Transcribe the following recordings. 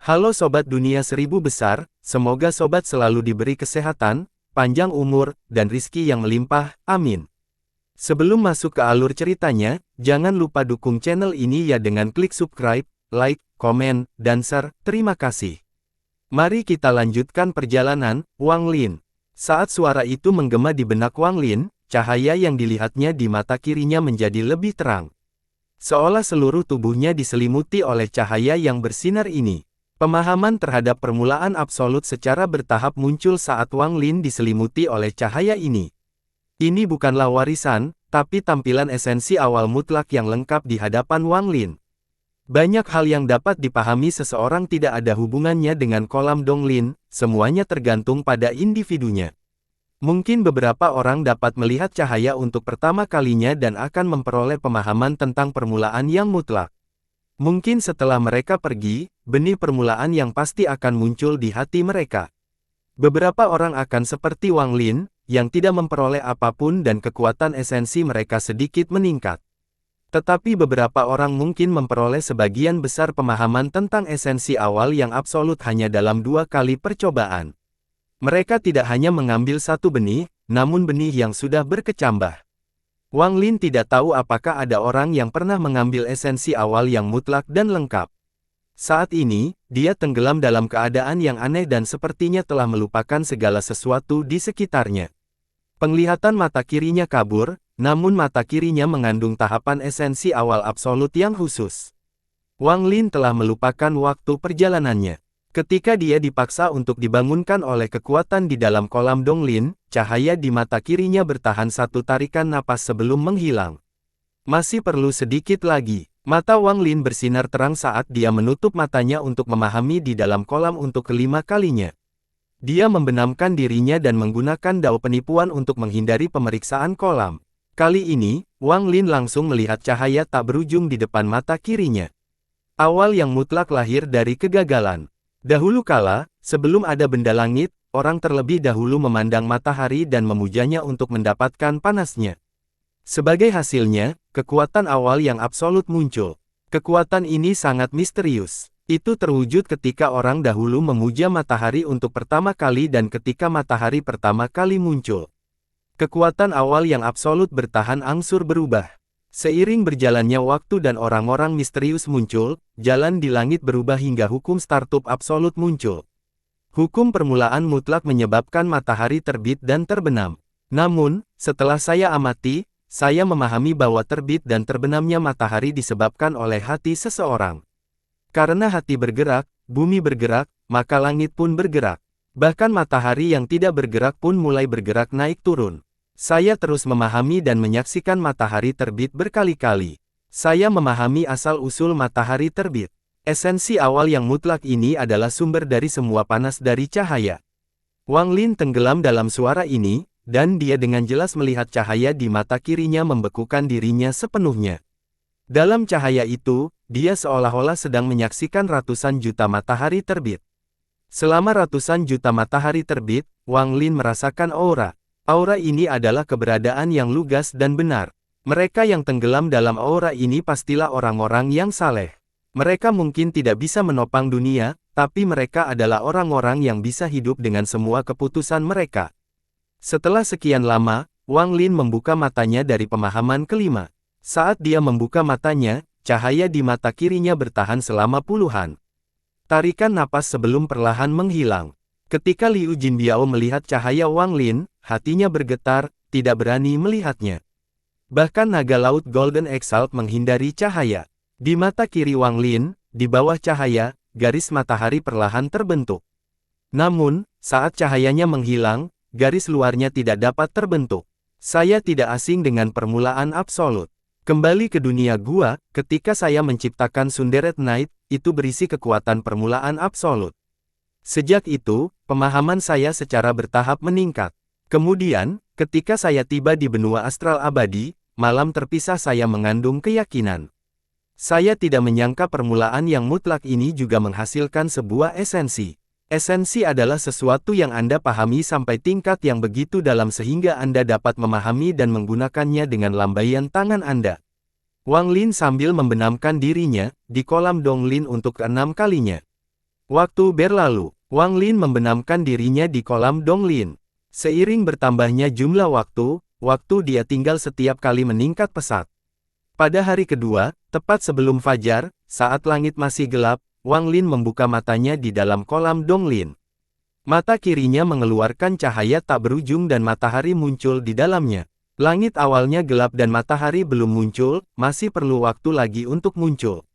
Halo Sobat Dunia Seribu Besar, semoga Sobat selalu diberi kesehatan, panjang umur, dan rizki yang melimpah, amin. Sebelum masuk ke alur ceritanya, jangan lupa dukung channel ini ya dengan klik subscribe, like, komen, dan share, terima kasih. Mari kita lanjutkan perjalanan, Wang Lin. Saat suara itu menggema di benak Wang Lin, cahaya yang dilihatnya di mata kirinya menjadi lebih terang. Seolah seluruh tubuhnya diselimuti oleh cahaya yang bersinar ini. Pemahaman terhadap permulaan absolut secara bertahap muncul saat Wang Lin diselimuti oleh cahaya ini. Ini bukanlah warisan, tapi tampilan esensi awal mutlak yang lengkap di hadapan Wang Lin. Banyak hal yang dapat dipahami seseorang tidak ada hubungannya dengan kolam Donglin, semuanya tergantung pada individunya. Mungkin beberapa orang dapat melihat cahaya untuk pertama kalinya dan akan memperoleh pemahaman tentang permulaan yang mutlak. Mungkin setelah mereka pergi, benih permulaan yang pasti akan muncul di hati mereka. Beberapa orang akan seperti Wang Lin, yang tidak memperoleh apapun dan kekuatan esensi mereka sedikit meningkat. Tetapi beberapa orang mungkin memperoleh sebagian besar pemahaman tentang esensi awal yang absolut hanya dalam 2 kali percobaan. Mereka tidak hanya mengambil satu benih, namun benih yang sudah berkecambah. Wang Lin tidak tahu apakah ada orang yang pernah mengambil esensi awal yang mutlak dan lengkap. Saat ini, dia tenggelam dalam keadaan yang aneh dan sepertinya telah melupakan segala sesuatu di sekitarnya. Penglihatan mata kirinya kabur, namun mata kirinya mengandung tahapan esensi awal absolut yang khusus. Wang Lin telah melupakan waktu perjalanannya. Ketika dia dipaksa untuk dibangunkan oleh kekuatan di dalam kolam Donglin, cahaya di mata kirinya bertahan satu tarikan napas sebelum menghilang. Masih perlu sedikit lagi. Mata Wang Lin bersinar terang saat dia menutup matanya untuk memahami di dalam kolam untuk kelima kalinya. Dia membenamkan dirinya dan menggunakan dao penipuan untuk menghindari pemeriksaan kolam. Kali ini, Wang Lin langsung melihat cahaya tak berujung di depan mata kirinya. Awal yang mutlak lahir dari kegagalan. Dahulu kala, sebelum ada benda langit, orang terlebih dahulu memandang matahari dan memujanya untuk mendapatkan panasnya. Sebagai hasilnya, kekuatan awal yang absolut muncul. Kekuatan ini sangat misterius. Itu terwujud ketika orang dahulu memuja matahari untuk pertama kali dan ketika matahari pertama kali muncul. Kekuatan awal yang absolut bertahan angsur berubah. Seiring berjalannya waktu dan orang-orang misterius muncul, jalan di langit berubah hingga hukum startup absolut muncul. Hukum permulaan mutlak menyebabkan matahari terbit dan terbenam. Namun, setelah saya amati, saya memahami bahwa terbit dan terbenamnya matahari disebabkan oleh hati seseorang. Karena hati bergerak, bumi bergerak, maka langit pun bergerak. Bahkan matahari yang tidak bergerak pun mulai bergerak naik turun. Saya terus memahami dan menyaksikan matahari terbit berkali-kali. Saya memahami asal-usul matahari terbit. Esensi awal yang mutlak ini adalah sumber dari semua panas dari cahaya. Wang Lin tenggelam dalam suara ini, dan dia dengan jelas melihat cahaya di mata kirinya membekukan dirinya sepenuhnya. Dalam cahaya itu, dia seolah-olah sedang menyaksikan ratusan juta matahari terbit. Selama ratusan juta matahari terbit, Wang Lin merasakan aura. Aura ini adalah keberadaan yang lugas dan benar. Mereka yang tenggelam dalam aura ini pastilah orang-orang yang saleh. Mereka mungkin tidak bisa menopang dunia, tapi mereka adalah orang-orang yang bisa hidup dengan semua keputusan mereka. Setelah sekian lama, Wang Lin membuka matanya dari pemahaman kelima. Saat dia membuka matanya, cahaya di mata kirinya bertahan selama puluhan tarikan napas sebelum perlahan menghilang. Ketika Liu Jinbiao melihat cahaya Wang Lin, hatinya bergetar, tidak berani melihatnya. Bahkan naga laut Golden Exalt menghindari cahaya. Di mata kiri Wang Lin, di bawah cahaya, garis matahari perlahan terbentuk. Namun, saat cahayanya menghilang, garis luarnya tidak dapat terbentuk. Saya tidak asing dengan permulaan absolut. Kembali ke dunia gua, ketika saya menciptakan Sunderet Knight, itu berisi kekuatan permulaan absolut. Sejak itu, pemahaman saya secara bertahap meningkat. Kemudian, ketika saya tiba di benua astral abadi, malam terpisah saya mengandung keyakinan. Saya tidak menyangka permulaan yang mutlak ini juga menghasilkan sebuah esensi. Esensi adalah sesuatu yang Anda pahami sampai tingkat yang begitu dalam sehingga Anda dapat memahami dan menggunakannya dengan lambaian tangan Anda. Wang Lin sambil membenamkan dirinya di kolam Donglin untuk ke-6 kalinya. Waktu berlalu, Wang Lin membenamkan dirinya di kolam Donglin. Seiring bertambahnya jumlah waktu dia tinggal setiap kali meningkat pesat. Pada hari kedua, tepat sebelum fajar, saat langit masih gelap, Wang Lin membuka matanya di dalam kolam Donglin. Mata kirinya mengeluarkan cahaya tak berujung dan matahari muncul di dalamnya. Langit awalnya gelap dan matahari belum muncul, masih perlu waktu lagi untuk muncul.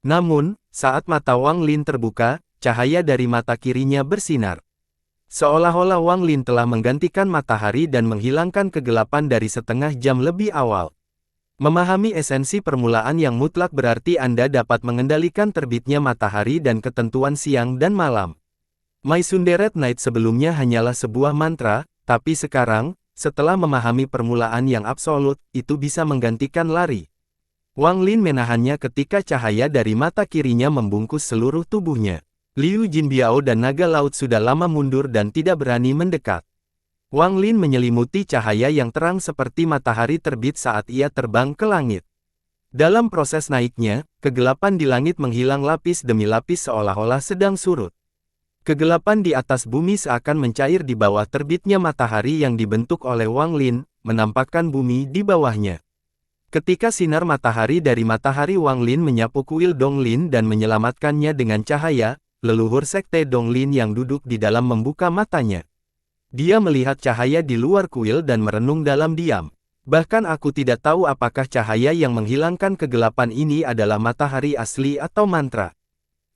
Namun, saat mata Wang Lin terbuka, cahaya dari mata kirinya bersinar. Seolah-olah Wang Lin telah menggantikan matahari dan menghilangkan kegelapan dari setengah jam lebih awal. Memahami esensi permulaan yang mutlak berarti Anda dapat mengendalikan terbitnya matahari dan ketentuan siang dan malam. My Sunderet Night sebelumnya hanyalah sebuah mantra, tapi sekarang, setelah memahami permulaan yang absolut, itu bisa menggantikan lari. Wang Lin menahannya ketika cahaya dari mata kirinya membungkus seluruh tubuhnya. Liu Jinbiao dan naga laut sudah lama mundur dan tidak berani mendekat. Wang Lin menyelimuti cahaya yang terang seperti matahari terbit saat ia terbang ke langit. Dalam proses naiknya, kegelapan di langit menghilang lapis demi lapis seolah-olah sedang surut. Kegelapan di atas bumi seakan mencair di bawah terbitnya matahari yang dibentuk oleh Wang Lin, menampakkan bumi di bawahnya. Ketika sinar matahari dari matahari Wang Lin menyapu kuil Donglin dan menyelamatkannya dengan cahaya, leluhur sekte Donglin yang duduk di dalam membuka matanya. Dia melihat cahaya di luar kuil dan merenung dalam diam. Bahkan aku tidak tahu apakah cahaya yang menghilangkan kegelapan ini adalah matahari asli atau mantra.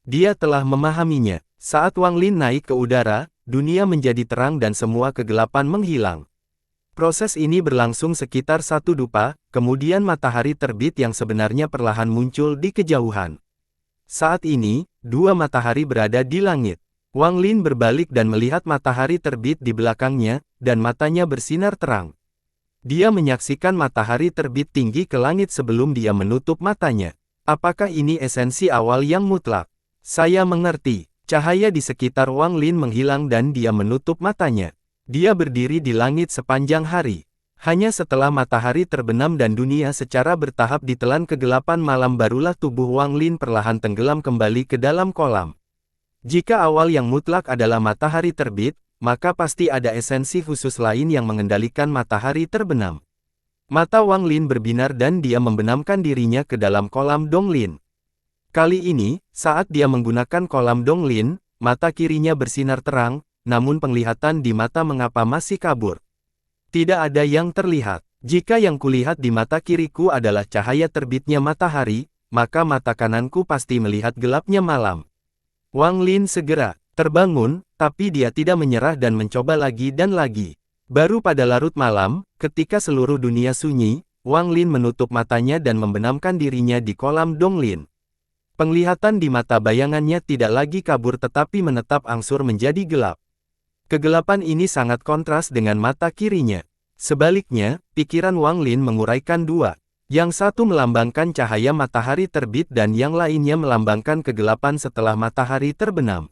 Dia telah memahaminya. Saat Wang Lin naik ke udara, dunia menjadi terang dan semua kegelapan menghilang. Proses ini berlangsung sekitar 1 dupa, kemudian matahari terbit yang sebenarnya perlahan muncul di kejauhan. Saat ini, 2 matahari berada di langit. Wang Lin berbalik dan melihat matahari terbit di belakangnya, dan matanya bersinar terang. Dia menyaksikan matahari terbit tinggi ke langit sebelum dia menutup matanya. Apakah ini esensi awal yang mutlak? Saya mengerti. Cahaya di sekitar Wang Lin menghilang dan dia menutup matanya. Dia berdiri di langit sepanjang hari. Hanya setelah matahari terbenam dan dunia secara bertahap ditelan kegelapan malam barulah tubuh Wang Lin perlahan tenggelam kembali ke dalam kolam. Jika awal yang mutlak adalah matahari terbit, maka pasti ada esensi khusus lain yang mengendalikan matahari terbenam. Mata Wang Lin berbinar dan dia membenamkan dirinya ke dalam kolam Donglin. Kali ini, saat dia menggunakan kolam Donglin, mata kirinya bersinar terang, namun penglihatan di mata mengapa masih kabur. Tidak ada yang terlihat. Jika yang kulihat di mata kiriku adalah cahaya terbitnya matahari, maka mata kananku pasti melihat gelapnya malam. Wang Lin segera terbangun, tapi dia tidak menyerah dan mencoba lagi dan lagi. Baru pada larut malam, ketika seluruh dunia sunyi, Wang Lin menutup matanya dan membenamkan dirinya di kolam Donglin. Penglihatan di mata bayangannya tidak lagi kabur tetapi menetap angsur menjadi gelap. Kegelapan ini sangat kontras dengan mata kirinya. Sebaliknya, pikiran Wang Lin menguraikan 2. Yang satu melambangkan cahaya matahari terbit dan yang lainnya melambangkan kegelapan setelah matahari terbenam.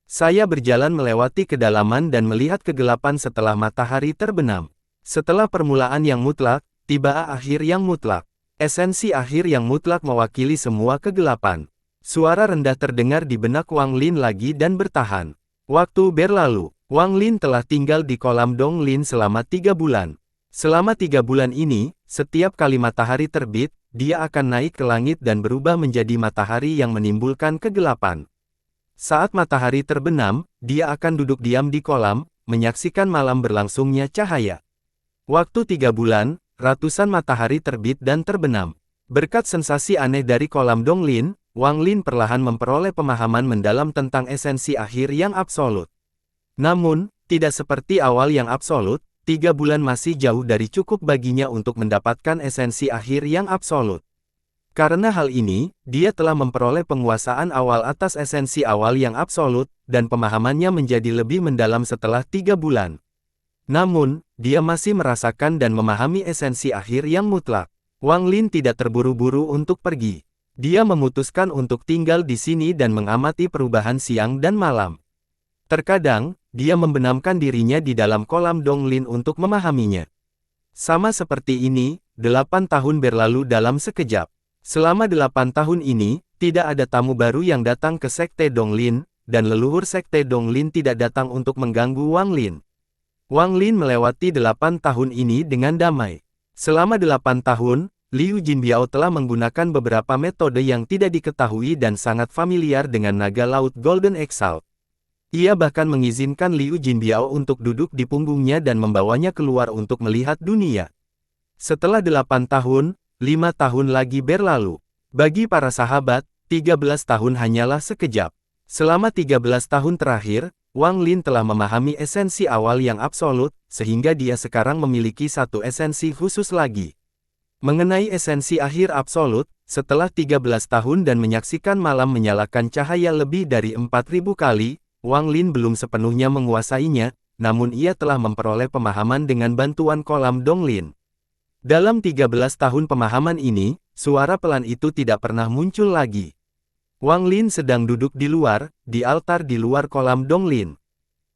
Saya berjalan melewati kedalaman dan melihat kegelapan setelah matahari terbenam. Setelah permulaan yang mutlak, tiba akhir yang mutlak. Esensi akhir yang mutlak mewakili semua kegelapan. Suara rendah terdengar di benak Wang Lin lagi dan bertahan. Waktu berlalu. Wang Lin telah tinggal di kolam Donglin selama 3 bulan. Selama 3 bulan ini, setiap kali matahari terbit, dia akan naik ke langit dan berubah menjadi matahari yang menimbulkan kegelapan. Saat matahari terbenam, dia akan duduk diam di kolam, menyaksikan malam berlangsungnya cahaya. Waktu 3 bulan, ratusan matahari terbit dan terbenam. Berkat sensasi aneh dari kolam Donglin, Wang Lin perlahan memperoleh pemahaman mendalam tentang esensi akhir yang absolut. Namun, tidak seperti awal yang absolut, 3 bulan masih jauh dari cukup baginya untuk mendapatkan esensi akhir yang absolut. Karena hal ini, dia telah memperoleh penguasaan awal atas esensi awal yang absolut, dan pemahamannya menjadi lebih mendalam setelah 3 bulan. Namun, dia masih merasakan dan memahami esensi akhir yang mutlak. Wang Lin tidak terburu-buru untuk pergi. Dia memutuskan untuk tinggal di sini dan mengamati perubahan siang dan malam. Terkadang, dia membenamkan dirinya di dalam kolam Donglin untuk memahaminya. Sama seperti ini, 8 tahun berlalu dalam sekejap. Selama 8 tahun ini, tidak ada tamu baru yang datang ke sekte Donglin, dan leluhur Sekte Donglin tidak datang untuk mengganggu Wang Lin. Wang Lin melewati 8 tahun ini dengan damai. Selama 8 tahun, Liu Jinbiao telah menggunakan beberapa metode yang tidak diketahui dan sangat familiar dengan naga laut Golden Exalt. Ia bahkan mengizinkan Liu Jinbiao untuk duduk di punggungnya dan membawanya keluar untuk melihat dunia. Setelah 8 tahun, 5 tahun lagi berlalu. Bagi para sahabat, 13 tahun hanyalah sekejap. Selama 13 tahun terakhir, Wang Lin telah memahami esensi awal yang absolut, sehingga dia sekarang memiliki satu esensi khusus lagi. Mengenai esensi akhir absolut, setelah 13 tahun dan menyaksikan malam menyalakan cahaya lebih dari 4.000 kali, Wang Lin belum sepenuhnya menguasainya, namun ia telah memperoleh pemahaman dengan bantuan kolam Donglin. Dalam 13 tahun pemahaman ini, suara pelan itu tidak pernah muncul lagi. Wang Lin sedang duduk di luar, di altar di luar kolam Donglin.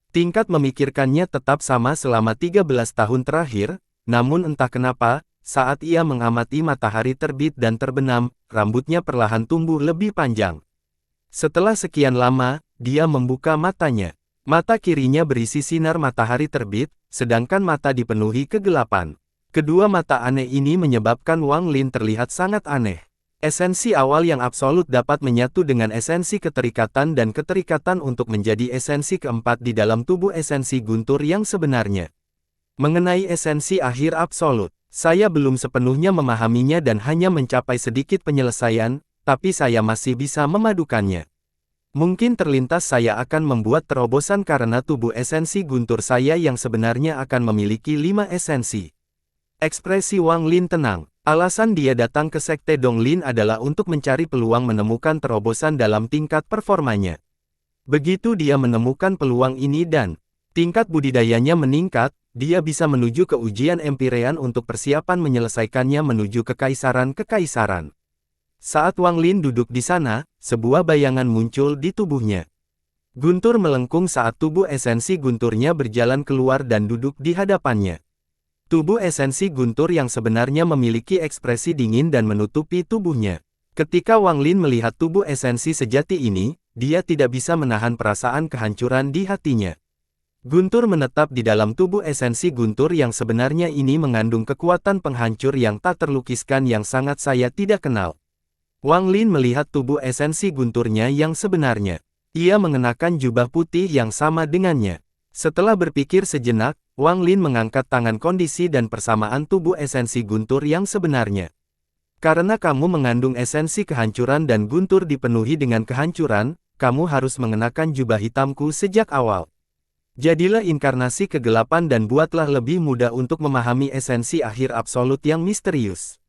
Tingkat memikirkannya tetap sama selama 13 tahun terakhir, namun entah kenapa, saat ia mengamati matahari terbit dan terbenam, rambutnya perlahan tumbuh lebih panjang. Setelah sekian lama, dia membuka matanya. Mata kirinya berisi sinar matahari terbit, sedangkan mata dipenuhi kegelapan. Kedua mata aneh ini menyebabkan Wang Lin terlihat sangat aneh. Esensi awal yang absolut dapat menyatu dengan esensi keterikatan dan keterikatan untuk menjadi esensi keempat di dalam tubuh esensi guntur yang sebenarnya. Mengenai esensi akhir absolut, saya belum sepenuhnya memahaminya dan hanya mencapai sedikit penyelesaian, tapi saya masih bisa memadukannya. Mungkin terlintas saya akan membuat terobosan karena tubuh esensi guntur saya yang sebenarnya akan memiliki 5 esensi. Ekspresi Wang Lin tenang. Alasan dia datang ke Sekte Donglin adalah untuk mencari peluang menemukan terobosan dalam tingkat performanya. Begitu dia menemukan peluang ini dan tingkat budidayanya meningkat, dia bisa menuju ke ujian Empirean untuk persiapan menyelesaikannya menuju kekaisaran-kekaisaran. Saat Wang Lin duduk di sana, sebuah bayangan muncul di tubuhnya. Guntur melengkung saat tubuh esensi gunturnya berjalan keluar dan duduk di hadapannya. Tubuh esensi guntur yang sebenarnya memiliki ekspresi dingin dan menutupi tubuhnya. Ketika Wang Lin melihat tubuh esensi sejati ini, dia tidak bisa menahan perasaan kehancuran di hatinya. Guntur menetap di dalam tubuh esensi guntur yang sebenarnya ini mengandung kekuatan penghancur yang tak terlukiskan yang sangat saya tidak kenal. Wang Lin melihat tubuh esensi gunturnya yang sebenarnya. Ia mengenakan jubah putih yang sama dengannya. Setelah berpikir sejenak, Wang Lin mengangkat tangan kondisi dan persamaan tubuh esensi guntur yang sebenarnya. Karena kamu mengandung esensi kehancuran dan guntur dipenuhi dengan kehancuran, kamu harus mengenakan jubah hitamku sejak awal. Jadilah inkarnasi kegelapan dan buatlah lebih mudah untuk memahami esensi akhir absolut yang misterius.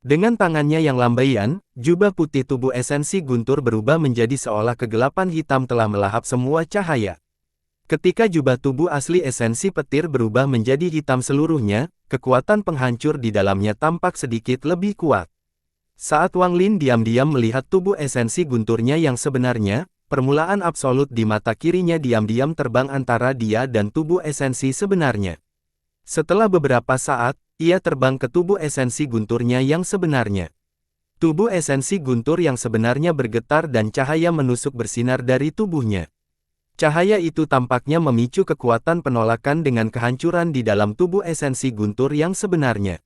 Dengan tangannya yang lambaian, jubah putih tubuh esensi guntur berubah menjadi seolah kegelapan hitam telah melahap semua cahaya. Ketika jubah tubuh asli esensi petir berubah menjadi hitam seluruhnya, kekuatan penghancur di dalamnya tampak sedikit lebih kuat. Saat Wang Lin diam-diam melihat tubuh esensi gunturnya yang sebenarnya, permulaan absolut di mata kirinya diam-diam terbang antara dia dan tubuh esensi sebenarnya. Setelah beberapa saat, ia terbang ke tubuh esensi gunturnya yang sebenarnya. Tubuh esensi guntur yang sebenarnya bergetar dan cahaya menusuk bersinar dari tubuhnya. Cahaya itu tampaknya memicu kekuatan penolakan dengan kehancuran di dalam tubuh esensi guntur yang sebenarnya.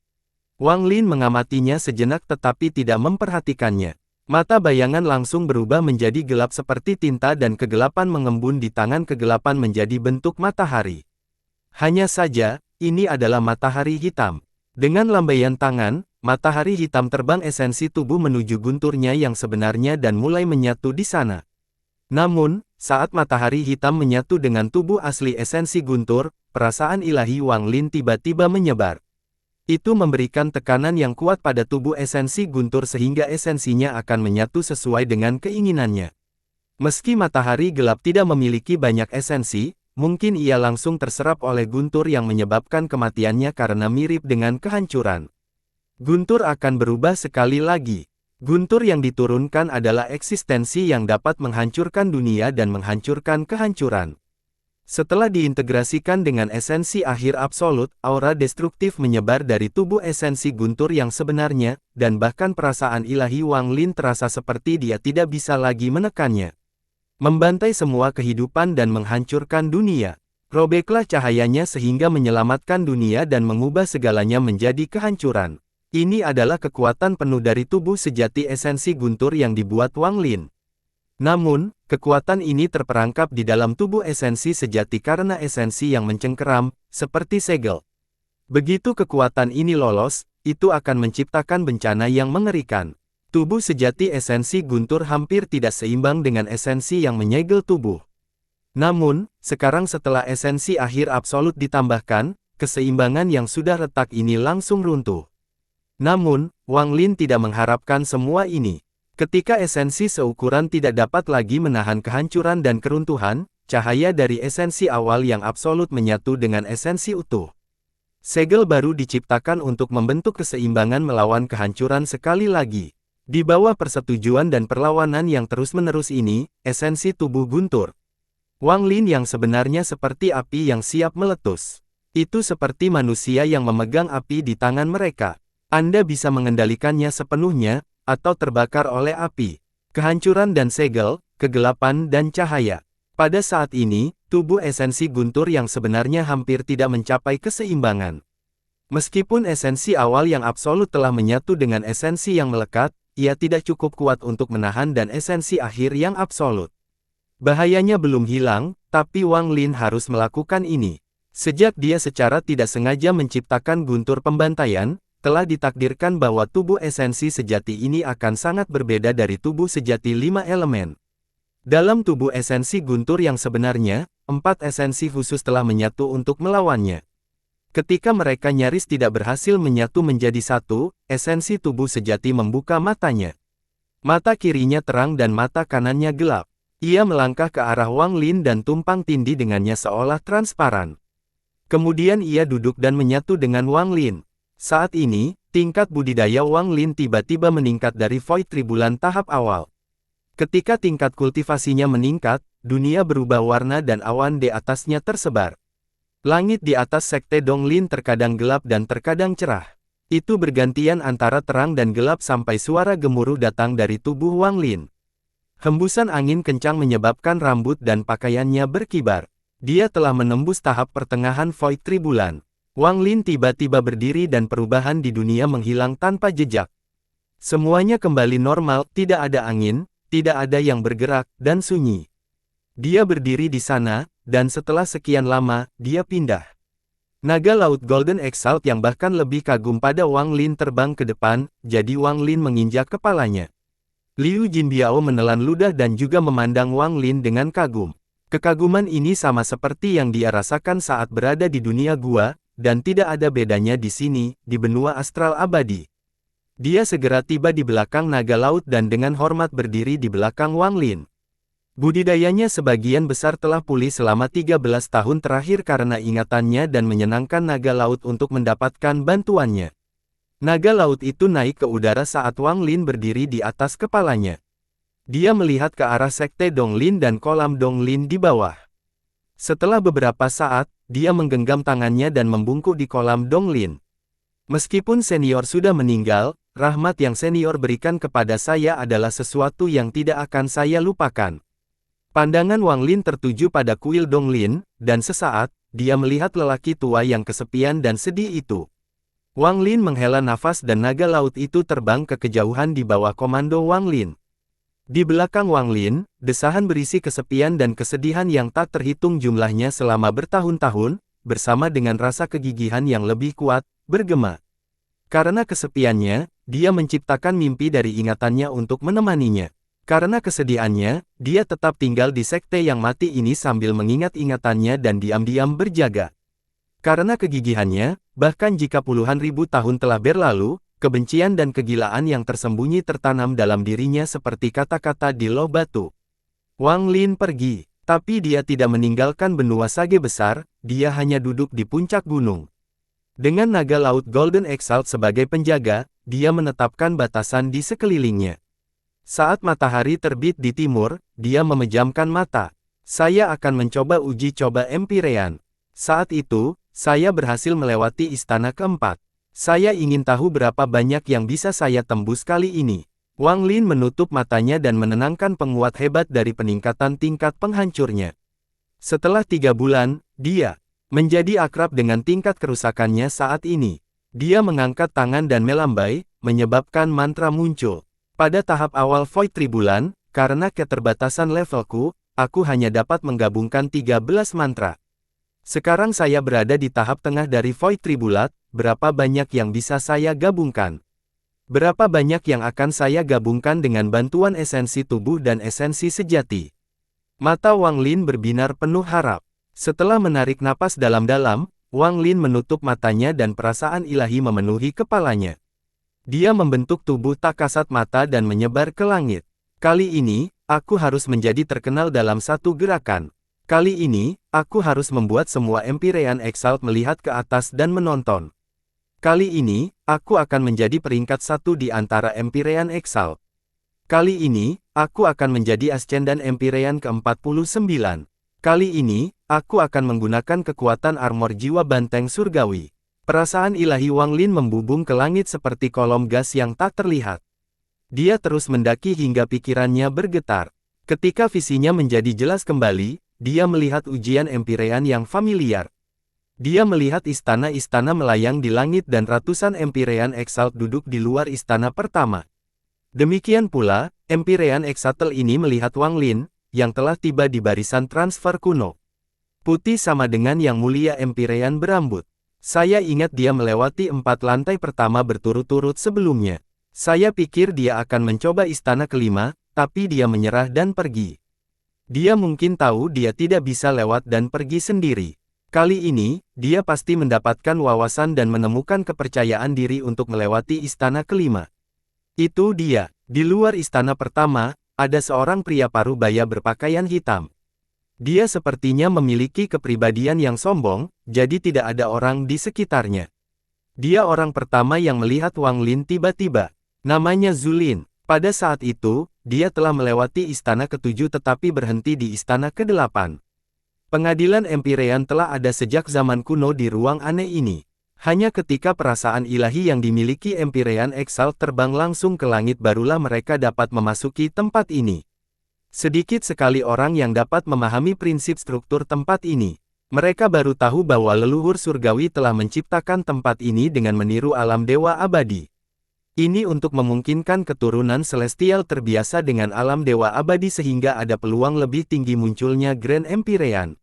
Wang Lin mengamatinya sejenak tetapi tidak memperhatikannya. Mata bayangan langsung berubah menjadi gelap seperti tinta dan kegelapan mengembun di tangan kegelapan menjadi bentuk matahari. Hanya saja, ini adalah matahari hitam. Dengan lambaian tangan, matahari hitam terbang esensi tubuh menuju gunturnya yang sebenarnya dan mulai menyatu di sana. Namun, saat matahari hitam menyatu dengan tubuh asli esensi guntur, perasaan ilahi Wang Lin tiba-tiba menyebar. Itu memberikan tekanan yang kuat pada tubuh esensi guntur sehingga esensinya akan menyatu sesuai dengan keinginannya. Meski matahari gelap tidak memiliki banyak esensi, mungkin ia langsung terserap oleh guntur yang menyebabkan kematiannya karena mirip dengan kehancuran. Guntur akan berubah sekali lagi. Guntur yang diturunkan adalah eksistensi yang dapat menghancurkan dunia dan menghancurkan kehancuran. Setelah diintegrasikan dengan esensi akhir absolut, aura destruktif menyebar dari tubuh esensi guntur yang sebenarnya, dan bahkan perasaan ilahi Wang Lin terasa seperti dia tidak bisa lagi menekannya. membantai semua kehidupan dan menghancurkan dunia. Robeklah cahayanya sehingga menyelamatkan dunia dan mengubah segalanya menjadi kehancuran. Ini adalah kekuatan penuh dari tubuh sejati esensi guntur yang dibuat Wang Lin. Namun, kekuatan ini terperangkap di dalam tubuh esensi sejati karena esensi yang mencengkeram, seperti segel. Begitu kekuatan ini lolos, itu akan menciptakan bencana yang mengerikan. Tubuh sejati esensi guntur hampir tidak seimbang dengan esensi yang menyegel tubuh. Namun, sekarang setelah esensi akhir absolut ditambahkan, keseimbangan yang sudah retak ini langsung runtuh. Namun, Wang Lin tidak mengharapkan semua ini. Ketika esensi seukuran tidak dapat lagi menahan kehancuran dan keruntuhan, cahaya dari esensi awal yang absolut menyatu dengan esensi utuh. Segel baru diciptakan untuk membentuk keseimbangan melawan kehancuran sekali lagi. Di bawah persetujuan dan perlawanan yang terus-menerus ini, esensi tubuh guntur Wang Lin yang sebenarnya seperti api yang siap meletus. Itu seperti manusia yang memegang api di tangan mereka. Anda bisa mengendalikannya sepenuhnya, atau terbakar oleh api. Kehancuran dan segel, kegelapan dan cahaya. Pada saat ini, tubuh esensi guntur yang sebenarnya hampir tidak mencapai keseimbangan. Meskipun esensi awal yang absolut telah menyatu dengan esensi yang melekat, ia tidak cukup kuat untuk menahan dan esensi akhir yang absolut. Bahayanya belum hilang, tapi Wang Lin harus melakukan ini. Sejak dia secara tidak sengaja menciptakan guntur pembantaian, telah ditakdirkan bahwa tubuh esensi sejati ini akan sangat berbeda dari tubuh sejati 5 elemen. Dalam tubuh esensi guntur yang sebenarnya, 4 esensi khusus telah menyatu untuk melawannya. Ketika mereka nyaris tidak berhasil menyatu menjadi satu, esensi tubuh sejati membuka matanya. Mata kirinya terang dan mata kanannya gelap. Ia melangkah ke arah Wang Lin dan tumpang tindih dengannya seolah transparan. Kemudian ia duduk dan menyatu dengan Wang Lin. Saat ini, tingkat budidaya Wang Lin tiba-tiba meningkat dari Void Tribulan tahap awal. Ketika tingkat kultivasinya meningkat, dunia berubah warna dan awan di atasnya tersebar. Langit di atas sekte Donglin terkadang gelap dan terkadang cerah. Itu bergantian antara terang dan gelap sampai suara gemuruh datang dari tubuh Wang Lin. Hembusan angin kencang menyebabkan rambut dan pakaiannya berkibar. Dia telah menembus tahap pertengahan Void Tribulan. Wang Lin tiba-tiba berdiri dan perubahan di dunia menghilang tanpa jejak. Semuanya kembali normal, tidak ada angin, tidak ada yang bergerak, dan sunyi. Dia berdiri di sana, dan setelah sekian lama, dia pindah. Naga laut Golden Exalt yang bahkan lebih kagum pada Wang Lin terbang ke depan, jadi Wang Lin menginjak kepalanya. Liu Jinbiao menelan ludah dan juga memandang Wang Lin dengan kagum. Kekaguman ini sama seperti yang dia rasakan saat berada di dunia gua, dan tidak ada bedanya di sini, di benua astral abadi. Dia segera tiba di belakang naga laut dan dengan hormat berdiri di belakang Wang Lin. Budidayanya sebagian besar telah pulih selama 13 tahun terakhir karena ingatannya dan menyenangkan naga laut untuk mendapatkan bantuannya. Naga laut itu naik ke udara saat Wang Lin berdiri di atas kepalanya. Dia melihat ke arah sekte Donglin dan kolam Donglin di bawah. Setelah beberapa saat, dia menggenggam tangannya dan membungkuk di kolam Donglin. Meskipun senior sudah meninggal, rahmat yang senior berikan kepada saya adalah sesuatu yang tidak akan saya lupakan. Pandangan Wang Lin tertuju pada kuil Donglin, dan sesaat, dia melihat lelaki tua yang kesepian dan sedih itu. Wang Lin menghela nafas dan naga laut itu terbang ke kejauhan di bawah komando Wang Lin. Di belakang Wang Lin, desahan berisi kesepian dan kesedihan yang tak terhitung jumlahnya selama bertahun-tahun, bersama dengan rasa kegigihan yang lebih kuat, bergema. Karena kesepiannya, dia menciptakan mimpi dari ingatannya untuk menemaninya. Karena kesedihannya, dia tetap tinggal di sekte yang mati ini sambil mengingat ingatannya dan diam-diam berjaga. Karena kegigihannya, bahkan jika puluhan ribu tahun telah berlalu, kebencian dan kegilaan yang tersembunyi tertanam dalam dirinya seperti kata-kata di loh batu. Wang Lin pergi, tapi dia tidak meninggalkan benua Sage besar, dia hanya duduk di puncak gunung. Dengan naga laut Golden Exalt sebagai penjaga, dia menetapkan batasan di sekelilingnya. Saat matahari terbit di timur, dia memejamkan mata. Saya akan mencoba uji coba Empyrean. Saat itu, saya berhasil melewati istana keempat. Saya ingin tahu berapa banyak yang bisa saya tembus kali ini. Wang Lin menutup matanya dan menenangkan penguat hebat dari peningkatan tingkat penghancurnya. Setelah 3 bulan, dia menjadi akrab dengan tingkat kerusakannya saat ini. Dia mengangkat tangan dan melambai, menyebabkan mantra muncul. Pada tahap awal Void Tribulan, karena keterbatasan levelku, aku hanya dapat menggabungkan 13 mantra. Sekarang saya berada di tahap tengah dari Void Tribulat, berapa banyak yang bisa saya gabungkan? Berapa banyak yang akan saya gabungkan dengan bantuan esensi tubuh dan esensi sejati? Mata Wang Lin berbinar penuh harap. Setelah menarik napas dalam-dalam, Wang Lin menutup matanya dan perasaan ilahi memenuhi kepalanya. Dia membentuk tubuh tak kasat mata dan menyebar ke langit. Kali ini, aku harus menjadi terkenal dalam satu gerakan. Kali ini, aku harus membuat semua Empyrean Exalt melihat ke atas dan menonton. Kali ini, aku akan menjadi peringkat 1 di antara Empyrean Exalt. Kali ini, aku akan menjadi Ascendan Empyrean ke-49. Kali ini, aku akan menggunakan kekuatan armor jiwa banteng surgawi. Perasaan ilahi Wang Lin membubung ke langit seperti kolom gas yang tak terlihat. Dia terus mendaki hingga pikirannya bergetar. Ketika visinya menjadi jelas kembali, dia melihat ujian Empyrean yang familiar. Dia melihat istana-istana melayang di langit dan ratusan Empyrean Exalt duduk di luar istana pertama. Demikian pula, Empyrean Exalt ini melihat Wang Lin, yang telah tiba di barisan transfer kuno. Putih sama dengan yang mulia Empyrean berambut. Saya ingat dia melewati 4 lantai pertama berturut-turut sebelumnya. Saya pikir dia akan mencoba istana kelima, tapi dia menyerah dan pergi. Dia mungkin tahu dia tidak bisa lewat dan pergi sendiri. Kali ini, dia pasti mendapatkan wawasan dan menemukan kepercayaan diri untuk melewati istana kelima. Itu dia. Di luar istana pertama, ada seorang pria parubaya berpakaian hitam. Dia sepertinya memiliki kepribadian yang sombong, jadi tidak ada orang di sekitarnya. Dia orang pertama yang melihat Wang Lin tiba-tiba. Namanya Zulin. Pada saat itu, dia telah melewati istana ke-7 tetapi berhenti di istana ke-8. Pengadilan Empyrean telah ada sejak zaman kuno di ruang aneh ini. Hanya ketika perasaan ilahi yang dimiliki Empyrean Exalt terbang langsung ke langit barulah mereka dapat memasuki tempat ini. Sedikit sekali orang yang dapat memahami prinsip struktur tempat ini. Mereka baru tahu bahwa leluhur surgawi telah menciptakan tempat ini dengan meniru alam dewa abadi. Ini untuk memungkinkan keturunan celestial terbiasa dengan alam dewa abadi sehingga ada peluang lebih tinggi munculnya Grand Empyrean.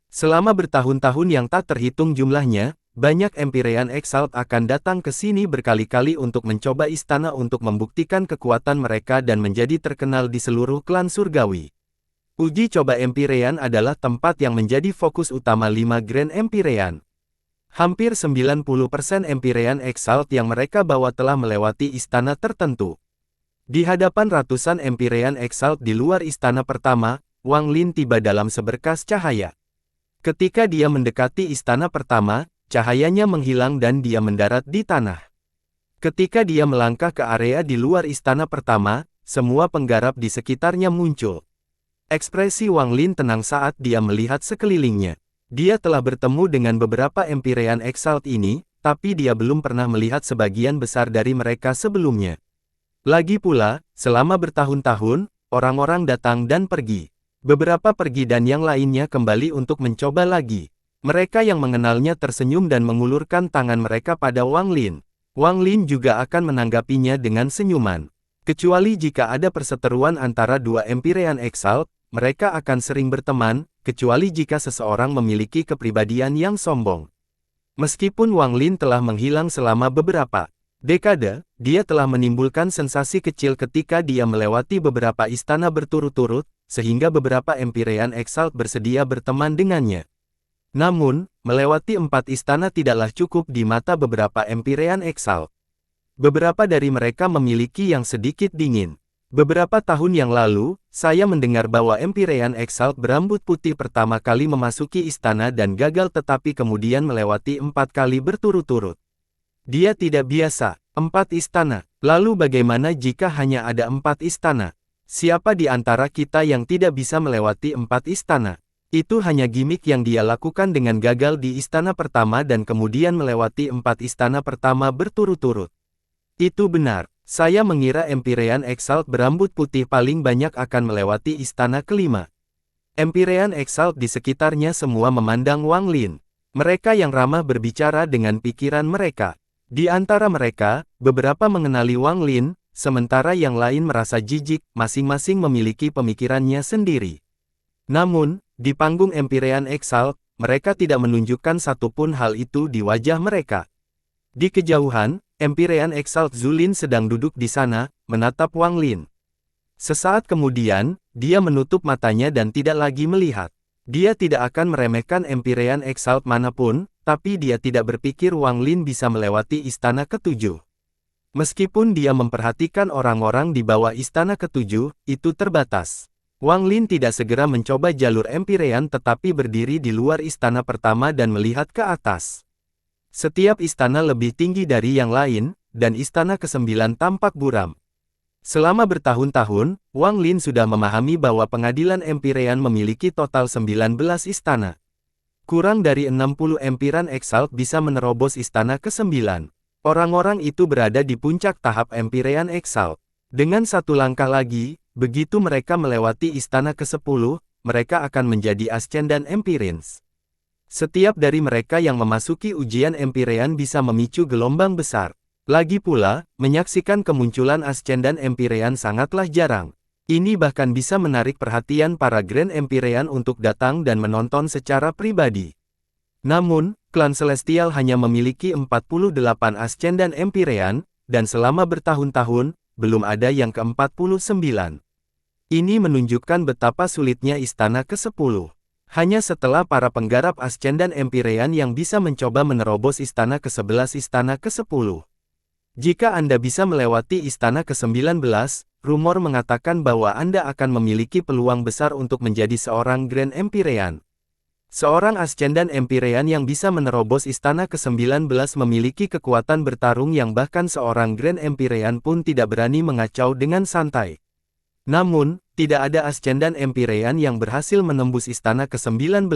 Selama bertahun-tahun yang tak terhitung jumlahnya, banyak Empyrean Exalt akan datang ke sini berkali-kali untuk mencoba istana untuk membuktikan kekuatan mereka dan menjadi terkenal di seluruh klan surgawi. Uji coba Empyrean adalah tempat yang menjadi fokus utama 5 Grand Empyrean. Hampir 90% Empyrean Exalt yang mereka bawa telah melewati istana tertentu. Di hadapan ratusan Empyrean Exalt di luar istana pertama, Wang Lin tiba dalam seberkas cahaya. Ketika dia mendekati istana pertama, cahayanya menghilang dan dia mendarat di tanah. Ketika dia melangkah ke area di luar istana pertama, semua penggarap di sekitarnya muncul. Ekspresi Wang Lin tenang saat dia melihat sekelilingnya. Dia telah bertemu dengan beberapa Empyrean Exalt ini, tapi dia belum pernah melihat sebagian besar dari mereka sebelumnya. Lagi pula, selama bertahun-tahun, orang-orang datang dan pergi. Beberapa pergi dan yang lainnya kembali untuk mencoba lagi. Mereka yang mengenalnya tersenyum dan mengulurkan tangan mereka pada Wang Lin. Wang Lin juga akan menanggapinya dengan senyuman. Kecuali jika ada perseteruan antara dua Empyrean Exalt, mereka akan sering berteman, kecuali jika seseorang memiliki kepribadian yang sombong. Meskipun Wang Lin telah menghilang selama beberapa dekade, dia telah menimbulkan sensasi kecil ketika dia melewati beberapa istana berturut-turut, sehingga beberapa Empyrean Exalt bersedia berteman dengannya. Namun, melewati 4 istana tidaklah cukup di mata beberapa Empyrean Exalt. Beberapa dari mereka memiliki yang sedikit dingin. Beberapa tahun yang lalu, saya mendengar bahwa Empyrean Exalt berambut putih pertama kali memasuki istana dan gagal tetapi kemudian melewati 4 kali berturut-turut. Dia tidak biasa. 4 istana. Lalu bagaimana jika hanya ada 4 istana? Siapa di antara kita yang tidak bisa melewati 4 istana? Itu hanya gimmick yang dia lakukan dengan gagal di istana pertama dan kemudian melewati 4 istana pertama berturut-turut. Itu benar. Saya mengira Empyrean Exalt berambut putih paling banyak akan melewati istana kelima. Empyrean Exalt di sekitarnya semua memandang Wang Lin. Mereka yang ramah berbicara dengan pikiran mereka. Di antara mereka, beberapa mengenali Wang Lin, sementara yang lain merasa jijik, masing-masing memiliki pemikirannya sendiri. Namun, di panggung Empyrean Exalt, mereka tidak menunjukkan satupun hal itu di wajah mereka. Di kejauhan, Empyrean Exalt Zulin sedang duduk di sana, menatap Wang Lin. Sesaat kemudian, dia menutup matanya dan tidak lagi melihat. Dia tidak akan meremehkan Empyrean Exalt manapun, tapi dia tidak berpikir Wang Lin bisa melewati istana ketujuh. Meskipun dia memperhatikan orang-orang di bawah istana ketujuh, itu terbatas. Wang Lin tidak segera mencoba jalur Empyrean tetapi berdiri di luar istana pertama dan melihat ke atas. Setiap istana lebih tinggi dari yang lain, dan istana ke-9 tampak buram. Selama bertahun-tahun, Wang Lin sudah memahami bahwa pengadilan Empyrean memiliki total 19 istana. Kurang dari 60 Empyrean Exalt bisa menerobos istana ke-9. Orang-orang itu berada di puncak tahap Empyrean Exalt. Dengan satu langkah lagi, begitu mereka melewati istana ke-10, mereka akan menjadi Ascendan Empyreans. Setiap dari mereka yang memasuki ujian Empyrean bisa memicu gelombang besar. Lagi pula, menyaksikan kemunculan Ascendan Empyrean sangatlah jarang. Ini bahkan bisa menarik perhatian para Grand Empyrean untuk datang dan menonton secara pribadi. Namun, klan Celestial hanya memiliki 48 Ascendan Empyrean, dan selama bertahun-tahun, belum ada yang ke-49. Ini menunjukkan betapa sulitnya istana ke-10. Hanya setelah para penggarap Ascendan Empyrean yang bisa mencoba menerobos istana ke-11 istana ke-10. Jika Anda bisa melewati istana ke-19, rumor mengatakan bahwa Anda akan memiliki peluang besar untuk menjadi seorang Grand Empyrean. Seorang Ascendan Empyrean yang bisa menerobos istana ke-19 memiliki kekuatan bertarung yang bahkan seorang Grand Empyrean pun tidak berani mengacau dengan santai. Namun, tidak ada Ascendan Empyrean yang berhasil menembus istana ke-19.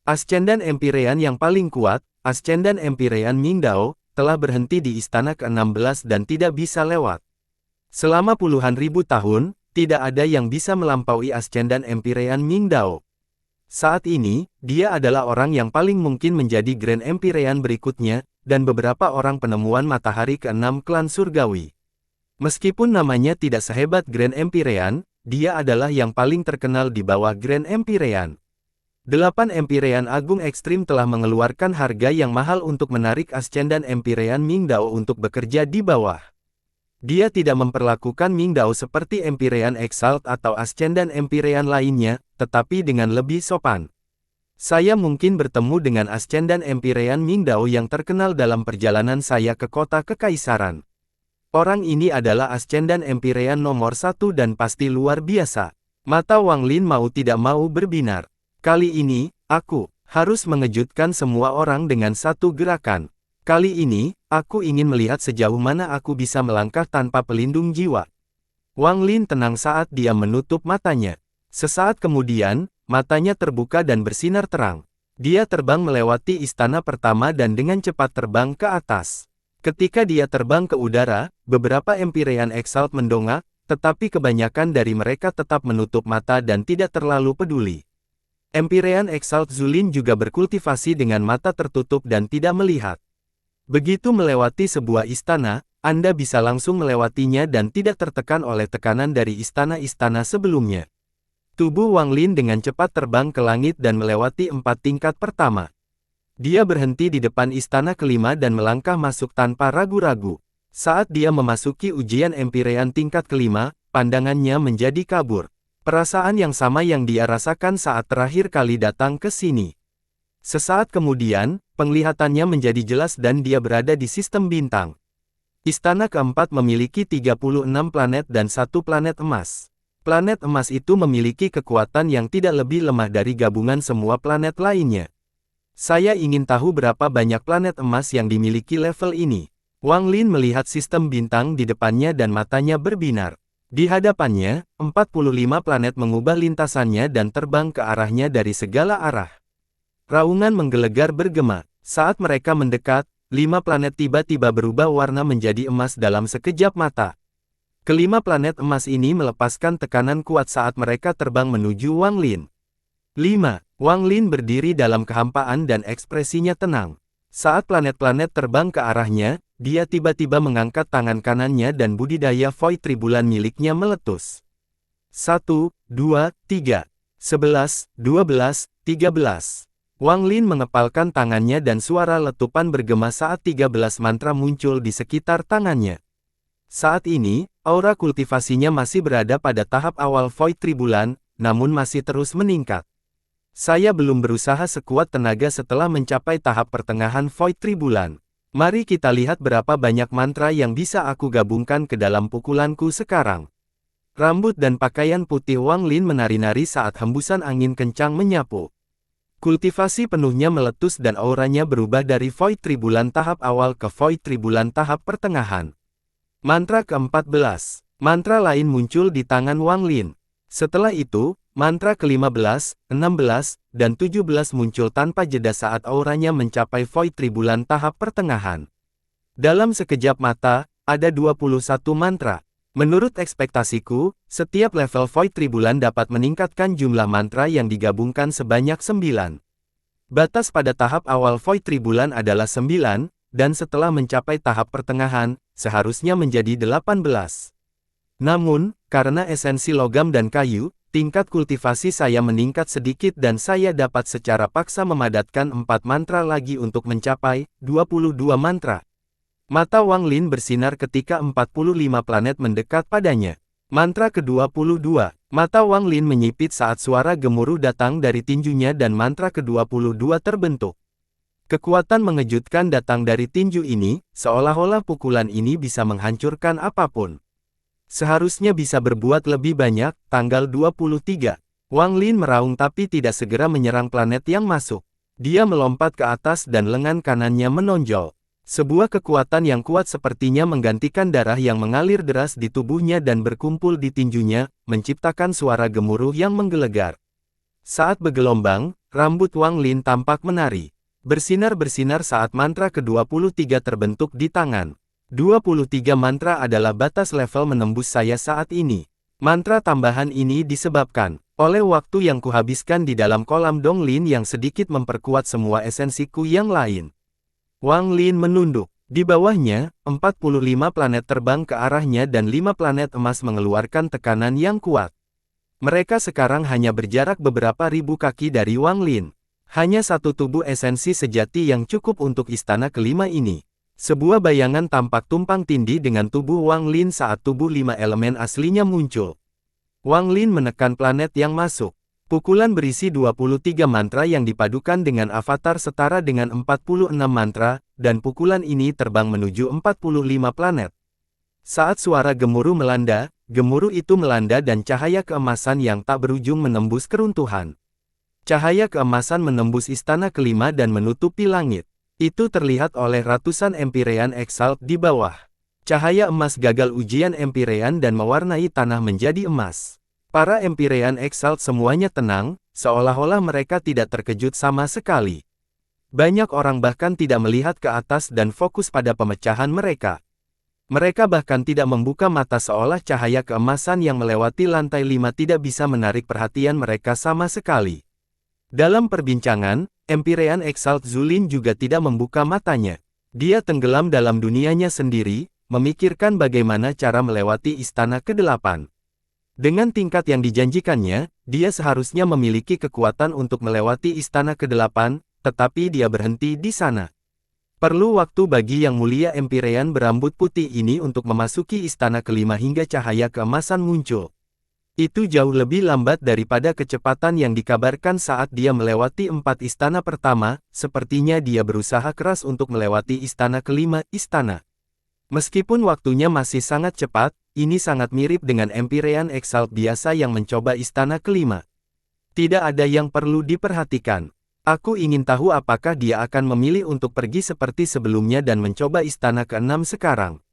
Ascendan Empyrean yang paling kuat, Ascendan Empyrean Mingdao, telah berhenti di istana ke-16 dan tidak bisa lewat. Selama puluhan ribu tahun, tidak ada yang bisa melampaui Ascendan Empyrean Mingdao. Saat ini, dia adalah orang yang paling mungkin menjadi Grand Empyrean berikutnya, dan beberapa orang penemuan matahari ke-6 klan surgawi. Meskipun namanya tidak sehebat Grand Empyrean, dia adalah yang paling terkenal di bawah Grand Empyrean. 8 Empyrean Agung Ekstrim telah mengeluarkan harga yang mahal untuk menarik Ascendan Empyrean Mingdao untuk bekerja di bawah. Dia tidak memperlakukan Mingdao seperti Empyrean Exalt atau Ascendan Empyrean lainnya, tetapi dengan lebih sopan. Saya mungkin bertemu dengan Ascendan Empyrean Mingdao yang terkenal dalam perjalanan saya ke kota kekaisaran. Orang ini adalah Ascendan Empyrean nomor 1 dan pasti luar biasa. Mata Wang Lin mau tidak mau berbinar. Kali ini, aku harus mengejutkan semua orang dengan satu gerakan. Kali ini, aku ingin melihat sejauh mana aku bisa melangkah tanpa pelindung jiwa. Wang Lin tenang saat dia menutup matanya. Sesaat kemudian, matanya terbuka dan bersinar terang. Dia terbang melewati istana pertama dan dengan cepat terbang ke atas. Ketika dia terbang ke udara, beberapa Empyrean Exalt mendongak, tetapi kebanyakan dari mereka tetap menutup mata dan tidak terlalu peduli. Empyrean Exalt Zulin juga berkultivasi dengan mata tertutup dan tidak melihat. Begitu melewati sebuah istana, Anda bisa langsung melewatinya dan tidak tertekan oleh tekanan dari istana-istana sebelumnya. Tubuh Wang Lin dengan cepat terbang ke langit dan melewati 4 tingkat pertama. Dia berhenti di depan istana kelima dan melangkah masuk tanpa ragu-ragu. Saat dia memasuki ujian Empyrean tingkat kelima, pandangannya menjadi kabur. Perasaan yang sama yang dia rasakan saat terakhir kali datang ke sini. Sesaat kemudian, penglihatannya menjadi jelas dan dia berada di sistem bintang. Istana keempat memiliki 36 planet dan 1 planet emas. Planet emas itu memiliki kekuatan yang tidak lebih lemah dari gabungan semua planet lainnya. Saya ingin tahu berapa banyak planet emas yang dimiliki level ini. Wang Lin melihat sistem bintang di depannya dan matanya berbinar. Di hadapannya, 45 planet mengubah lintasannya dan terbang ke arahnya dari segala arah. Raungan menggelegar bergema. Saat mereka mendekat, 5 planet tiba-tiba berubah warna menjadi emas dalam sekejap mata. Kelima planet emas ini melepaskan tekanan kuat saat mereka terbang menuju Wang Lin. 5. Wang Lin berdiri dalam kehampaan dan ekspresinya tenang. Saat planet-planet terbang ke arahnya, dia tiba-tiba mengangkat tangan kanannya dan budidaya Void Tribulan miliknya meletus. 1, 2, 3, 11, 12, 13. Wang Lin mengepalkan tangannya dan suara letupan bergema saat 13 mantra muncul di sekitar tangannya. Saat ini, aura kultivasinya masih berada pada tahap awal Void Tribulan, namun masih terus meningkat. Saya belum berusaha sekuat tenaga setelah mencapai tahap pertengahan Void Tribulan. Mari kita lihat berapa banyak mantra yang bisa aku gabungkan ke dalam pukulanku sekarang. Rambut dan pakaian putih Wang Lin menari-nari saat hembusan angin kencang menyapu. Kultivasi penuhnya meletus dan auranya berubah dari Void Tribulan tahap awal ke Void Tribulan tahap pertengahan. Mantra ke-14. Mantra lain muncul di tangan Wang Lin. Setelah itu, mantra ke-15, 16, dan 17 muncul tanpa jeda saat auranya mencapai Void Tribulan tahap pertengahan. Dalam sekejap mata, ada 21 mantra. Menurut ekspektasiku, setiap level Void Tribulan dapat meningkatkan jumlah mantra yang digabungkan sebanyak 9. Batas pada tahap awal Void Tribulan adalah 9, dan setelah mencapai tahap pertengahan, seharusnya menjadi 18. Namun, karena esensi logam dan kayu, tingkat kultivasi saya meningkat sedikit dan saya dapat secara paksa memadatkan 4 mantra lagi untuk mencapai 22 mantra. Mata Wang Lin bersinar ketika 45 planet mendekat padanya. Mantra ke-22. Mata Wang Lin menyipit saat suara gemuruh datang dari tinjunya dan mantra ke-22 terbentuk. Kekuatan mengejutkan datang dari tinju ini, seolah-olah pukulan ini bisa menghancurkan apapun. Seharusnya bisa berbuat lebih banyak. Tanggal 23. Wang Lin meraung tapi tidak segera menyerang planet yang masuk. Dia melompat ke atas dan lengan kanannya menonjol. Sebuah kekuatan yang kuat sepertinya menggantikan darah yang mengalir deras di tubuhnya dan berkumpul di tinjunya, menciptakan suara gemuruh yang menggelegar. Saat bergelombang, rambut Wang Lin tampak menari. Bersinar-bersinar saat mantra ke-23 terbentuk di tangan. 23 mantra adalah batas level menembus saya saat ini. Mantra tambahan ini disebabkan oleh waktu yang kuhabiskan di dalam kolam Donglin yang sedikit memperkuat semua esensiku yang lain. Wang Lin menunduk. Di bawahnya, 45 planet terbang ke arahnya dan 5 planet emas mengeluarkan tekanan yang kuat. Mereka sekarang hanya berjarak beberapa ribu kaki dari Wang Lin. Hanya satu tubuh esensi sejati yang cukup untuk istana kelima ini. Sebuah bayangan tampak tumpang tindih dengan tubuh Wang Lin saat tubuh 5 elemen aslinya muncul. Wang Lin menekan planet yang masuk. Pukulan berisi 23 mantra yang dipadukan dengan avatar setara dengan 46 mantra, dan pukulan ini terbang menuju 45 planet. Saat suara gemuruh melanda, gemuruh itu melanda dan cahaya keemasan yang tak berujung menembus keruntuhan. Cahaya keemasan menembus istana kelima dan menutupi langit. Itu terlihat oleh ratusan Empyrean Exalt di bawah. Cahaya emas gagal ujian Empyrean dan mewarnai tanah menjadi emas. Para Empyrean Exalt semuanya tenang, seolah-olah mereka tidak terkejut sama sekali. Banyak orang bahkan tidak melihat ke atas dan fokus pada pemecahan mereka. Mereka bahkan tidak membuka mata seolah cahaya keemasan yang melewati lantai 5 tidak bisa menarik perhatian mereka sama sekali. Dalam perbincangan, Empyrean Exalt Zulin juga tidak membuka matanya. Dia tenggelam dalam dunianya sendiri, memikirkan bagaimana cara melewati istana ke-8. Dengan tingkat yang dijanjikannya, dia seharusnya memiliki kekuatan untuk melewati istana ke-8, tetapi dia berhenti di sana. Perlu waktu bagi Yang Mulia Empyrean berambut putih ini untuk memasuki istana kelima hingga cahaya keemasan muncul. Itu jauh lebih lambat daripada kecepatan yang dikabarkan saat dia melewati 4 istana pertama, sepertinya dia berusaha keras untuk melewati istana kelima, istana. Meskipun waktunya masih sangat cepat, ini sangat mirip dengan Empyrean Exalt biasa yang mencoba istana kelima. Tidak ada yang perlu diperhatikan. Aku ingin tahu apakah dia akan memilih untuk pergi seperti sebelumnya dan mencoba istana ke-6 sekarang.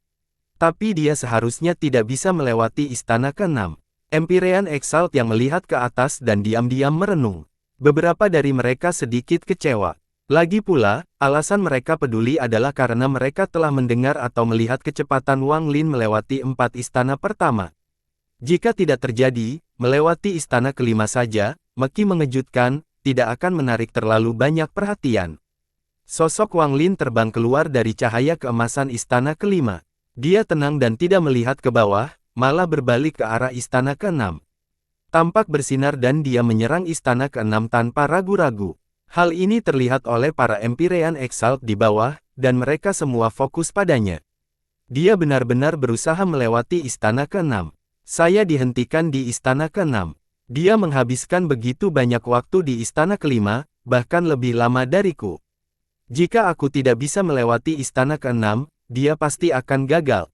Tapi dia seharusnya tidak bisa melewati istana ke-6. Empyrean Exalt yang melihat ke atas dan diam-diam merenung. Beberapa dari mereka sedikit kecewa. Lagi pula, alasan mereka peduli adalah karena mereka telah mendengar atau melihat kecepatan Wang Lin melewati 4 istana pertama. Jika tidak terjadi, melewati istana kelima saja, meski mengejutkan, tidak akan menarik terlalu banyak perhatian. Sosok Wang Lin terbang keluar dari cahaya keemasan istana kelima. Dia tenang dan tidak melihat ke bawah, malah berbalik ke arah istana keenam. Tampak bersinar dan dia menyerang istana keenam tanpa ragu-ragu. Hal ini terlihat oleh para Empyrean Exalt di bawah, dan mereka semua fokus padanya. Dia benar-benar berusaha melewati istana keenam. Saya dihentikan di istana keenam. Dia menghabiskan begitu banyak waktu di istana kelima, bahkan lebih lama dariku. Jika aku tidak bisa melewati istana keenam, dia pasti akan gagal.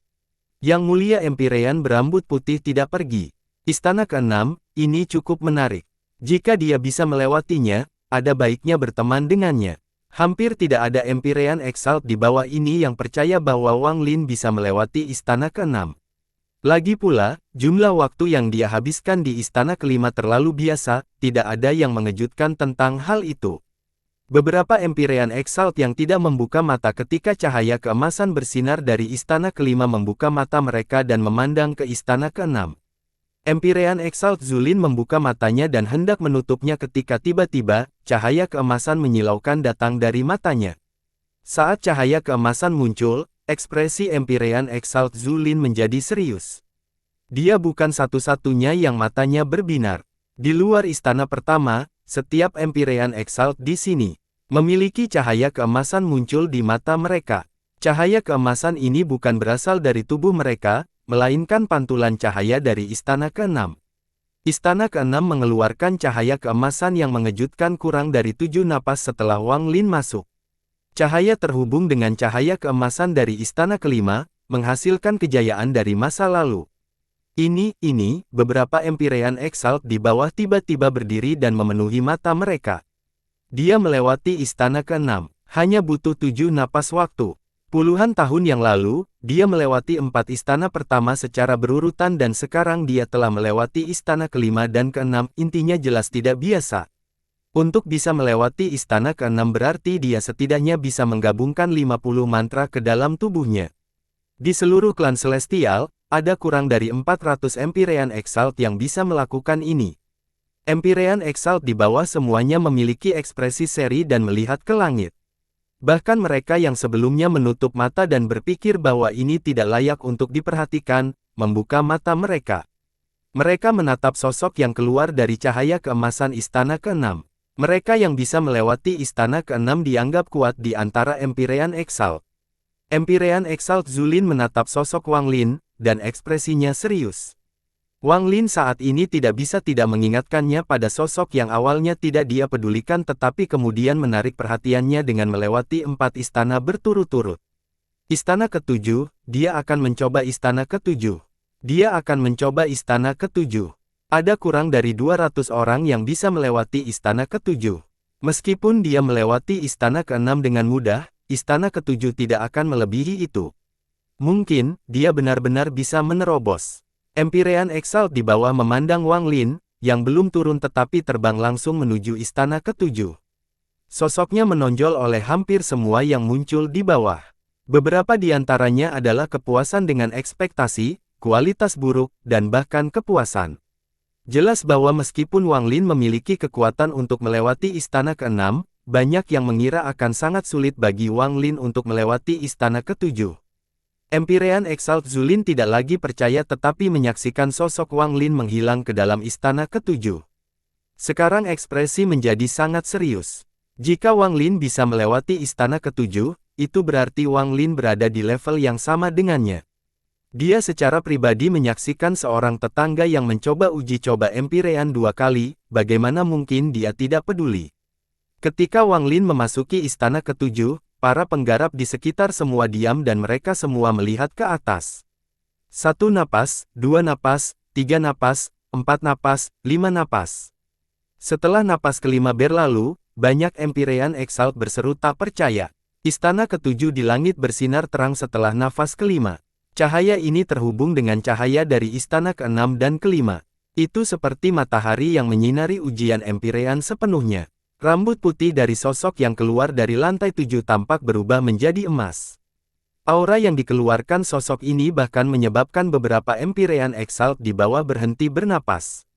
Yang mulia Empyrean berambut putih tidak pergi. Istana keenam, ini cukup menarik. Jika dia bisa melewatinya, ada baiknya berteman dengannya. Hampir tidak ada Empyrean Exalt di bawah ini yang percaya bahwa Wang Lin bisa melewati istana keenam. Lagi pula, jumlah waktu yang dia habiskan di istana kelima terlalu biasa, tidak ada yang mengejutkan tentang hal itu. Beberapa Empyrean Exalt yang tidak membuka mata ketika cahaya keemasan bersinar dari istana kelima membuka mata mereka dan memandang ke istana keenam. Empyrean Exalt Zulin membuka matanya dan hendak menutupnya ketika tiba-tiba, cahaya keemasan menyilaukan datang dari matanya. Saat cahaya keemasan muncul, ekspresi Empyrean Exalt Zulin menjadi serius. Dia bukan satu-satunya yang matanya berbinar. Di luar istana pertama, setiap Empyrean Exalt di sini memiliki cahaya keemasan muncul di mata mereka. Cahaya keemasan ini bukan berasal dari tubuh mereka, melainkan pantulan cahaya dari istana keenam. Istana keenam mengeluarkan cahaya keemasan yang mengejutkan kurang dari 7 napas setelah Wang Lin masuk. Cahaya terhubung dengan cahaya keemasan dari istana kelima, menghasilkan kejayaan dari masa lalu. Beberapa Empyrean Exalt di bawah tiba-tiba berdiri dan memenuhi mata mereka. Dia melewati istana keenam, hanya butuh 7 napas waktu. Puluhan tahun yang lalu, dia melewati 4 istana pertama secara berurutan dan sekarang dia telah melewati istana kelima dan keenam, intinya jelas tidak biasa. Untuk bisa melewati istana keenam berarti dia setidaknya bisa menggabungkan 50 mantra ke dalam tubuhnya. Di seluruh klan Celestial, ada kurang dari 400 Empyrean Exalt yang bisa melakukan ini. Empyrean Exalt di bawah semuanya memiliki ekspresi seri dan melihat ke langit. Bahkan mereka yang sebelumnya menutup mata dan berpikir bahwa ini tidak layak untuk diperhatikan, membuka mata mereka. Mereka menatap sosok yang keluar dari cahaya keemasan istana keenam. Mereka yang bisa melewati istana keenam dianggap kuat di antara Empyrean Exalt. Empyrean Exalt Zulin menatap sosok Wang Lin, dan ekspresinya serius. Wang Lin saat ini tidak bisa tidak mengingatkannya pada sosok yang awalnya tidak dia pedulikan tetapi kemudian menarik perhatiannya dengan melewati 4 istana berturut-turut. Istana ke-7, dia akan mencoba istana ke-7. Dia akan mencoba istana ke-7. Ada kurang dari 200 orang yang bisa melewati istana ke-7. Meskipun dia melewati istana ke-6 dengan mudah, istana ke-7 tidak akan melebihi itu. Mungkin, dia benar-benar bisa menerobos. Empyrean Exalt di bawah memandang Wang Lin, yang belum turun tetapi terbang langsung menuju istana ke-7. Sosoknya menonjol oleh hampir semua yang muncul di bawah. Beberapa di antaranya adalah kepuasan dengan ekspektasi, kualitas buruk, dan bahkan kepuasan. Jelas bahwa meskipun Wang Lin memiliki kekuatan untuk melewati istana ke-6, banyak yang mengira akan sangat sulit bagi Wang Lin untuk melewati istana ke-7. Empyrean Exalt Zulin tidak lagi percaya tetapi menyaksikan sosok Wang Lin menghilang ke dalam istana ke-7. Sekarang ekspresi menjadi sangat serius. Jika Wang Lin bisa melewati istana ke-7, itu berarti Wang Lin berada di level yang sama dengannya. Dia secara pribadi menyaksikan seorang tetangga yang mencoba uji coba Empyrean 2 kali, bagaimana mungkin dia tidak peduli. Ketika Wang Lin memasuki istana ke-7, para penggarap di sekitar semua diam dan mereka semua melihat ke atas. 1 napas, 2 napas, 3 napas, 4 napas, 5 napas. Setelah napas kelima berlalu, banyak Empyrean Exalt berseru tak percaya. Istana ke-7 di langit bersinar terang setelah nafas kelima. Cahaya ini terhubung dengan cahaya dari istana ke-6 dan ke-5. Itu seperti matahari yang menyinari ujian Empyrean sepenuhnya. Rambut putih dari sosok yang keluar dari lantai 7 tampak berubah menjadi emas. Aura yang dikeluarkan sosok ini bahkan menyebabkan beberapa Empyrean Exalt di bawah berhenti bernapas.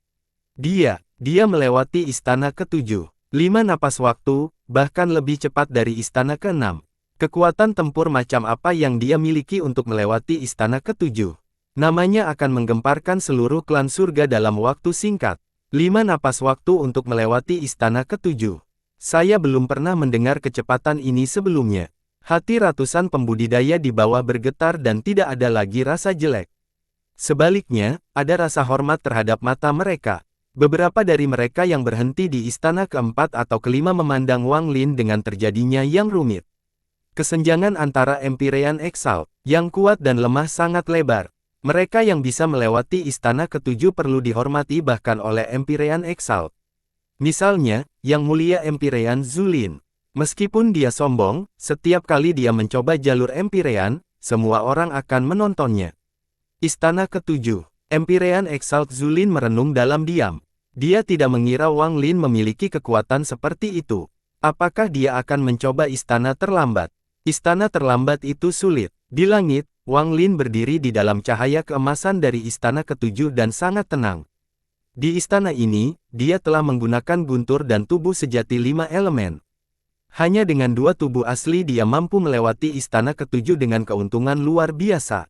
Dia melewati istana ke-7. 5 napas waktu, bahkan lebih cepat dari istana ke-6. Kekuatan tempur macam apa yang dia miliki untuk melewati istana ke-7? Namanya akan menggemparkan seluruh klan surga dalam waktu singkat. 5 napas waktu untuk melewati istana ke-7. Saya belum pernah mendengar kecepatan ini sebelumnya. Hati ratusan pembudidaya di bawah bergetar dan tidak ada lagi rasa jelek. Sebaliknya, ada rasa hormat terhadap mata mereka. Beberapa dari mereka yang berhenti di istana ke-4 atau ke-5 memandang Wang Lin dengan terjadinya yang rumit. Kesenjangan antara Empyrean Exalt yang kuat dan lemah sangat lebar. Mereka yang bisa melewati istana ke-7 perlu dihormati bahkan oleh Empyrean Exalt. Misalnya, Yang Mulia Empyrean Zulin. Meskipun dia sombong, setiap kali dia mencoba jalur Empyrean, semua orang akan menontonnya. Istana ke-7. Empyrean Exalt Zulin merenung dalam diam. Dia tidak mengira Wang Lin memiliki kekuatan seperti itu. Apakah dia akan mencoba istana terlambat? Istana terlambat itu sulit. Di langit, Wang Lin berdiri di dalam cahaya keemasan dari istana ke-7 dan sangat tenang. Di istana ini, dia telah menggunakan guntur dan tubuh sejati 5 elemen. Hanya dengan 2 tubuh asli dia mampu melewati istana ke-7 dengan keuntungan luar biasa.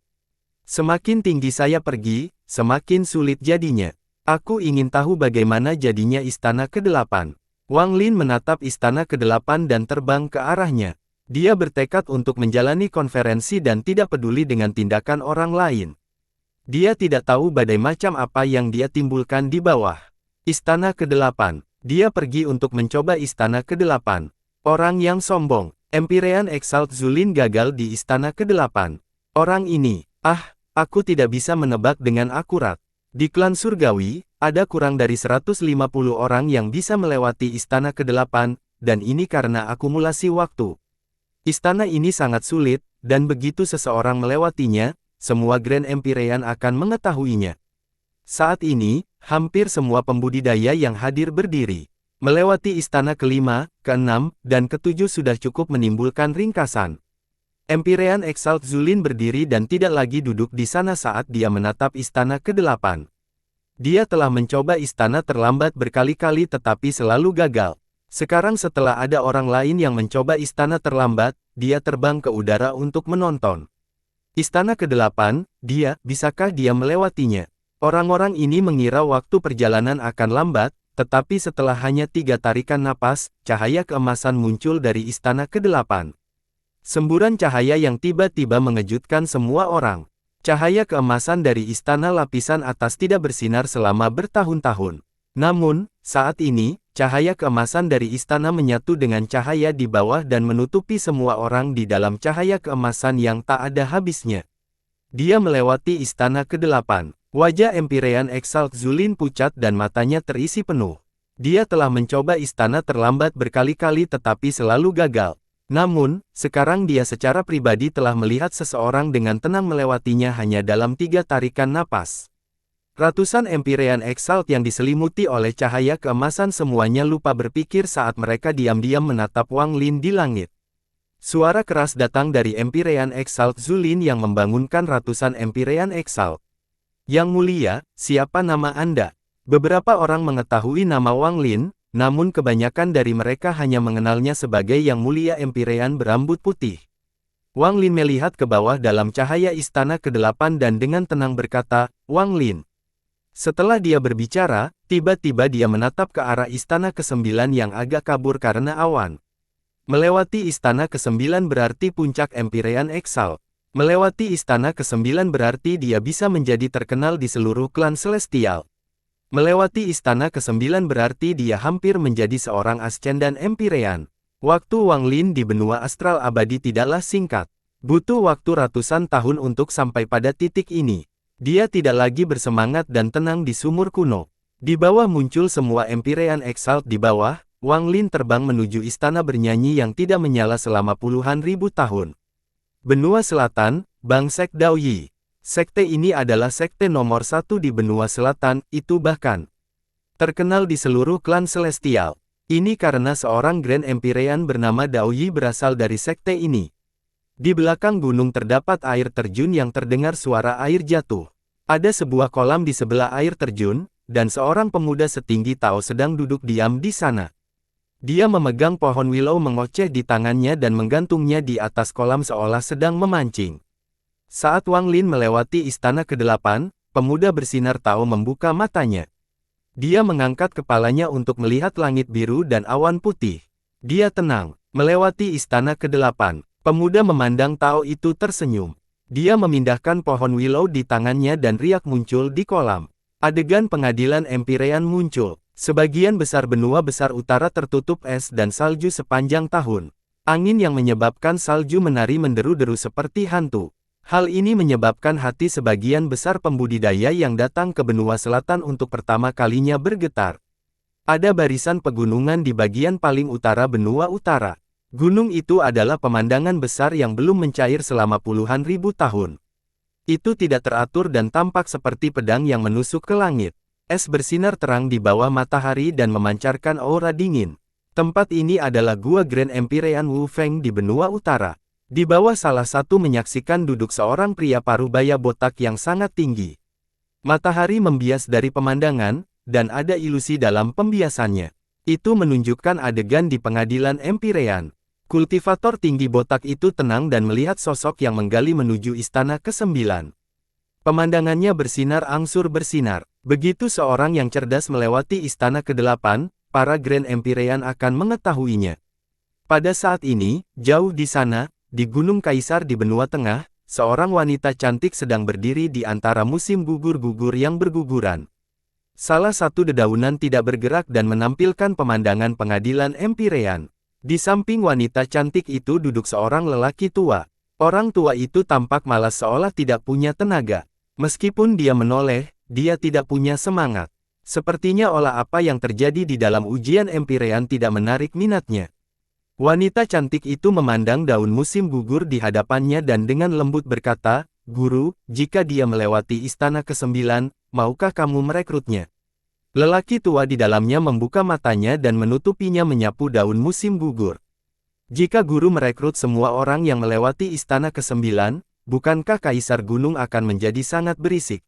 Semakin tinggi saya pergi, semakin sulit jadinya. Aku ingin tahu bagaimana jadinya istana ke-8. Wang Lin menatap istana ke-8 dan terbang ke arahnya. Dia bertekad untuk menjalani konferensi dan tidak peduli dengan tindakan orang lain. Dia tidak tahu badai macam apa yang dia timbulkan di bawah. Istana ke-8. Dia pergi untuk mencoba istana ke-8. Orang yang sombong. Empyrean Exalt Zulin gagal di istana ke-8. Orang ini, aku tidak bisa menebak dengan akurat. Di klan surgawi, ada kurang dari 150 orang yang bisa melewati istana ke-8, dan ini karena akumulasi waktu. Istana ini sangat sulit, dan begitu seseorang melewatinya, semua Grand Empyrean akan mengetahuinya. Saat ini, hampir semua pembudidaya yang hadir berdiri. Melewati istana ke-5, ke-6, dan ke-7 sudah cukup menimbulkan ringkasan. Empyrean Exalt Zulin berdiri dan tidak lagi duduk di sana saat dia menatap istana ke-8. Dia telah mencoba istana terlambat berkali-kali tetapi selalu gagal. Sekarang setelah ada orang lain yang mencoba istana terlambat, dia terbang ke udara untuk menonton. Istana ke-8, bisakah dia melewatinya? Orang-orang ini mengira waktu perjalanan akan lambat, tetapi setelah hanya 3 tarikan napas, cahaya keemasan muncul dari istana ke-8. Semburan cahaya yang tiba-tiba mengejutkan semua orang. Cahaya keemasan dari istana lapisan atas tidak bersinar selama bertahun-tahun. Namun, saat ini, cahaya keemasan dari istana menyatu dengan cahaya di bawah dan menutupi semua orang di dalam cahaya keemasan yang tak ada habisnya. Dia melewati istana ke-8. Wajah Empyrean Exalt Zulin pucat dan matanya terisi penuh. Dia telah mencoba istana terlambat berkali-kali tetapi selalu gagal. Namun, sekarang dia secara pribadi telah melihat seseorang dengan tenang melewatinya hanya dalam 3 tarikan napas. Ratusan Empyrean Exalt yang diselimuti oleh cahaya keemasan semuanya lupa berpikir saat mereka diam-diam menatap Wang Lin di langit. Suara keras datang dari Empyrean Exalt Zulin yang membangunkan ratusan Empyrean Exalt. Yang mulia, siapa nama Anda? Beberapa orang mengetahui nama Wang Lin, namun kebanyakan dari mereka hanya mengenalnya sebagai Yang Mulia Empyrean berambut putih. Wang Lin melihat ke bawah dalam cahaya istana ke-8 dan dengan tenang berkata, Wang Lin. Setelah dia berbicara, tiba-tiba dia menatap ke arah istana ke-9 yang agak kabur karena awan. Melewati istana ke-9 berarti puncak Empyrean Exalt. Melewati istana ke-9 berarti dia bisa menjadi terkenal di seluruh klan Celestial. Melewati istana ke-9 berarti dia hampir menjadi seorang Ascendan Empyrean. Waktu Wang Lin di benua astral abadi tidaklah singkat. Butuh waktu ratusan tahun untuk sampai pada titik ini. Dia tidak lagi bersemangat dan tenang di sumur kuno. Di bawah muncul semua Empyrean Exalt di bawah, Wang Lin terbang menuju istana bernyanyi yang tidak menyala selama puluhan ribu tahun. Benua Selatan, Bangsek Daoyi. Sekte ini adalah sekte nomor 1 di benua selatan, itu bahkan terkenal di seluruh klan Celestial. Ini karena seorang Grand Empyrean bernama Dao Yi berasal dari sekte ini. Di belakang gunung terdapat air terjun yang terdengar suara air jatuh. Ada sebuah kolam di sebelah air terjun, dan seorang pemuda setinggi Tao sedang duduk diam di sana. Dia memegang pohon willow mengoceh di tangannya dan menggantungnya di atas kolam seolah sedang memancing. Saat Wang Lin melewati istana ke-8, pemuda bersinar Tao membuka matanya. Dia mengangkat kepalanya untuk melihat langit biru dan awan putih. Dia tenang. Melewati istana ke-8, pemuda memandang Tao itu tersenyum. Dia memindahkan pohon willow di tangannya dan riak muncul di kolam. Adegan pengadilan Empyrean muncul. Sebagian besar benua besar utara tertutup es dan salju sepanjang tahun. Angin yang menyebabkan salju menari menderu-deru seperti hantu. Hal ini menyebabkan hati sebagian besar pembudidaya yang datang ke benua selatan untuk pertama kalinya bergetar. Ada barisan pegunungan di bagian paling utara benua utara. Gunung itu adalah pemandangan besar yang belum mencair selama puluhan ribu tahun. Itu tidak teratur dan tampak seperti pedang yang menusuk ke langit. Es bersinar terang di bawah matahari dan memancarkan aura dingin. Tempat ini adalah Gua Grand Empyrean Wu Feng di benua utara. Di bawah salah satu menyaksikan duduk seorang pria parubaya botak yang sangat tinggi. Matahari membias dari pemandangan, dan ada ilusi dalam pembiasannya. Itu menunjukkan adegan di pengadilan Empyrean. Kultivator tinggi botak itu tenang dan melihat sosok yang menggali menuju istana ke-9. Pemandangannya bersinar angsur bersinar. Begitu seorang yang cerdas melewati istana ke-8, para Grand Empyrean akan mengetahuinya. Pada saat ini, jauh di sana, di Gunung Kaisar di benua tengah, seorang wanita cantik sedang berdiri di antara musim gugur-gugur yang berguguran. Salah satu dedaunan tidak bergerak dan menampilkan pemandangan pengadilan Empyrean. Di samping wanita cantik itu duduk seorang lelaki tua. Orang tua itu tampak malas seolah tidak punya tenaga. Meskipun dia menoleh, dia tidak punya semangat. Sepertinya olah apa yang terjadi di dalam ujian Empyrean tidak menarik minatnya. Wanita cantik itu memandang daun musim gugur di hadapannya dan dengan lembut berkata, "Guru, jika dia melewati istana ke-9, maukah kamu merekrutnya?" Lelaki tua di dalamnya membuka matanya dan menutupinya menyapu daun musim gugur. "Jika guru merekrut semua orang yang melewati istana ke-9, bukankah Kaisar Gunung akan menjadi sangat berisik?"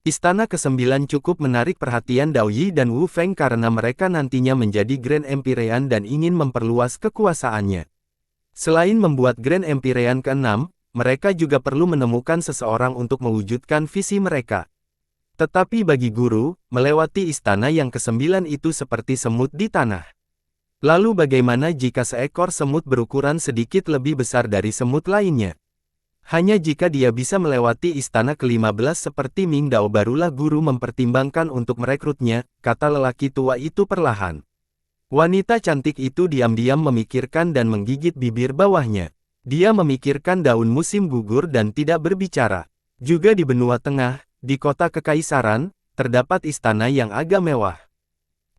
Istana ke-9 cukup menarik perhatian Dao Yi dan Wu Feng karena mereka nantinya menjadi Grand Empyrean dan ingin memperluas kekuasaannya. Selain membuat Grand Empyrean ke-6, mereka juga perlu menemukan seseorang untuk mewujudkan visi mereka. Tetapi bagi guru, melewati istana yang ke-9 itu seperti semut di tanah. Lalu bagaimana jika seekor semut berukuran sedikit lebih besar dari semut lainnya? Hanya jika dia bisa melewati istana ke-15 seperti Ming Dao barulah guru mempertimbangkan untuk merekrutnya, kata lelaki tua itu perlahan. Wanita cantik itu diam-diam memikirkan dan menggigit bibir bawahnya. Dia memikirkan daun musim gugur dan tidak berbicara. Juga di benua tengah, di kota kekaisaran, terdapat istana yang agak mewah.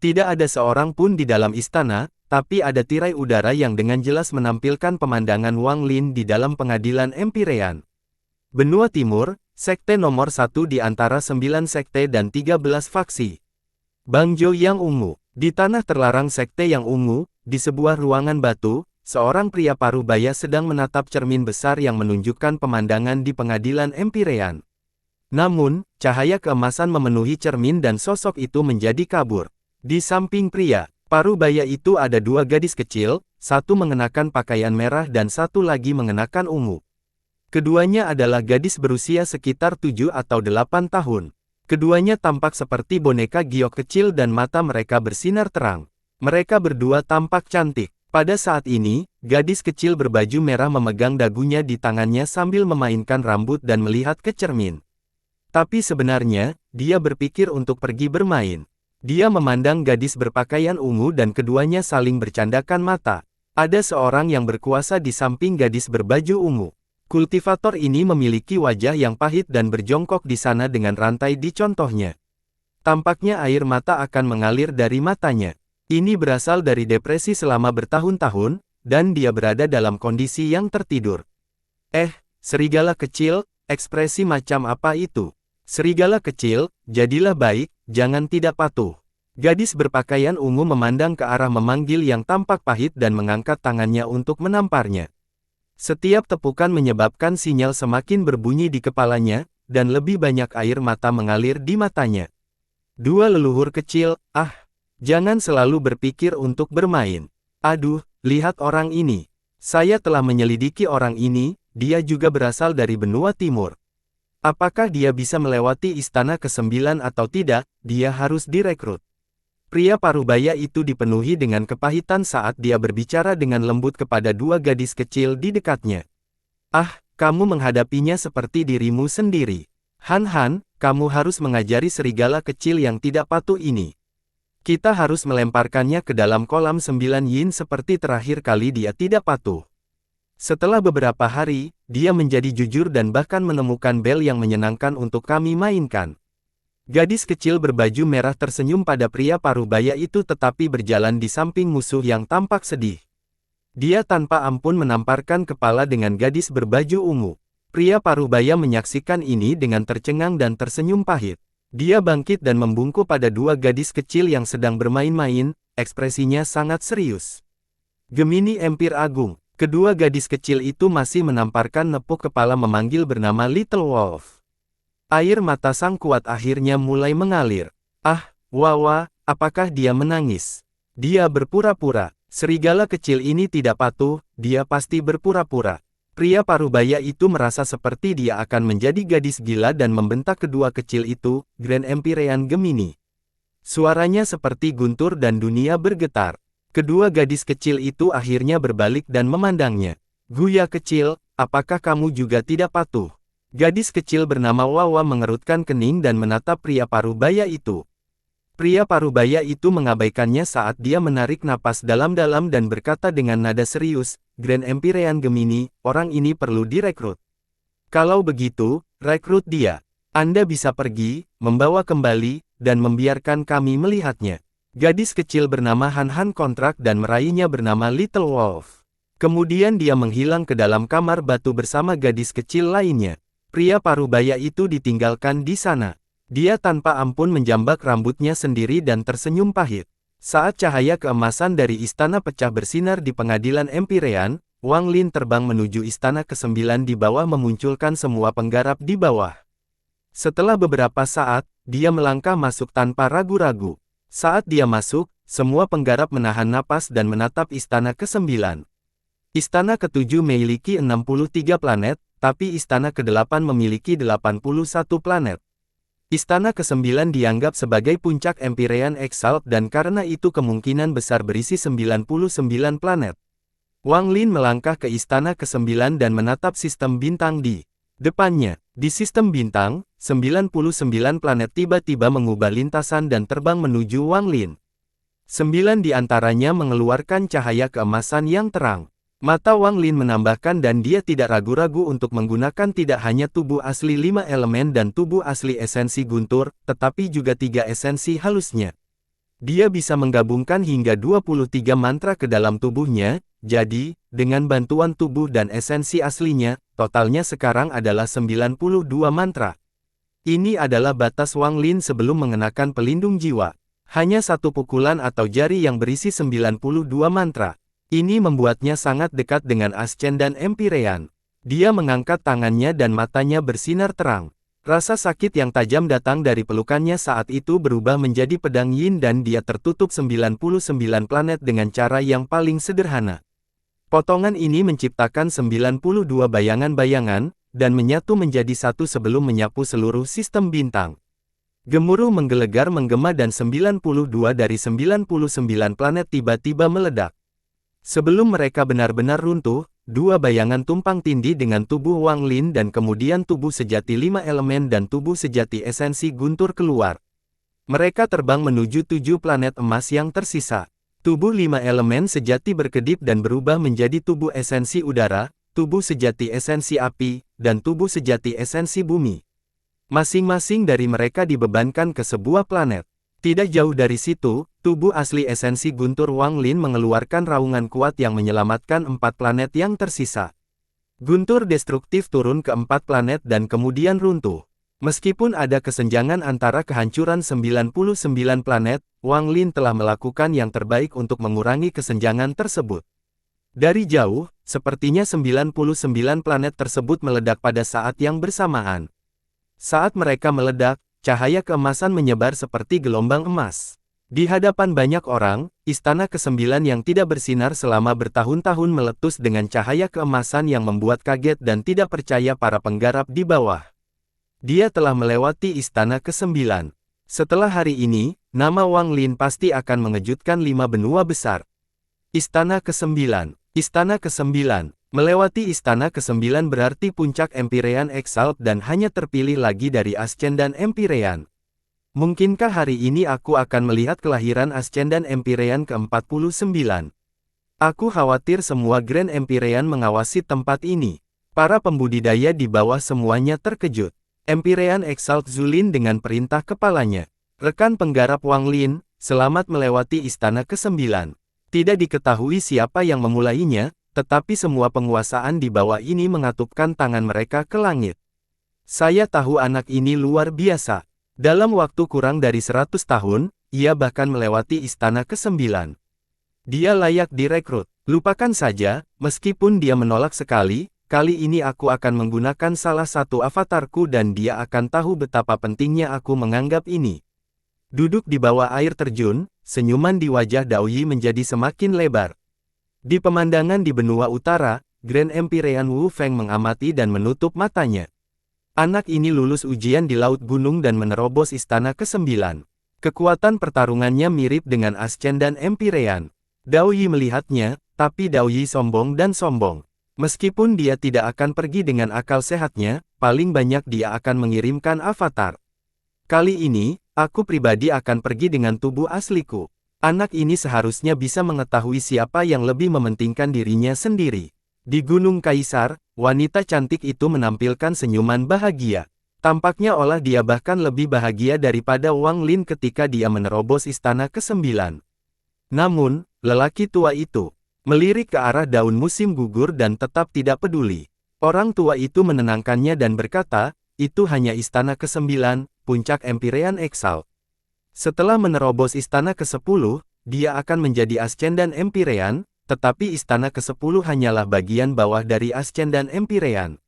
Tidak ada seorang pun di dalam istana, tapi ada tirai udara yang dengan jelas menampilkan pemandangan Wang Lin di dalam pengadilan Empyrean. Benua Timur, sekte nomor 1 di antara 9 sekte dan 13 faksi. Bangzhou yang ungu. Di tanah terlarang sekte yang ungu, di sebuah ruangan batu, seorang pria parubaya sedang menatap cermin besar yang menunjukkan pemandangan di pengadilan Empyrean. Namun, cahaya keemasan memenuhi cermin dan sosok itu menjadi kabur. Di samping pria parubaya itu ada dua gadis kecil, satu mengenakan pakaian merah dan satu lagi mengenakan ungu. Keduanya adalah gadis berusia sekitar 7 atau 8 tahun. Keduanya tampak seperti boneka giok kecil dan mata mereka bersinar terang. Mereka berdua tampak cantik. Pada saat ini, gadis kecil berbaju merah memegang dagunya di tangannya sambil memainkan rambut dan melihat ke cermin. Tapi sebenarnya, dia berpikir untuk pergi bermain. Dia memandang gadis berpakaian ungu dan keduanya saling bercandakan mata. Ada seorang yang berkuasa di samping gadis berbaju ungu. Kultivator ini memiliki wajah yang pahit dan berjongkok di sana dengan rantai di contohnya. Tampaknya air mata akan mengalir dari matanya. Ini berasal dari depresi selama bertahun-tahun, dan dia berada dalam kondisi yang tertidur. Serigala kecil, ekspresi macam apa itu? Serigala kecil, jadilah baik, jangan tidak patuh. Gadis berpakaian ungu memandang ke arah memanggil yang tampak pahit dan mengangkat tangannya untuk menamparnya. Setiap tepukan menyebabkan sinyal semakin berbunyi di kepalanya, dan lebih banyak air mata mengalir di matanya. Dua leluhur kecil, jangan selalu berpikir untuk bermain. Aduh, lihat orang ini. Saya telah menyelidiki orang ini, dia juga berasal dari benua timur. Apakah dia bisa melewati istana ke-9 atau tidak, dia harus direkrut. Pria parubaya itu dipenuhi dengan kepahitan saat dia berbicara dengan lembut kepada dua gadis kecil di dekatnya. Kamu menghadapinya seperti dirimu sendiri. Han, kamu harus mengajari serigala kecil yang tidak patuh ini. Kita harus melemparkannya ke dalam kolam 9 yin seperti terakhir kali dia tidak patuh. Setelah beberapa hari, dia menjadi jujur dan bahkan menemukan bel yang menyenangkan untuk kami mainkan. Gadis kecil berbaju merah tersenyum pada pria parubaya itu tetapi berjalan di samping musuh yang tampak sedih. Dia tanpa ampun menamparkan kepala dengan gadis berbaju ungu. Pria parubaya menyaksikan ini dengan tercengang dan tersenyum pahit. Dia bangkit dan membungkuk pada dua gadis kecil yang sedang bermain-main, ekspresinya sangat serius. Gemini Empire Agung. Kedua gadis kecil itu masih menamparkan nepuk kepala memanggil bernama Little Wolf. Air mata sang kuat akhirnya mulai mengalir. Wawa, apakah dia menangis? Dia berpura-pura. Serigala kecil ini tidak patuh, dia pasti berpura-pura. Pria parubaya itu merasa seperti dia akan menjadi gadis gila dan membentak kedua kecil itu, Grand Empyrean Gemini. Suaranya seperti guntur dan dunia bergetar. Kedua gadis kecil itu akhirnya berbalik dan memandangnya. Guya kecil, apakah kamu juga tidak patuh? Gadis kecil bernama Wawa mengerutkan kening dan menatap pria parubaya itu. Pria parubaya itu mengabaikannya saat dia menarik napas dalam-dalam dan berkata dengan nada serius, Grand Empyrean Gemini, orang ini perlu direkrut. Kalau begitu, rekrut dia. Anda bisa pergi, membawa kembali, dan membiarkan kami melihatnya. Gadis kecil bernama Han kontrak dan meraihnya bernama Little Wolf. Kemudian dia menghilang ke dalam kamar batu bersama gadis kecil lainnya. Pria parubaya itu ditinggalkan di sana. Dia tanpa ampun menjambak rambutnya sendiri dan tersenyum pahit. Saat cahaya keemasan dari istana pecah bersinar di pengadilan Empyrean, Wang Lin terbang menuju istana ke-9 di bawah memunculkan semua penggarap di bawah. Setelah beberapa saat, dia melangkah masuk tanpa ragu-ragu. Saat dia masuk, semua penggarap menahan napas dan menatap istana ke-9. Istana ke-7 memiliki 63 planet, tapi istana ke-8 memiliki 81 planet. Istana ke-9 dianggap sebagai puncak Empyrean Exalt dan karena itu kemungkinan besar berisi 99 planet. Wang Lin melangkah ke istana ke-9 dan menatap sistem bintang di depannya. Di sistem bintang, 99 planet tiba-tiba mengubah lintasan dan terbang menuju Wang Lin. 9 di antaranya mengeluarkan cahaya keemasan yang terang. Mata Wang Lin menambahkan dan dia tidak ragu-ragu untuk menggunakan tidak hanya tubuh asli 5 elemen dan tubuh asli esensi guntur, tetapi juga 3 esensi halusnya. Dia bisa menggabungkan hingga 23 mantra ke dalam tubuhnya, jadi, dengan bantuan tubuh dan esensi aslinya, totalnya sekarang adalah 92 mantra. Ini adalah batas Wang Lin sebelum mengenakan pelindung jiwa. Hanya satu pukulan atau jari yang berisi 92 mantra. Ini membuatnya sangat dekat dengan Ascendan Empyrean. Dia mengangkat tangannya dan matanya bersinar terang. Rasa sakit yang tajam datang dari pelukannya saat itu berubah menjadi pedang yin dan dia tertutup 99 planet dengan cara yang paling sederhana. Potongan ini menciptakan 92 bayangan-bayangan, dan menyatu menjadi satu sebelum menyapu seluruh sistem bintang. Gemuruh menggelegar menggema dan 92 dari 99 planet tiba-tiba meledak. Sebelum mereka benar-benar runtuh, dua bayangan tumpang tindih dengan tubuh Wang Lin dan kemudian tubuh sejati 5 elemen dan tubuh sejati esensi guntur keluar. Mereka terbang menuju 7 planet emas yang tersisa. Tubuh 5 elemen sejati berkedip dan berubah menjadi tubuh esensi udara, tubuh sejati esensi api, dan tubuh sejati esensi bumi. Masing-masing dari mereka dibebankan ke sebuah planet. Tidak jauh dari situ, tubuh asli esensi guntur Wang Lin mengeluarkan raungan kuat yang menyelamatkan 4 planet yang tersisa. Guntur destruktif turun ke 4 planet dan kemudian runtuh. Meskipun ada kesenjangan antara kehancuran 99 planet, Wang Lin telah melakukan yang terbaik untuk mengurangi kesenjangan tersebut. Dari jauh, sepertinya 99 planet tersebut meledak pada saat yang bersamaan. Saat mereka meledak, cahaya keemasan menyebar seperti gelombang emas. Di hadapan banyak orang, istana ke-9 yang tidak bersinar selama bertahun-tahun meletus dengan cahaya keemasan yang membuat kaget dan tidak percaya para penggarap di bawah. Dia telah melewati istana ke-9. Setelah hari ini, nama Wang Lin pasti akan mengejutkan 5 benua besar. Istana ke-9. Istana ke-9. Melewati istana ke-9 berarti puncak Empyrean Exalt dan hanya terpilih lagi dari Ascendan Empyrean. Mungkinkah hari ini aku akan melihat kelahiran Ascendan Empyrean ke-49? Aku khawatir semua Grand Empyrean mengawasi tempat ini. Para pembudidaya di bawah semuanya terkejut. Empyrean Exalt Zulin dengan perintah kepalanya. Rekan penggarap Wang Lin, selamat melewati istana ke-9. Tidak diketahui siapa yang memulainya, tetapi semua penguasaan di bawah ini mengatupkan tangan mereka ke langit. Saya tahu anak ini luar biasa. Dalam waktu kurang dari 100 tahun, ia bahkan melewati istana ke-9. Dia layak direkrut. Lupakan saja, meskipun dia menolak sekali, kali ini aku akan menggunakan salah satu avatarku dan dia akan tahu betapa pentingnya aku menganggap ini. Duduk di bawah air terjun, senyuman di wajah Dao Yi menjadi semakin lebar. Di pemandangan di benua utara, Grand Empyrean Wu Feng mengamati dan menutup matanya. Anak ini lulus ujian di Laut Gunung dan menerobos istana ke-9. Kekuatan pertarungannya mirip dengan Ascendan Empyrean. Dao Yi melihatnya, tapi Dao Yi sombong dan sombong. Meskipun dia tidak akan pergi dengan akal sehatnya, paling banyak dia akan mengirimkan avatar. Kali ini, aku pribadi akan pergi dengan tubuh asliku. Anak ini seharusnya bisa mengetahui siapa yang lebih mementingkan dirinya sendiri. Di Gunung Kaisar, wanita cantik itu menampilkan senyuman bahagia. Tampaknya olah dia bahkan lebih bahagia daripada Wang Lin ketika dia menerobos istana ke-9. Namun, lelaki tua itu melirik ke arah daun musim gugur dan tetap tidak peduli. Orang tua itu menenangkannya dan berkata, itu hanya istana ke-9, puncak Empyrean Exalt. Setelah menerobos istana ke-10, dia akan menjadi Ascendan Empyrean, tetapi istana ke-10 hanyalah bagian bawah dari Ascendan Empyrean.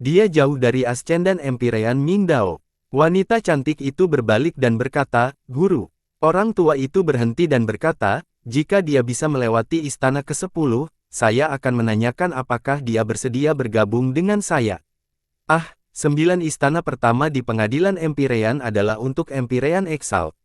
Dia jauh dari Ascendan Empyrean Mingdao. Wanita cantik itu berbalik dan berkata, Guru. Orang tua itu berhenti dan berkata, jika dia bisa melewati istana ke-10, saya akan menanyakan apakah dia bersedia bergabung dengan saya. 9 istana pertama di pengadilan Empyrean adalah untuk Empyrean Exalt.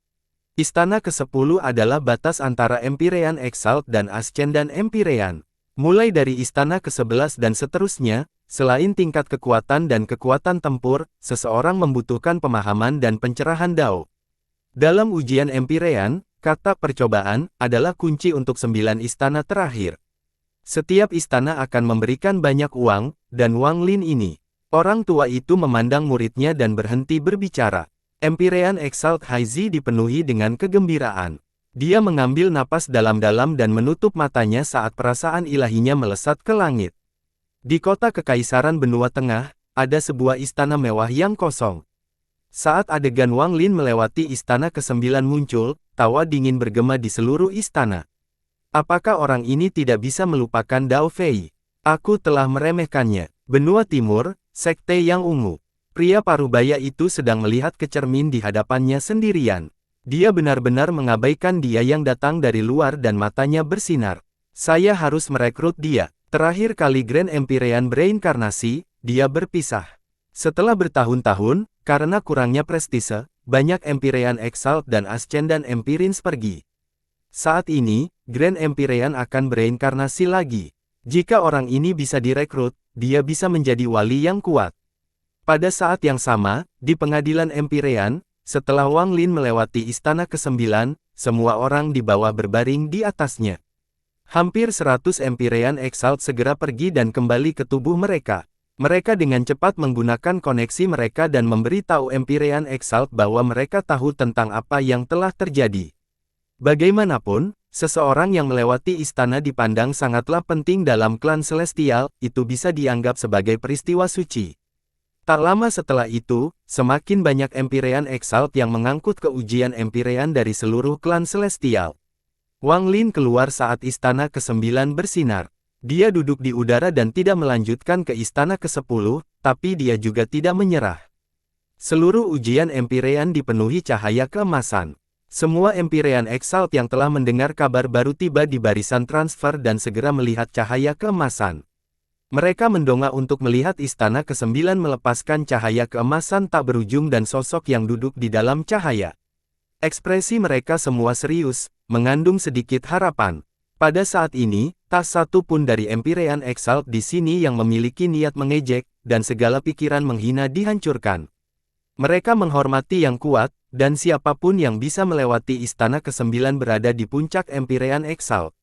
Istana ke-10 adalah batas antara Empyrean Exalt dan Ascendan Empyrean. Mulai dari istana ke-11 dan seterusnya, selain tingkat kekuatan dan kekuatan tempur, seseorang membutuhkan pemahaman dan pencerahan Dao. Dalam ujian Empyrean, kata percobaan adalah kunci untuk 9 istana terakhir. Setiap istana akan memberikan banyak uang, dan Wang Lin ini. Orang tua itu memandang muridnya dan berhenti berbicara. Empyrean Exalt Haizi dipenuhi dengan kegembiraan. Dia mengambil napas dalam-dalam dan menutup matanya saat perasaan ilahinya melesat ke langit. Di kota Kekaisaran Benua Tengah, ada sebuah istana mewah yang kosong. Saat adegan Wang Lin melewati istana ke-9 muncul, tawa dingin bergema di seluruh istana. Apakah orang ini tidak bisa melupakan Dao Fei? Aku telah meremehkannya. Benua Timur, Sekte Yang Ungu. Pria parubaya itu sedang melihat ke cermin di hadapannya sendirian. Dia benar-benar mengabaikan dia yang datang dari luar dan matanya bersinar. Saya harus merekrut dia. Terakhir kali Grand Empyrean bereinkarnasi, dia berpisah. Setelah bertahun-tahun, karena kurangnya prestise, banyak Empyrean Exalt dan Ascendan Empyreans pergi. Saat ini, Grand Empyrean akan bereinkarnasi lagi. Jika orang ini bisa direkrut, dia bisa menjadi wali yang kuat. Pada saat yang sama, di pengadilan Empyrean, setelah Wang Lin melewati istana ke-9, semua orang di bawah berbaring di atasnya. Hampir 100 Empyrean Exalt segera pergi dan kembali ke tubuh mereka. Mereka dengan cepat menggunakan koneksi mereka dan memberitahu Empyrean Exalt bahwa mereka tahu tentang apa yang telah terjadi. Bagaimanapun, seseorang yang melewati istana dipandang sangatlah penting dalam klan Celestial, itu bisa dianggap sebagai peristiwa suci. Tak lama setelah itu, semakin banyak Empyrean Exalt yang mengangkut ke ujian Empyrean dari seluruh klan Celestial. Wang Lin keluar saat istana ke-9 bersinar. Dia duduk di udara dan tidak melanjutkan ke istana ke-10, tapi dia juga tidak menyerah. Seluruh ujian Empyrean dipenuhi cahaya keemasan. Semua Empyrean Exalt yang telah mendengar kabar baru tiba di barisan transfer dan segera melihat cahaya keemasan. Mereka mendongak untuk melihat istana ke-9 melepaskan cahaya keemasan tak berujung dan sosok yang duduk di dalam cahaya. Ekspresi mereka semua serius, mengandung sedikit harapan. Pada saat ini, tak satu pun dari Empyrean Exalt di sini yang memiliki niat mengejek, dan segala pikiran menghina dihancurkan. Mereka menghormati yang kuat, dan siapapun yang bisa melewati istana ke-9 berada di puncak Empyrean Exalt.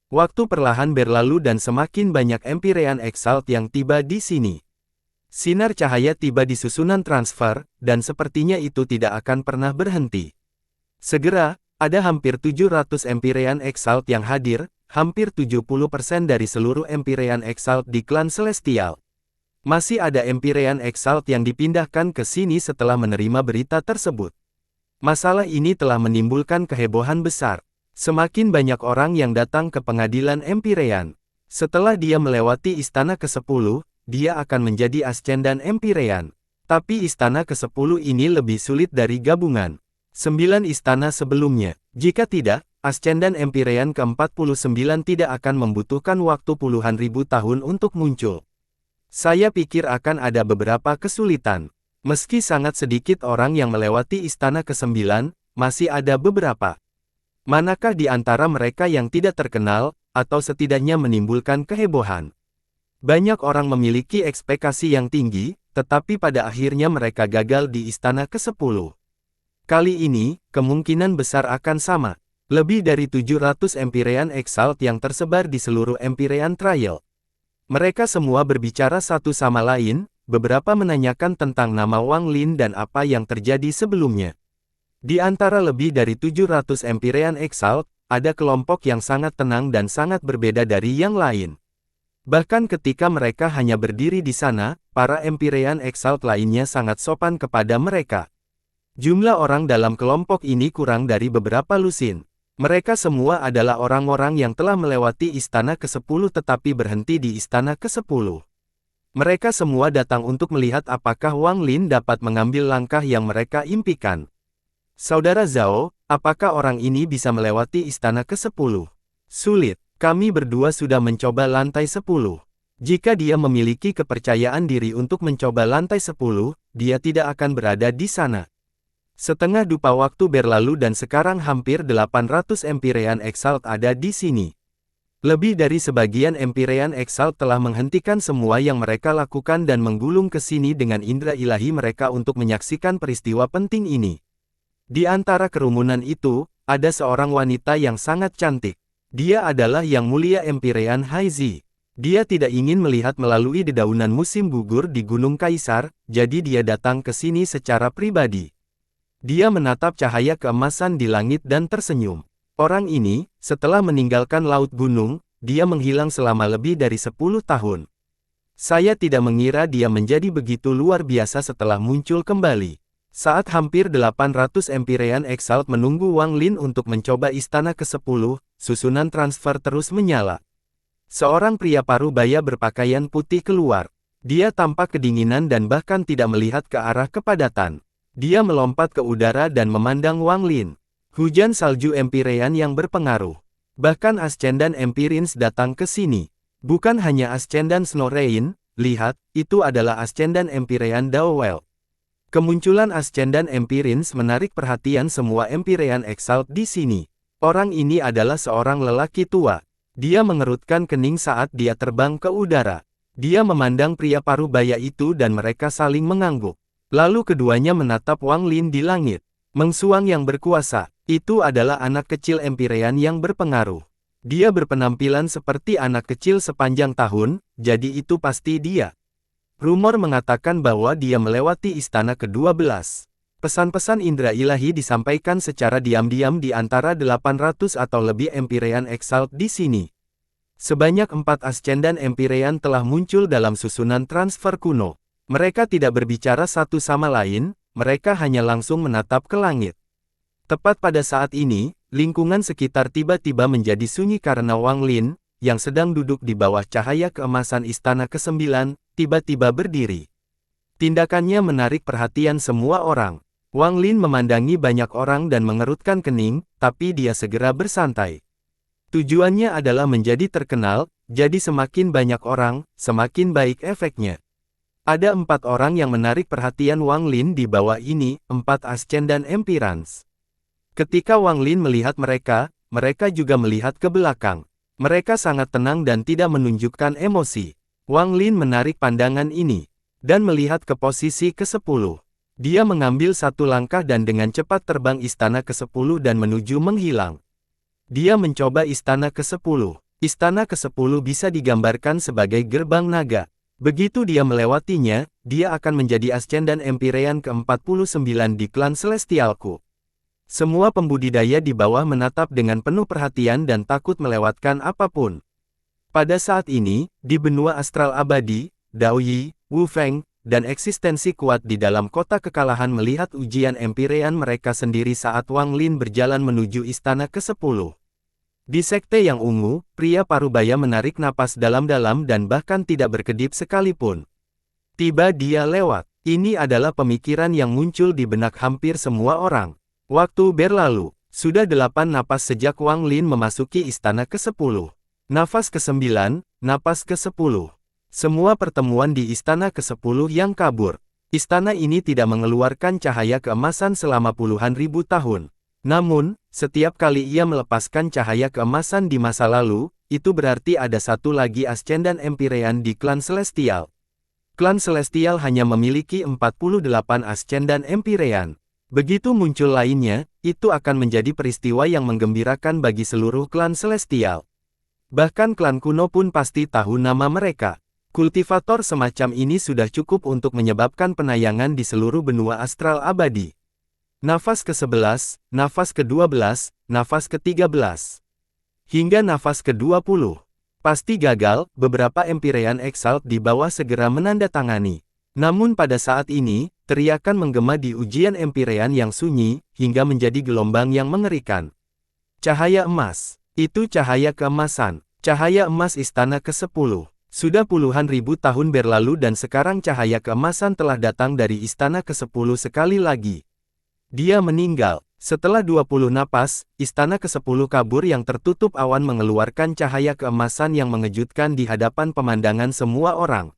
Waktu perlahan berlalu dan semakin banyak Empyrean Exalt yang tiba di sini. Sinar cahaya tiba di susunan transfer, dan sepertinya itu tidak akan pernah berhenti. Segera, ada hampir 700 Empyrean Exalt yang hadir, hampir 70% dari seluruh Empyrean Exalt di klan Celestial. Masih ada Empyrean Exalt yang dipindahkan ke sini setelah menerima berita tersebut. Masalah ini telah menimbulkan kehebohan besar. Semakin banyak orang yang datang ke pengadilan Empyrean. Setelah dia melewati istana ke-10, dia akan menjadi Ascendan Empyrean. Tapi istana ke-10 ini lebih sulit dari gabungan 9 istana sebelumnya. Jika tidak, Ascendan Empyrean ke-49 tidak akan membutuhkan waktu puluhan ribu tahun untuk muncul. Saya pikir akan ada beberapa kesulitan. Meski sangat sedikit orang yang melewati istana ke-9, masih ada beberapa. Manakah di antara mereka yang tidak terkenal, atau setidaknya menimbulkan kehebohan? Banyak orang memiliki ekspektasi yang tinggi, tetapi pada akhirnya mereka gagal di istana ke-10. Kali ini, kemungkinan besar akan sama. Lebih dari 700 Empyrean Exalt yang tersebar di seluruh Empyrean Trial. Mereka semua berbicara satu sama lain, beberapa menanyakan tentang nama Wang Lin dan apa yang terjadi sebelumnya. Di antara lebih dari 700 Empyrean Exalt, ada kelompok yang sangat tenang dan sangat berbeda dari yang lain. Bahkan ketika mereka hanya berdiri di sana, para Empyrean Exalt lainnya sangat sopan kepada mereka. Jumlah orang dalam kelompok ini kurang dari beberapa lusin. Mereka semua adalah orang-orang yang telah melewati istana ke-10 tetapi berhenti di istana ke-10. Mereka semua datang untuk melihat apakah Wang Lin dapat mengambil langkah yang mereka impikan. Saudara Zhao, apakah orang ini bisa melewati istana ke-10? Sulit. Kami berdua sudah mencoba lantai 10. Jika dia memiliki kepercayaan diri untuk mencoba lantai 10, dia tidak akan berada di sana. Setengah dupa waktu berlalu dan sekarang hampir 800 Empyrean Exalt ada di sini. Lebih dari sebagian Empyrean Exalt telah menghentikan semua yang mereka lakukan dan menggulung ke sini dengan indera ilahi mereka untuk menyaksikan peristiwa penting ini. Di antara kerumunan itu, ada seorang wanita yang sangat cantik. Dia adalah Yang Mulia Empyrean Haizi. Dia tidak ingin melihat melalui dedaunan musim gugur di Gunung Kaisar, jadi dia datang ke sini secara pribadi. Dia menatap cahaya keemasan di langit dan tersenyum. Orang ini, setelah meninggalkan Laut Gunung, dia menghilang selama lebih dari 10 tahun. Saya tidak mengira dia menjadi begitu luar biasa setelah muncul kembali. Saat hampir 800 Empyrean Exalt menunggu Wang Lin untuk mencoba istana ke-10, susunan transfer terus menyala. Seorang pria parubaya berpakaian putih keluar. Dia tampak kedinginan dan bahkan tidak melihat ke arah kepadatan. Dia melompat ke udara dan memandang Wang Lin. Hujan salju Empyrean yang berpengaruh. Bahkan Ascendan Empyreans datang ke sini. Bukan hanya Ascendan Snow Rain, lihat, itu adalah Ascendan Empyrean Dawel. Kemunculan Ascendan Empyreans menarik perhatian semua Empyrean Exalt di sini. Orang ini adalah seorang lelaki tua. Dia mengerutkan kening saat dia terbang ke udara. Dia memandang pria parubaya itu dan mereka saling mengangguk. Lalu keduanya menatap Wang Lin di langit. Mengsuang yang berkuasa, itu adalah anak kecil Empyrean yang berpengaruh. Dia berpenampilan seperti anak kecil sepanjang tahun, jadi itu pasti dia. Rumor mengatakan bahwa dia melewati istana ke-12. Pesan-pesan indera ilahi disampaikan secara diam-diam di antara 800 atau lebih Empyrean Exalt di sini. Sebanyak 4 Ascendan Empyrean telah muncul dalam susunan transfer kuno. Mereka tidak berbicara satu sama lain, mereka hanya langsung menatap ke langit. Tepat pada saat ini, lingkungan sekitar tiba-tiba menjadi sunyi karena Wang Lin, yang sedang duduk di bawah cahaya keemasan istana ke-9, tiba-tiba berdiri. Tindakannya menarik perhatian semua orang. Wang Lin memandangi banyak orang dan mengerutkan kening, tapi dia segera bersantai. Tujuannya adalah menjadi terkenal, jadi semakin banyak orang, semakin baik efeknya. Ada 4 orang yang menarik perhatian Wang Lin di bawah ini, 4 Ascen dan Empirans. Ketika Wang Lin melihat mereka, mereka juga melihat ke belakang. Mereka sangat tenang dan tidak menunjukkan emosi. Wang Lin menarik pandangan ini, dan melihat ke posisi ke-10. Dia mengambil satu langkah dan dengan cepat terbang istana ke-10 dan menuju menghilang. Dia mencoba istana ke-10. Istana ke-10 bisa digambarkan sebagai gerbang naga. Begitu dia melewatinya, dia akan menjadi Ascen dan Empyrean ke-49 di klan Celestialku. Semua pembudidaya di bawah menatap dengan penuh perhatian dan takut melewatkan apapun. Pada saat ini, di benua astral abadi, Dao Yi, Wu Feng, dan eksistensi kuat di dalam kota kekalahan melihat ujian Empyrean mereka sendiri saat Wang Lin berjalan menuju istana ke-10. Di sekte yang ungu, pria parubaya menarik napas dalam-dalam dan bahkan tidak berkedip sekalipun. Tiba dia lewat. Ini adalah pemikiran yang muncul di benak hampir semua orang. Waktu berlalu. Sudah 8 napas sejak Wang Lin memasuki istana ke-10. Nafas ke-9, napas ke-10. Semua pertemuan di istana ke-10 yang kabur. Istana ini tidak mengeluarkan cahaya keemasan selama puluhan ribu tahun. Namun, setiap kali ia melepaskan cahaya keemasan di masa lalu, itu berarti ada satu lagi Ascen dan Empyrean di klan Celestial. Klan Celestial hanya memiliki 48 Ascen dan Empyrean. Begitu muncul lainnya, itu akan menjadi peristiwa yang menggembirakan bagi seluruh klan Celestial. Bahkan klan kuno pun pasti tahu nama mereka. Kultivator semacam ini sudah cukup untuk menyebabkan penayangan di seluruh benua astral abadi. Nafas ke-11, nafas ke-12, nafas ke-13. Hingga nafas ke-20. Pasti gagal, beberapa Empyrean Exalt di bawah segera menandatangani. Namun pada saat ini, teriakan menggema di ujian Empyrean yang sunyi, hingga menjadi gelombang yang mengerikan. Cahaya emas. Itu cahaya keemasan. Cahaya emas istana ke-10. Sudah puluhan ribu tahun berlalu dan sekarang cahaya keemasan telah datang dari istana ke-10 sekali lagi. Dia meninggal. Setelah 20 napas, istana ke-10 kabur yang tertutup awan mengeluarkan cahaya keemasan yang mengejutkan di hadapan pemandangan semua orang.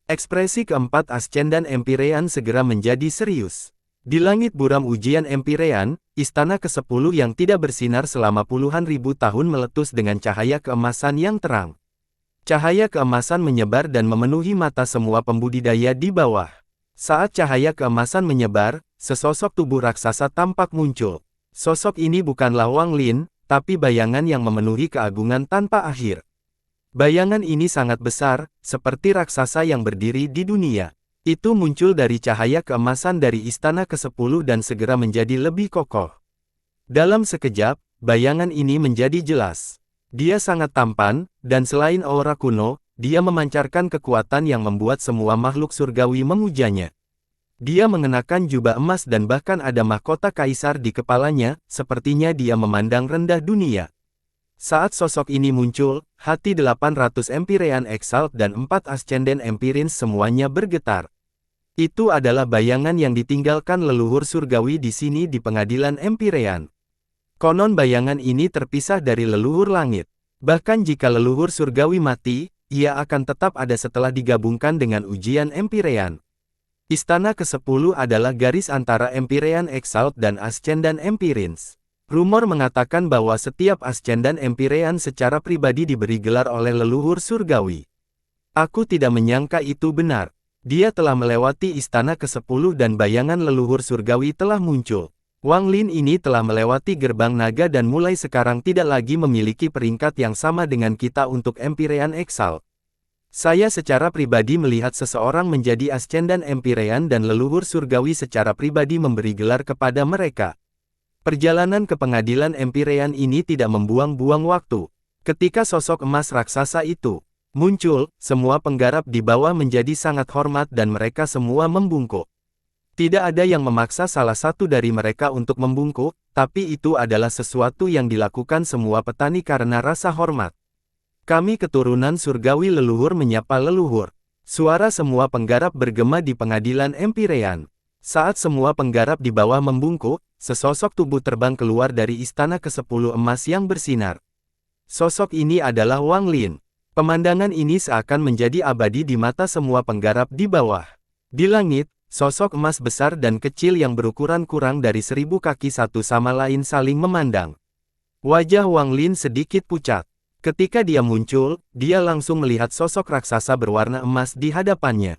Ekspresi keempat Ascen dan Empyrean segera menjadi serius. Di langit buram ujian Empyrean, istana ke-10 yang tidak bersinar selama puluhan ribu tahun meletus dengan cahaya keemasan yang terang. Cahaya keemasan menyebar dan memenuhi mata semua pembudidaya di bawah. Saat cahaya keemasan menyebar, sesosok tubuh raksasa tampak muncul. Sosok ini bukanlah Wang Lin, tapi bayangan yang memenuhi keagungan tanpa akhir. Bayangan ini sangat besar, seperti raksasa yang berdiri di dunia. Itu muncul dari cahaya keemasan dari istana ke-10 dan segera menjadi lebih kokoh. Dalam sekejap, bayangan ini menjadi jelas. Dia sangat tampan, dan selain aura kuno, dia memancarkan kekuatan yang membuat semua makhluk surgawi memujanya. Dia mengenakan jubah emas dan bahkan ada mahkota kaisar di kepalanya, sepertinya dia memandang rendah dunia. Saat sosok ini muncul, hati 800 Empyrean Exalt dan 4 Ascendant Empyreans semuanya bergetar. Itu adalah bayangan yang ditinggalkan leluhur surgawi di sini di pengadilan Empyrean. Konon bayangan ini terpisah dari leluhur langit. Bahkan jika leluhur surgawi mati, ia akan tetap ada setelah digabungkan dengan ujian Empyrean. Istana ke-10 adalah garis antara Empyrean Exalt dan Ascendant Empyreans. Rumor mengatakan bahwa setiap Ascendant Empyrean secara pribadi diberi gelar oleh leluhur surgawi. Aku tidak menyangka itu benar. Dia telah melewati istana ke-10 dan bayangan leluhur surgawi telah muncul. Wang Lin ini telah melewati gerbang naga dan mulai sekarang tidak lagi memiliki peringkat yang sama dengan kita untuk Empyrean Exalt. Saya secara pribadi melihat seseorang menjadi Ascendant Empyrean dan leluhur surgawi secara pribadi memberi gelar kepada mereka. Perjalanan ke pengadilan Empyrean ini tidak membuang-buang waktu. Ketika sosok emas raksasa itu muncul, semua penggarap di bawah menjadi sangat hormat dan mereka semua membungkuk. Tidak ada yang memaksa salah satu dari mereka untuk membungkuk, tapi itu adalah sesuatu yang dilakukan semua petani karena rasa hormat. Kami keturunan surgawi leluhur menyapa leluhur. Suara semua penggarap bergema di pengadilan Empyrean. Saat semua penggarap di bawah membungkuk, sesosok tubuh terbang keluar dari istana ke-10 emas yang bersinar. Sosok ini adalah Wang Lin. Pemandangan ini seakan menjadi abadi di mata semua penggarap di bawah. Di langit, sosok emas besar dan kecil yang berukuran kurang dari 1000 kaki satu sama lain saling memandang. Wajah Wang Lin sedikit pucat. Ketika dia muncul, dia langsung melihat sosok raksasa berwarna emas di hadapannya.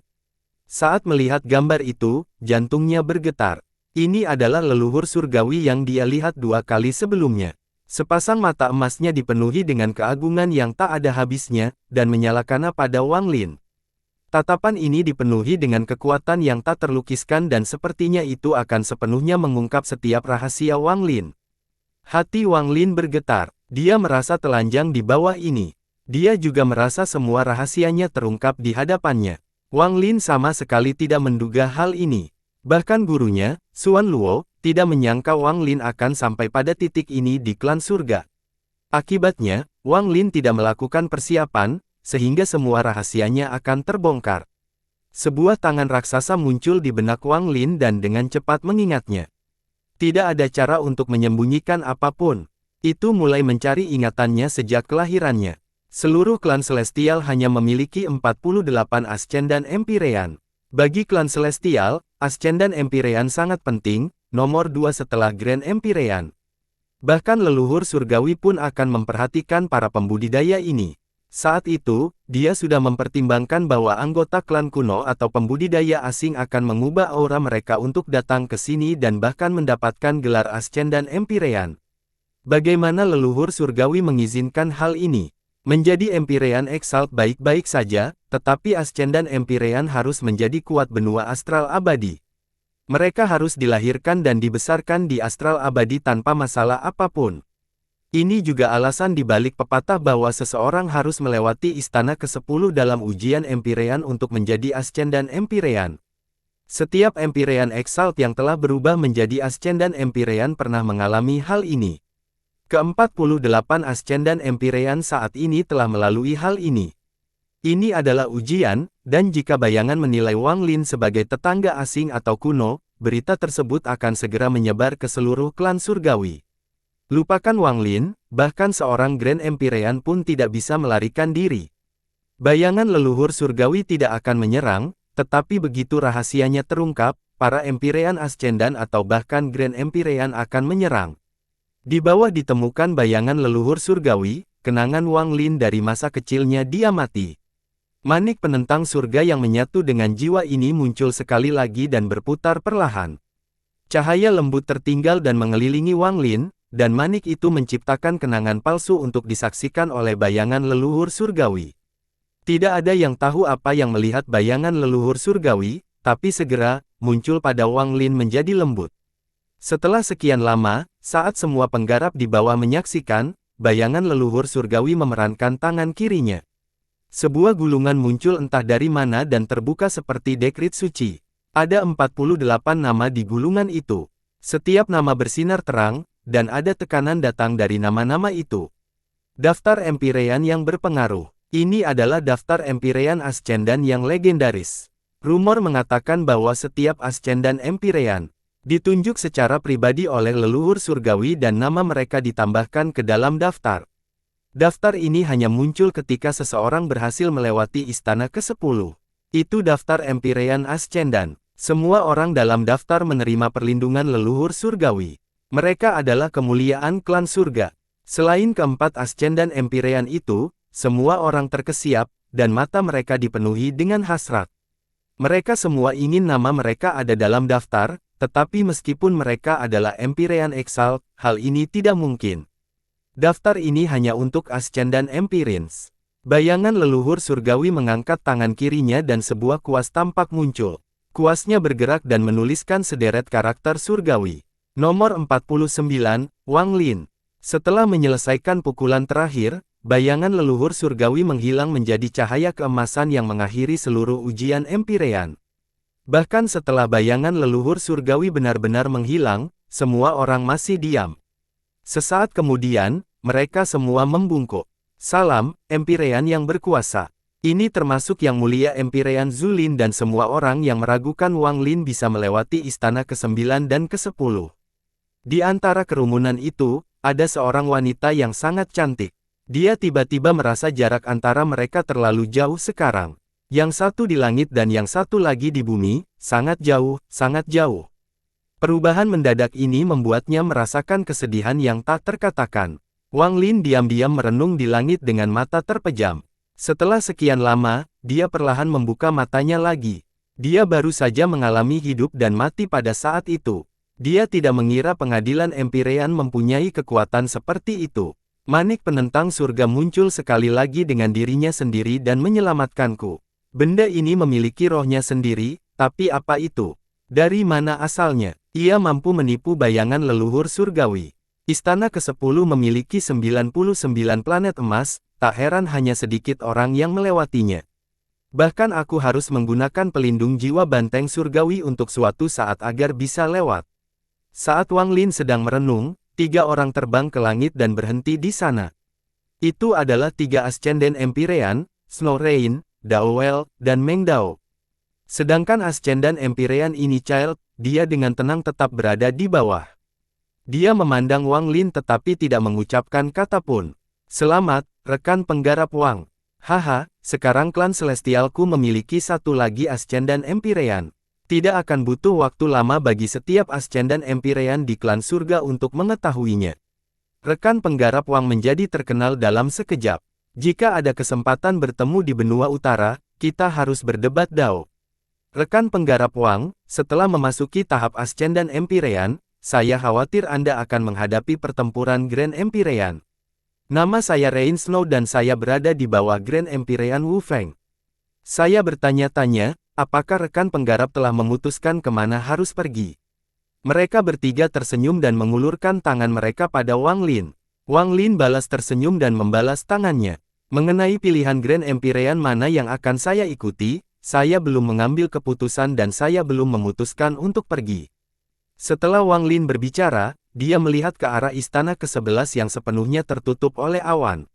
Saat melihat gambar itu, jantungnya bergetar. Ini adalah leluhur surgawi yang dia lihat 2 kali sebelumnya. Sepasang mata emasnya dipenuhi dengan keagungan yang tak ada habisnya, dan menyalakan pada Wang Lin. Tatapan ini dipenuhi dengan kekuatan yang tak terlukiskan dan sepertinya itu akan sepenuhnya mengungkap setiap rahasia Wang Lin. Hati Wang Lin bergetar. Dia merasa telanjang di bawah ini. Dia juga merasa semua rahasianya terungkap di hadapannya. Wang Lin sama sekali tidak menduga hal ini. Bahkan gurunya, Xuan Luo, tidak menyangka Wang Lin akan sampai pada titik ini di klan surga. Akibatnya, Wang Lin tidak melakukan persiapan, sehingga semua rahasianya akan terbongkar. Sebuah tangan raksasa muncul di benak Wang Lin dan dengan cepat mengingatnya. Tidak ada cara untuk menyembunyikan apapun. Itu mulai mencari ingatannya sejak kelahirannya. Seluruh klan Celestial hanya memiliki 48 Ascendan Empyrean. Bagi klan Celestial, Ascendan Empyrean sangat penting, nomor 2 setelah Grand Empyrean. Bahkan leluhur surgawi pun akan memperhatikan para pembudidaya ini. Saat itu, dia sudah mempertimbangkan bahwa anggota klan kuno atau pembudidaya asing akan mengubah aura mereka untuk datang ke sini dan bahkan mendapatkan gelar Ascendan Empyrean. Bagaimana leluhur surgawi mengizinkan hal ini? Menjadi Empyrean Exalt baik-baik saja, tetapi Ascendan Empyrean harus menjadi kuat benua astral abadi. Mereka harus dilahirkan dan dibesarkan di astral abadi tanpa masalah apapun. Ini juga alasan dibalik pepatah bahwa seseorang harus melewati istana ke-10 dalam ujian Empyrean untuk menjadi Ascendan Empyrean. Setiap Empyrean Exalt yang telah berubah menjadi Ascendan Empyrean pernah mengalami hal ini. Ke-48 Ascendan Empyrean saat ini telah melalui hal ini. Ini adalah ujian, dan jika bayangan menilai Wang Lin sebagai tetangga asing atau kuno, berita tersebut akan segera menyebar ke seluruh klan surgawi. Lupakan Wang Lin, bahkan seorang Grand Empyrean pun tidak bisa melarikan diri. Bayangan leluhur surgawi tidak akan menyerang, tetapi begitu rahasianya terungkap, para Empyrean Ascendan atau bahkan Grand Empyrean akan menyerang. Di bawah ditemukan bayangan leluhur surgawi, kenangan Wang Lin dari masa kecilnya dia mati. Manik penentang surga yang menyatu dengan jiwa ini muncul sekali lagi dan berputar perlahan. Cahaya lembut tertinggal dan mengelilingi Wang Lin, dan manik itu menciptakan kenangan palsu untuk disaksikan oleh bayangan leluhur surgawi. Tidak ada yang tahu apa yang melihat bayangan leluhur surgawi, tapi segera, muncul pada Wang Lin menjadi lembut. Setelah sekian lama, saat semua penggarap di bawah menyaksikan, bayangan leluhur surgawi memerankan tangan kirinya. Sebuah gulungan muncul entah dari mana dan terbuka seperti dekrit suci. Ada 48 nama di gulungan itu. Setiap nama bersinar terang, dan ada tekanan datang dari nama-nama itu. Daftar Empyrean yang berpengaruh. Ini adalah daftar Empyrean Ascendan yang legendaris. Rumor mengatakan bahwa setiap Ascendan Empyrean ditunjuk secara pribadi oleh leluhur surgawi dan nama mereka ditambahkan ke dalam daftar. Daftar ini hanya muncul ketika seseorang berhasil melewati istana ke-10. Itu daftar Empyrean Ascendan. Semua orang dalam daftar menerima perlindungan leluhur surgawi. Mereka adalah kemuliaan klan surga. Selain keempat Ascendan Empyrean itu, semua orang terkesiap, dan mata mereka dipenuhi dengan hasrat. Mereka semua ingin nama mereka ada dalam daftar, tetapi meskipun mereka adalah Empyrean Exalt, hal ini tidak mungkin. Daftar ini hanya untuk Ascendan Empyreans. Bayangan leluhur surgawi mengangkat tangan kirinya dan sebuah kuas tampak muncul. Kuasnya bergerak dan menuliskan sederet karakter surgawi. Nomor 49, Wang Lin. Setelah menyelesaikan pukulan terakhir, bayangan leluhur surgawi menghilang menjadi cahaya keemasan yang mengakhiri seluruh ujian Empyrean. Bahkan setelah bayangan leluhur surgawi benar-benar menghilang, semua orang masih diam. Sesaat kemudian, mereka semua membungkuk. Salam, Empyrean yang berkuasa. Ini termasuk Yang Mulia Empyrean Zulin dan semua orang yang meragukan Wang Lin bisa melewati istana ke-9 dan ke-10. Di antara kerumunan itu, ada seorang wanita yang sangat cantik. Dia tiba-tiba merasa jarak antara mereka terlalu jauh sekarang. Yang satu di langit dan yang satu lagi di bumi, sangat jauh, sangat jauh. Perubahan mendadak ini membuatnya merasakan kesedihan yang tak terkatakan. Wang Lin diam-diam merenung di langit dengan mata terpejam. Setelah sekian lama, dia perlahan membuka matanya lagi. Dia baru saja mengalami hidup dan mati pada saat itu. Dia tidak mengira pengadilan Empyrean mempunyai kekuatan seperti itu. Manik penentang surga muncul sekali lagi dengan dirinya sendiri dan menyelamatkanku. Benda ini memiliki rohnya sendiri, tapi apa itu? Dari mana asalnya? Ia mampu menipu bayangan leluhur surgawi. Istana ke-10 memiliki 99 planet emas, tak heran hanya sedikit orang yang melewatinya. Bahkan aku harus menggunakan pelindung jiwa banteng surgawi untuk suatu saat agar bisa lewat. Saat Wang Lin sedang merenung, 3 orang terbang ke langit dan berhenti di sana. Itu adalah 3 Ascendant Empyrean, Snow Rain, Dao Well, dan Meng Dao. Sedangkan Ascendant Empyrean ini Child, dia dengan tenang tetap berada di bawah. Dia memandang Wang Lin tetapi tidak mengucapkan kata pun. Selamat, rekan penggarap Wang. Haha, sekarang klan Celestialku memiliki satu lagi Ascendant Empyrean. Tidak akan butuh waktu lama bagi setiap Ascendant Empyrean di klan surga untuk mengetahuinya. Rekan penggarap Wang menjadi terkenal dalam sekejap. Jika ada kesempatan bertemu di benua utara, kita harus berdebat Dao. Rekan penggarap Wang, setelah memasuki tahap Ascendant Empyrean, saya khawatir Anda akan menghadapi pertempuran Grand Empyrean. Nama saya Rain Snow dan saya berada di bawah Grand Empyrean Wu Feng. Saya bertanya-tanya, apakah rekan penggarap telah memutuskan kemana harus pergi? Mereka bertiga tersenyum dan mengulurkan tangan mereka pada Wang Lin. Wang Lin balas tersenyum dan membalas tangannya. Mengenai pilihan Grand Empyrean mana yang akan saya ikuti, saya belum mengambil keputusan dan saya belum memutuskan untuk pergi. Setelah Wang Lin berbicara, dia melihat ke arah istana ke-11 yang sepenuhnya tertutup oleh awan.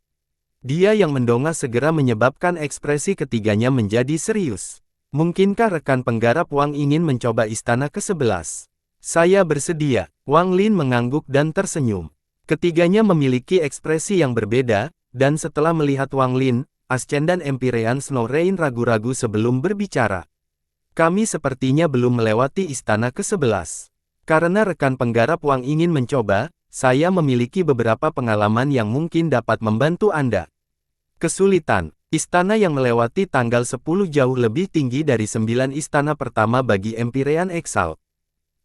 Dia yang mendongak segera menyebabkan ekspresi ketiganya menjadi serius. Mungkinkah rekan penggarap Wang ingin mencoba istana ke-11? Saya bersedia. Wang Lin mengangguk dan tersenyum. Ketiganya memiliki ekspresi yang berbeda, dan setelah melihat Wang Lin, Ascendant Empyrean Snow Rain ragu-ragu sebelum berbicara. Kami sepertinya belum melewati istana ke-11. Karena rekan penggarap Wang ingin mencoba, saya memiliki beberapa pengalaman yang mungkin dapat membantu Anda. Kesulitan. Istana yang melewati tanggal 10 jauh lebih tinggi dari 9 istana pertama bagi Empyrean Exalt.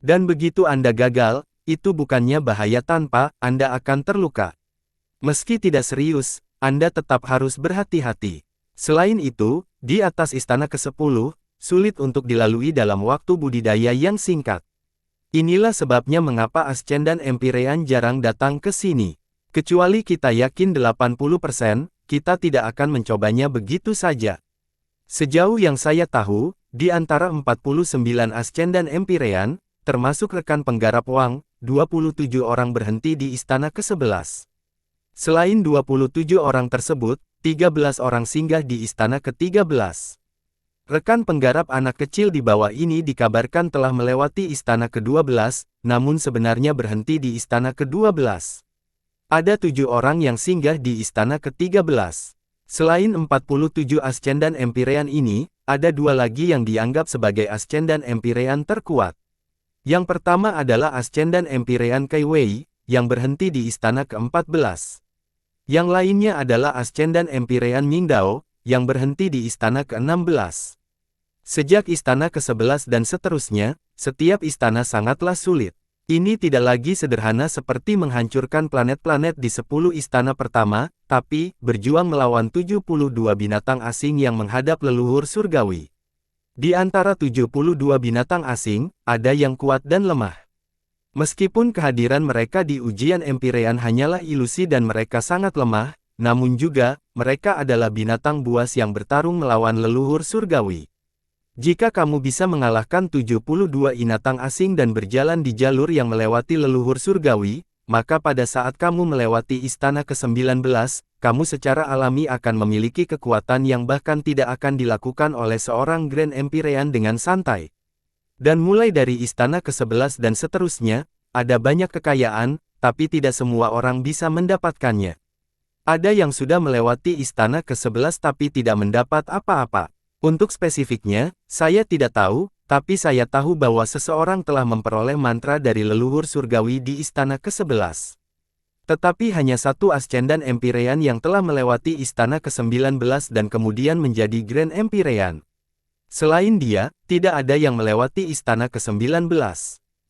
Dan begitu Anda gagal, itu bukannya bahaya tanpa Anda akan terluka. Meski tidak serius, Anda tetap harus berhati-hati. Selain itu, di atas istana ke-10, sulit untuk dilalui dalam waktu budidaya yang singkat. Inilah sebabnya mengapa Ascendant Empyrean jarang datang ke sini. Kecuali kita yakin 80%, kita tidak akan mencobanya begitu saja. Sejauh yang saya tahu, di antara 49 Ascendant Empyrean, termasuk rekan penggarap Wang, 27 orang berhenti di istana ke-11. Selain 27 orang tersebut, 13 orang singgah di istana ke-13. Rekan penggarap anak kecil di bawah ini dikabarkan telah melewati istana ke-12, namun sebenarnya berhenti di istana ke-12. Ada 7 orang yang singgah di istana ke-13. Selain 47 Ascendant Empyrean ini, ada 2 lagi yang dianggap sebagai Ascendant Empyrean terkuat. Yang pertama adalah Ascendant Empyrean Kai Wei, yang berhenti di istana ke-14. Yang lainnya adalah Ascendant Empyrean Ming Dao, yang berhenti di istana ke-16. Sejak istana ke-11 dan seterusnya, setiap istana sangatlah sulit. Ini tidak lagi sederhana seperti menghancurkan planet-planet di 10 istana pertama, tapi berjuang melawan 72 binatang asing yang menghadap leluhur surgawi. Di antara 72 binatang asing, ada yang kuat dan lemah. Meskipun kehadiran mereka di ujian Empyrean hanyalah ilusi dan mereka sangat lemah, namun juga, mereka adalah binatang buas yang bertarung melawan leluhur surgawi. Jika kamu bisa mengalahkan 72 binatang asing dan berjalan di jalur yang melewati leluhur surgawi, maka pada saat kamu melewati istana ke-19, kamu secara alami akan memiliki kekuatan yang bahkan tidak akan dilakukan oleh seorang Grand Empyrean dengan santai. Dan mulai dari istana ke-11 dan seterusnya, ada banyak kekayaan, tapi tidak semua orang bisa mendapatkannya. Ada yang sudah melewati istana ke-11 tapi tidak mendapat apa-apa. Untuk spesifiknya, saya tidak tahu, tapi saya tahu bahwa seseorang telah memperoleh mantra dari leluhur surgawi di istana ke-11. Tetapi hanya satu Ascendan Empyrean yang telah melewati istana ke-19 dan kemudian menjadi Grand Empyrean. Selain dia, tidak ada yang melewati istana ke-19.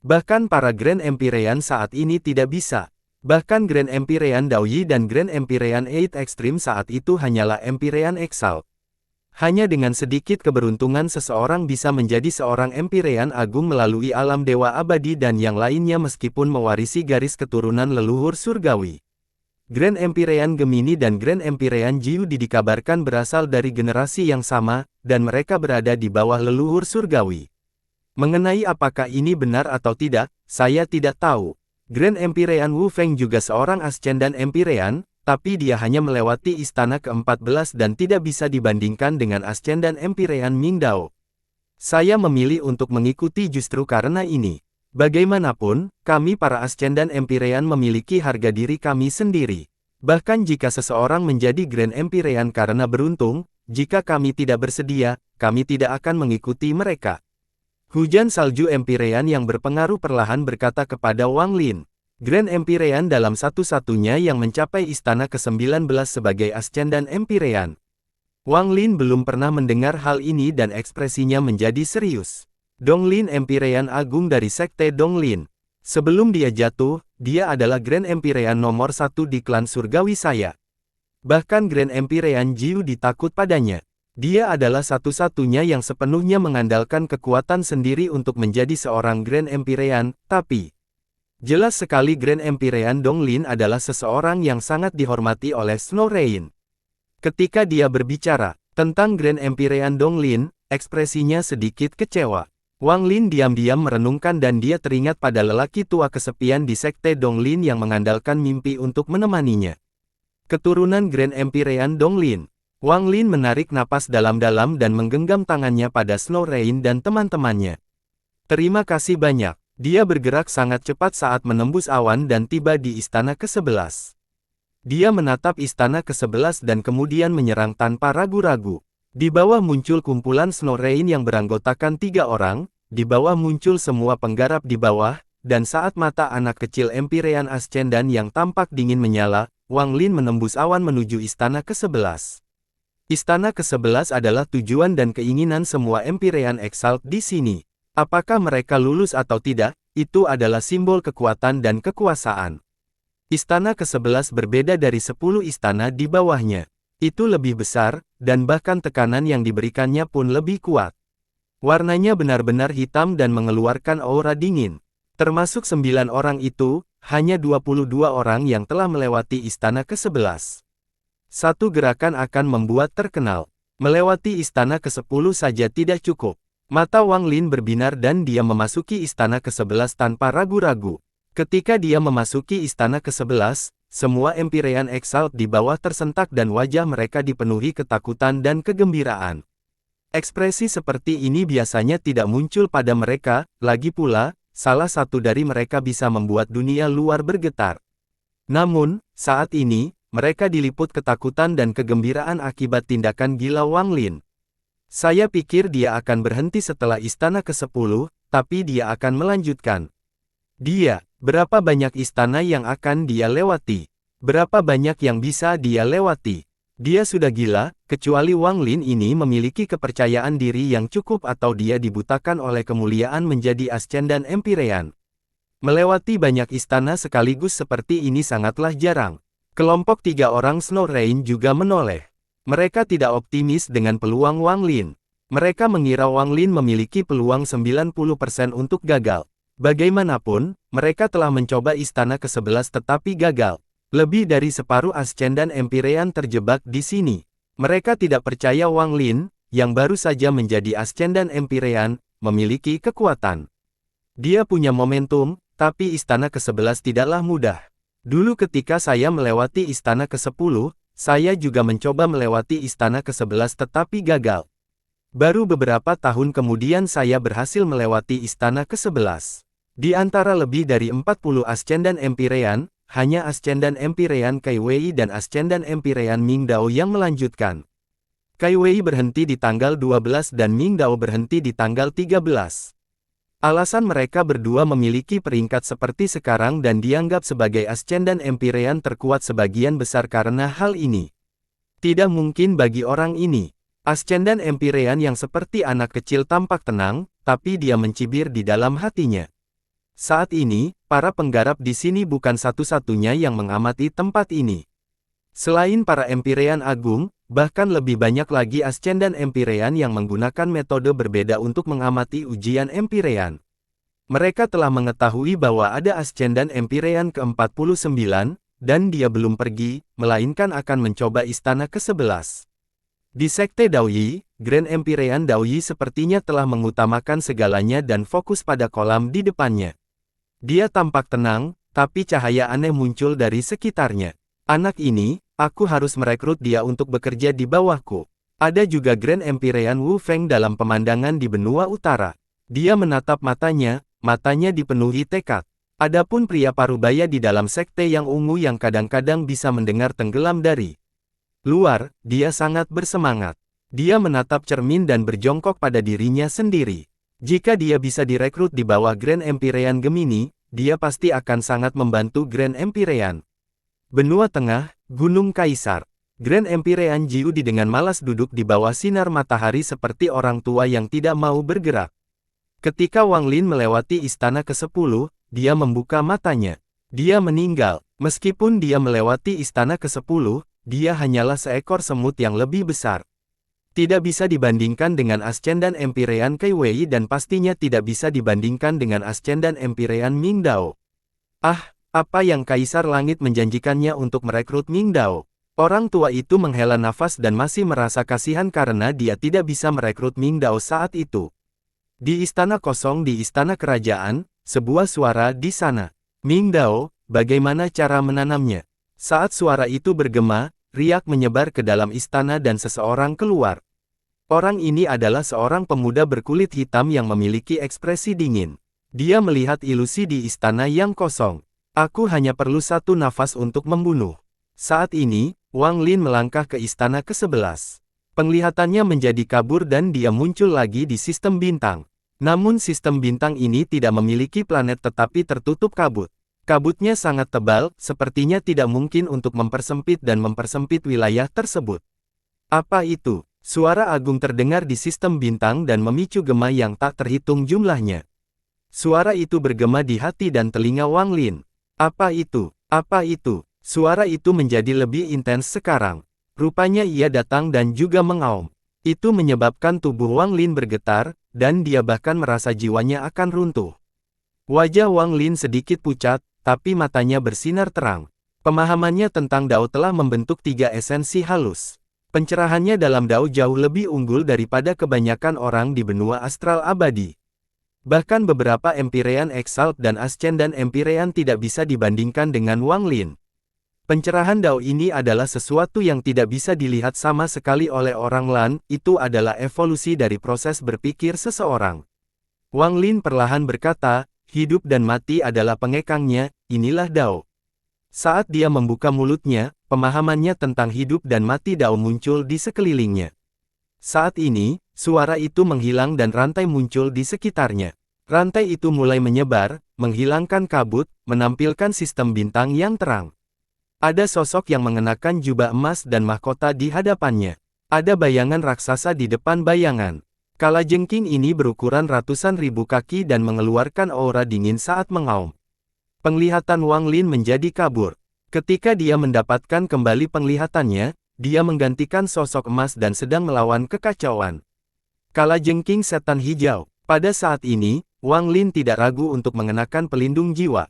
Bahkan para Grand Empyrean saat ini tidak bisa. Bahkan Grand Empyrean Daoyi dan Grand Empyrean 8 Extreme saat itu hanyalah Empyrean Exalt. Hanya dengan sedikit keberuntungan seseorang bisa menjadi seorang Empyrean agung melalui alam dewa abadi dan yang lainnya meskipun mewarisi garis keturunan leluhur surgawi. Grand Empyrean Gemini dan Grand Empyrean Jiu dikabarkan berasal dari generasi yang sama, dan mereka berada di bawah leluhur surgawi. Mengenai apakah ini benar atau tidak, saya tidak tahu. Grand Empyrean Wu Feng juga seorang Ascendan Empyrean, tapi dia hanya melewati istana ke-14 dan tidak bisa dibandingkan dengan Ascendan Empyrean Mingdao. Saya memilih untuk mengikuti justru karena ini. Bagaimanapun, kami para Ascendan Empyrean memiliki harga diri kami sendiri. Bahkan jika seseorang menjadi Grand Empyrean karena beruntung, jika kami tidak bersedia, kami tidak akan mengikuti mereka. Hujan salju Empyrean yang berpengaruh perlahan berkata kepada Wang Lin. Grand Empyrean dalam satu-satunya yang mencapai istana ke-19 sebagai Ascendan Empyrean. Wang Lin belum pernah mendengar hal ini dan ekspresinya menjadi serius. Donglin Empyrean Agung dari Sekte Donglin. Sebelum dia jatuh, dia adalah Grand Empyrean nomor 1 di klan surgawi saya. Bahkan Grand Empyrean Jiu ditakut padanya. Dia adalah satu-satunya yang sepenuhnya mengandalkan kekuatan sendiri untuk menjadi seorang Grand Empyrean, tapi jelas sekali Grand Empyrean Donglin adalah seseorang yang sangat dihormati oleh Snow Rain. Ketika dia berbicara tentang Grand Empyrean Donglin, ekspresinya sedikit kecewa. Wang Lin diam-diam merenungkan dan dia teringat pada lelaki tua kesepian di Sekte Donglin yang mengandalkan mimpi untuk menemaninya. Keturunan Grand Empyrean Donglin. Wang Lin menarik napas dalam-dalam dan menggenggam tangannya pada Snow Rain dan teman-temannya. Terima kasih banyak. Dia bergerak sangat cepat saat menembus awan dan tiba di istana ke-11. Dia menatap istana ke-11 dan kemudian menyerang tanpa ragu-ragu. Di bawah muncul kumpulan Snow Rain yang beranggotakan 3 orang, di bawah muncul semua penggarap di bawah, dan saat mata anak kecil Empyrean Ascendan yang tampak dingin menyala, Wang Lin menembus awan menuju istana ke-11. Istana ke-11 adalah tujuan dan keinginan semua Empyrean Exalt di sini. Apakah mereka lulus atau tidak, itu adalah simbol kekuatan dan kekuasaan. Istana ke-11 berbeda dari 10 istana di bawahnya. Itu lebih besar, dan bahkan tekanan yang diberikannya pun lebih kuat. Warnanya benar-benar hitam dan mengeluarkan aura dingin. Termasuk 9 orang itu, hanya 22 orang yang telah melewati istana ke-11. Satu gerakan akan membuat terkenal. Melewati istana ke-10 saja tidak cukup. Mata Wang Lin berbinar dan dia memasuki istana ke-11 tanpa ragu-ragu. Ketika dia memasuki istana ke-11, semua Empyrean Exalt di bawah tersentak dan wajah mereka dipenuhi ketakutan dan kegembiraan. Ekspresi seperti ini biasanya tidak muncul pada mereka, lagi pula, salah satu dari mereka bisa membuat dunia luar bergetar. Namun, saat ini, mereka diliput ketakutan dan kegembiraan akibat tindakan gila Wang Lin. Saya pikir dia akan berhenti setelah istana ke-10, tapi dia akan melanjutkan. Berapa banyak istana yang akan dia lewati? Berapa banyak yang bisa dia lewati? Dia sudah gila, kecuali Wang Lin ini memiliki kepercayaan diri yang cukup atau dia dibutakan oleh kemuliaan menjadi Ascendan Empyrean. Melewati banyak istana sekaligus seperti ini sangatlah jarang. Kelompok 3 orang Snow Rain juga menoleh. Mereka tidak optimis dengan peluang Wang Lin. Mereka mengira Wang Lin memiliki peluang 90% untuk gagal. Bagaimanapun, mereka telah mencoba istana ke-11 tetapi gagal. Lebih dari separuh Ascendan Empyrean terjebak di sini. Mereka tidak percaya Wang Lin, yang baru saja menjadi Ascendan Empyrean, memiliki kekuatan. Dia punya momentum, tapi istana ke-11 tidaklah mudah. Dulu ketika saya melewati istana ke-10, saya juga mencoba melewati istana ke-11 tetapi gagal. Baru beberapa tahun kemudian saya berhasil melewati istana ke-11. Di antara lebih dari 40 Ascendan Empyrean, hanya Ascendan Empyrean Kai Wei dan Ascendan Empyrean Ming Dao yang melanjutkan. Kai Wei berhenti di tanggal 12 dan Ming Dao berhenti di tanggal 13. Alasan mereka berdua memiliki peringkat seperti sekarang dan dianggap sebagai Ascendan Empyrean terkuat sebagian besar karena hal ini. Tidak mungkin bagi orang ini. Ascendan Empyrean yang seperti anak kecil tampak tenang, tapi dia mencibir di dalam hatinya. Saat ini, para penggarap di sini bukan satu-satunya yang mengamati tempat ini. Selain para Empyrean Agung, bahkan lebih banyak lagi Ascendan Empyrean yang menggunakan metode berbeda untuk mengamati ujian Empyrean. Mereka telah mengetahui bahwa ada Ascendan Empyrean ke-49, dan dia belum pergi, melainkan akan mencoba istana ke-11. Di Sekte Daoyi, Grand Empyrean Daoyi sepertinya telah mengutamakan segalanya dan fokus pada kolam di depannya. Dia tampak tenang, tapi cahaya aneh muncul dari sekitarnya. Anak ini, aku harus merekrut dia untuk bekerja di bawahku. Ada juga Grand Empyrean Wu Feng dalam pemandangan di benua utara. Dia menatap matanya dipenuhi tekad. Adapun pria parubaya di dalam sekte yang ungu yang kadang-kadang bisa mendengar tenggelam dari luar, dia sangat bersemangat. Dia menatap cermin dan berjongkok pada dirinya sendiri. Jika dia bisa direkrut di bawah Grand Empyrean Gemini, dia pasti akan sangat membantu Grand Empyrean. Benua Tengah, Gunung Kaisar. Grand Empyrean Jiudi dengan malas duduk di bawah sinar matahari seperti orang tua yang tidak mau bergerak. Ketika Wang Lin melewati istana ke-10, dia membuka matanya. Dia meninggal. Meskipun dia melewati istana ke-10, dia hanyalah seekor semut yang lebih besar. Tidak bisa dibandingkan dengan Ascendan Empyrean Kai Wei dan pastinya tidak bisa dibandingkan dengan Ascendan Empyrean Ming Dao. Ah, apa yang Kaisar Langit menjanjikannya untuk merekrut Ming Dao? Orang tua itu menghela nafas dan masih merasa kasihan karena dia tidak bisa merekrut Ming Dao saat itu. Di istana kosong di istana kerajaan, sebuah suara di sana. Ming Dao, bagaimana cara menanamnya? Saat suara itu bergema, riak menyebar ke dalam istana dan seseorang keluar. Orang ini adalah seorang pemuda berkulit hitam yang memiliki ekspresi dingin. Dia melihat ilusi di istana yang kosong. Aku hanya perlu satu nafas untuk membunuh. Saat ini, Wang Lin melangkah ke istana ke-11. Penglihatannya menjadi kabur dan dia muncul lagi di sistem bintang. Namun sistem bintang ini tidak memiliki planet tetapi tertutup kabut. Kabutnya sangat tebal, sepertinya tidak mungkin untuk mempersempit wilayah tersebut. Apa itu? Suara agung terdengar di sistem bintang dan memicu gema yang tak terhitung jumlahnya. Suara itu bergema di hati dan telinga Wang Lin. Apa itu? Apa itu? Suara itu menjadi lebih intens sekarang. Rupanya ia datang dan juga mengaum. Itu menyebabkan tubuh Wang Lin bergetar, dan dia bahkan merasa jiwanya akan runtuh. Wajah Wang Lin sedikit pucat, tapi matanya bersinar terang. Pemahamannya tentang Dao telah membentuk 3 esensi halus. Pencerahannya dalam Dao jauh lebih unggul daripada kebanyakan orang di benua astral abadi. Bahkan beberapa Empyrean Exalt dan Ascendan Empyrean tidak bisa dibandingkan dengan Wang Lin. Pencerahan Dao ini adalah sesuatu yang tidak bisa dilihat sama sekali oleh orang lain, itu adalah evolusi dari proses berpikir seseorang. Wang Lin perlahan berkata, hidup dan mati adalah pengekangnya, inilah Dao. Saat dia membuka mulutnya, pemahamannya tentang hidup dan mati Dao muncul di sekelilingnya. Saat ini, suara itu menghilang dan rantai muncul di sekitarnya. Rantai itu mulai menyebar, menghilangkan kabut, menampilkan sistem bintang yang terang. Ada sosok yang mengenakan jubah emas dan mahkota di hadapannya. Ada bayangan raksasa di depan bayangan. Kalajengking ini berukuran ratusan ribu kaki dan mengeluarkan aura dingin saat mengaum. Penglihatan Wang Lin menjadi kabur. Ketika dia mendapatkan kembali penglihatannya, dia menggantikan sosok emas dan sedang melawan kekacauan. Kalajengking setan hijau. Pada saat ini, Wang Lin tidak ragu untuk mengenakan pelindung jiwa.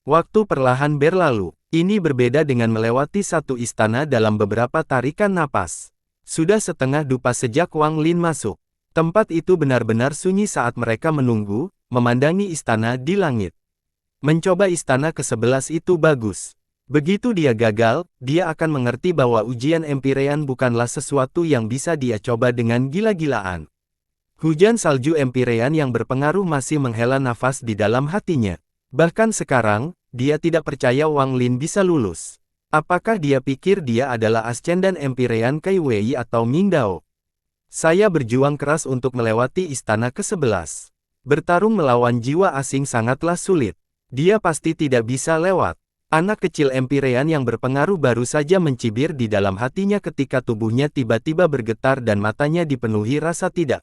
Waktu perlahan berlalu. Ini berbeda dengan melewati satu istana dalam beberapa tarikan napas. Sudah setengah dupa sejak Wang Lin masuk. Tempat itu benar-benar sunyi saat mereka menunggu, memandangi istana di langit. Mencoba istana ke-11 itu bagus. Begitu dia gagal, dia akan mengerti bahwa ujian Empyrean bukanlah sesuatu yang bisa dia coba dengan gila-gilaan. Hujan salju Empyrean yang berpengaruh masih menghela nafas di dalam hatinya. Bahkan sekarang, dia tidak percaya Wang Lin bisa lulus. Apakah dia pikir dia adalah Ascendan Empyrean Kai Wei atau Ming Dao? Saya berjuang keras untuk melewati istana ke-11. Bertarung melawan jiwa asing sangatlah sulit. Dia pasti tidak bisa lewat. Anak kecil Empyrean yang berpengaruh baru saja mencibir di dalam hatinya ketika tubuhnya tiba-tiba bergetar dan matanya dipenuhi rasa tidak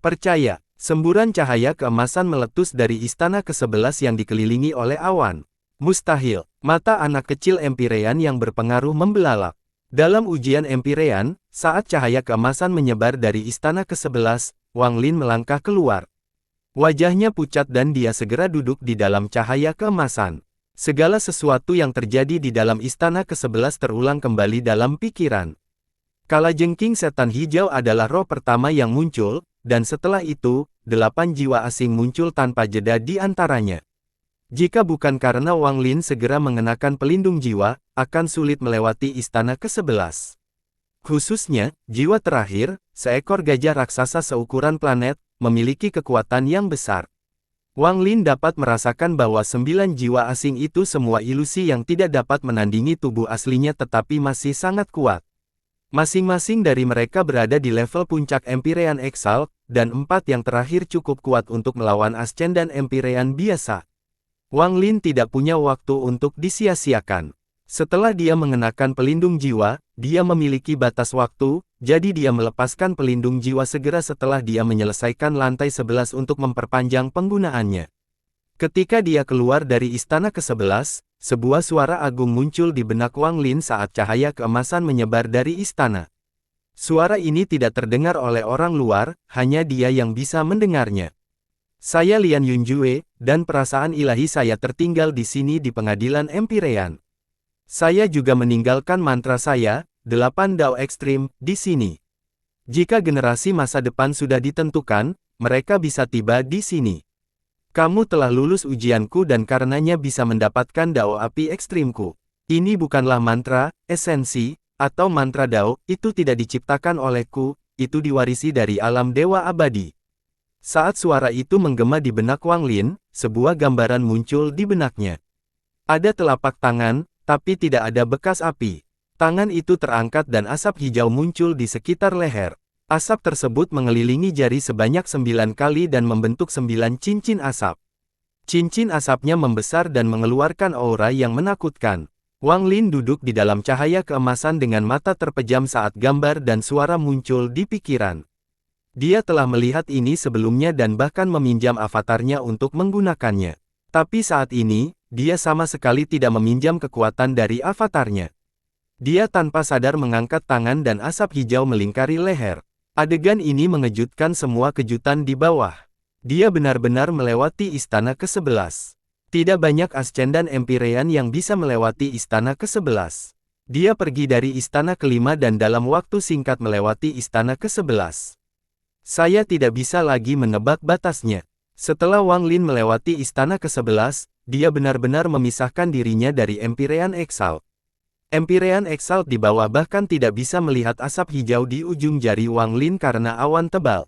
percaya. Semburan cahaya keemasan meletus dari istana ke-11 yang dikelilingi oleh awan. Mustahil. Mata anak kecil Empyrean yang berpengaruh membelalak. Dalam ujian Empyrean, saat cahaya keemasan menyebar dari istana ke-11, Wang Lin melangkah keluar. Wajahnya pucat dan dia segera duduk di dalam cahaya keemasan. Segala sesuatu yang terjadi di dalam istana ke-11 terulang kembali dalam pikiran. Kalajengking setan hijau adalah roh pertama yang muncul, dan setelah itu, 8 jiwa asing muncul tanpa jeda di antaranya. Jika bukan karena Wang Lin segera mengenakan pelindung jiwa, akan sulit melewati istana ke-11. Khususnya, jiwa terakhir, seekor gajah raksasa seukuran planet, memiliki kekuatan yang besar. Wang Lin dapat merasakan bahwa 9 jiwa asing itu semua ilusi yang tidak dapat menandingi tubuh aslinya tetapi masih sangat kuat. Masing-masing dari mereka berada di level puncak Empyrean Exalt, dan 4 yang terakhir cukup kuat untuk melawan Ascendan Empyrean biasa. Wang Lin tidak punya waktu untuk disia-siakan. Setelah dia mengenakan pelindung jiwa, dia memiliki batas waktu, jadi dia melepaskan pelindung jiwa segera setelah dia menyelesaikan lantai 11 untuk memperpanjang penggunaannya. Ketika dia keluar dari istana ke-11, sebuah suara agung muncul di benak Wang Lin saat cahaya keemasan menyebar dari istana. Suara ini tidak terdengar oleh orang luar, hanya dia yang bisa mendengarnya. Saya Lian Yunjue, dan perasaan ilahi saya tertinggal di sini di pengadilan Empyrean. Saya juga meninggalkan mantra saya, 8 Dao Ekstrim, di sini. Jika generasi masa depan sudah ditentukan, mereka bisa tiba di sini. Kamu telah lulus ujianku dan karenanya bisa mendapatkan Dao Api Ekstrimku. Ini bukanlah mantra, esensi, atau mantra Dao, itu tidak diciptakan olehku, itu diwarisi dari alam dewa abadi. Saat suara itu menggema di benak Wang Lin, sebuah gambaran muncul di benaknya. Ada telapak tangan, tapi tidak ada bekas api. Tangan itu terangkat dan asap hijau muncul di sekitar leher. Asap tersebut mengelilingi jari sebanyak 9 kali dan membentuk 9 cincin asap. Cincin asapnya membesar dan mengeluarkan aura yang menakutkan. Wang Lin duduk di dalam cahaya keemasan dengan mata terpejam saat gambar dan suara muncul di pikiran. Dia telah melihat ini sebelumnya dan bahkan meminjam avatarnya untuk menggunakannya. Tapi saat ini, dia sama sekali tidak meminjam kekuatan dari avatarnya. Dia tanpa sadar mengangkat tangan dan asap hijau melingkari leher. Adegan ini mengejutkan semua kejutan di bawah. Dia benar-benar melewati istana ke-11. Tidak banyak Ascendan Empyrean yang bisa melewati istana ke-11. Dia pergi dari istana ke-5 dan dalam waktu singkat melewati istana ke-11. Saya tidak bisa lagi menebak batasnya. Setelah Wang Lin melewati istana ke-11, dia benar-benar memisahkan dirinya dari Empyrean Exalt. Empyrean Exalt di bawah bahkan tidak bisa melihat asap hijau di ujung jari Wang Lin karena awan tebal.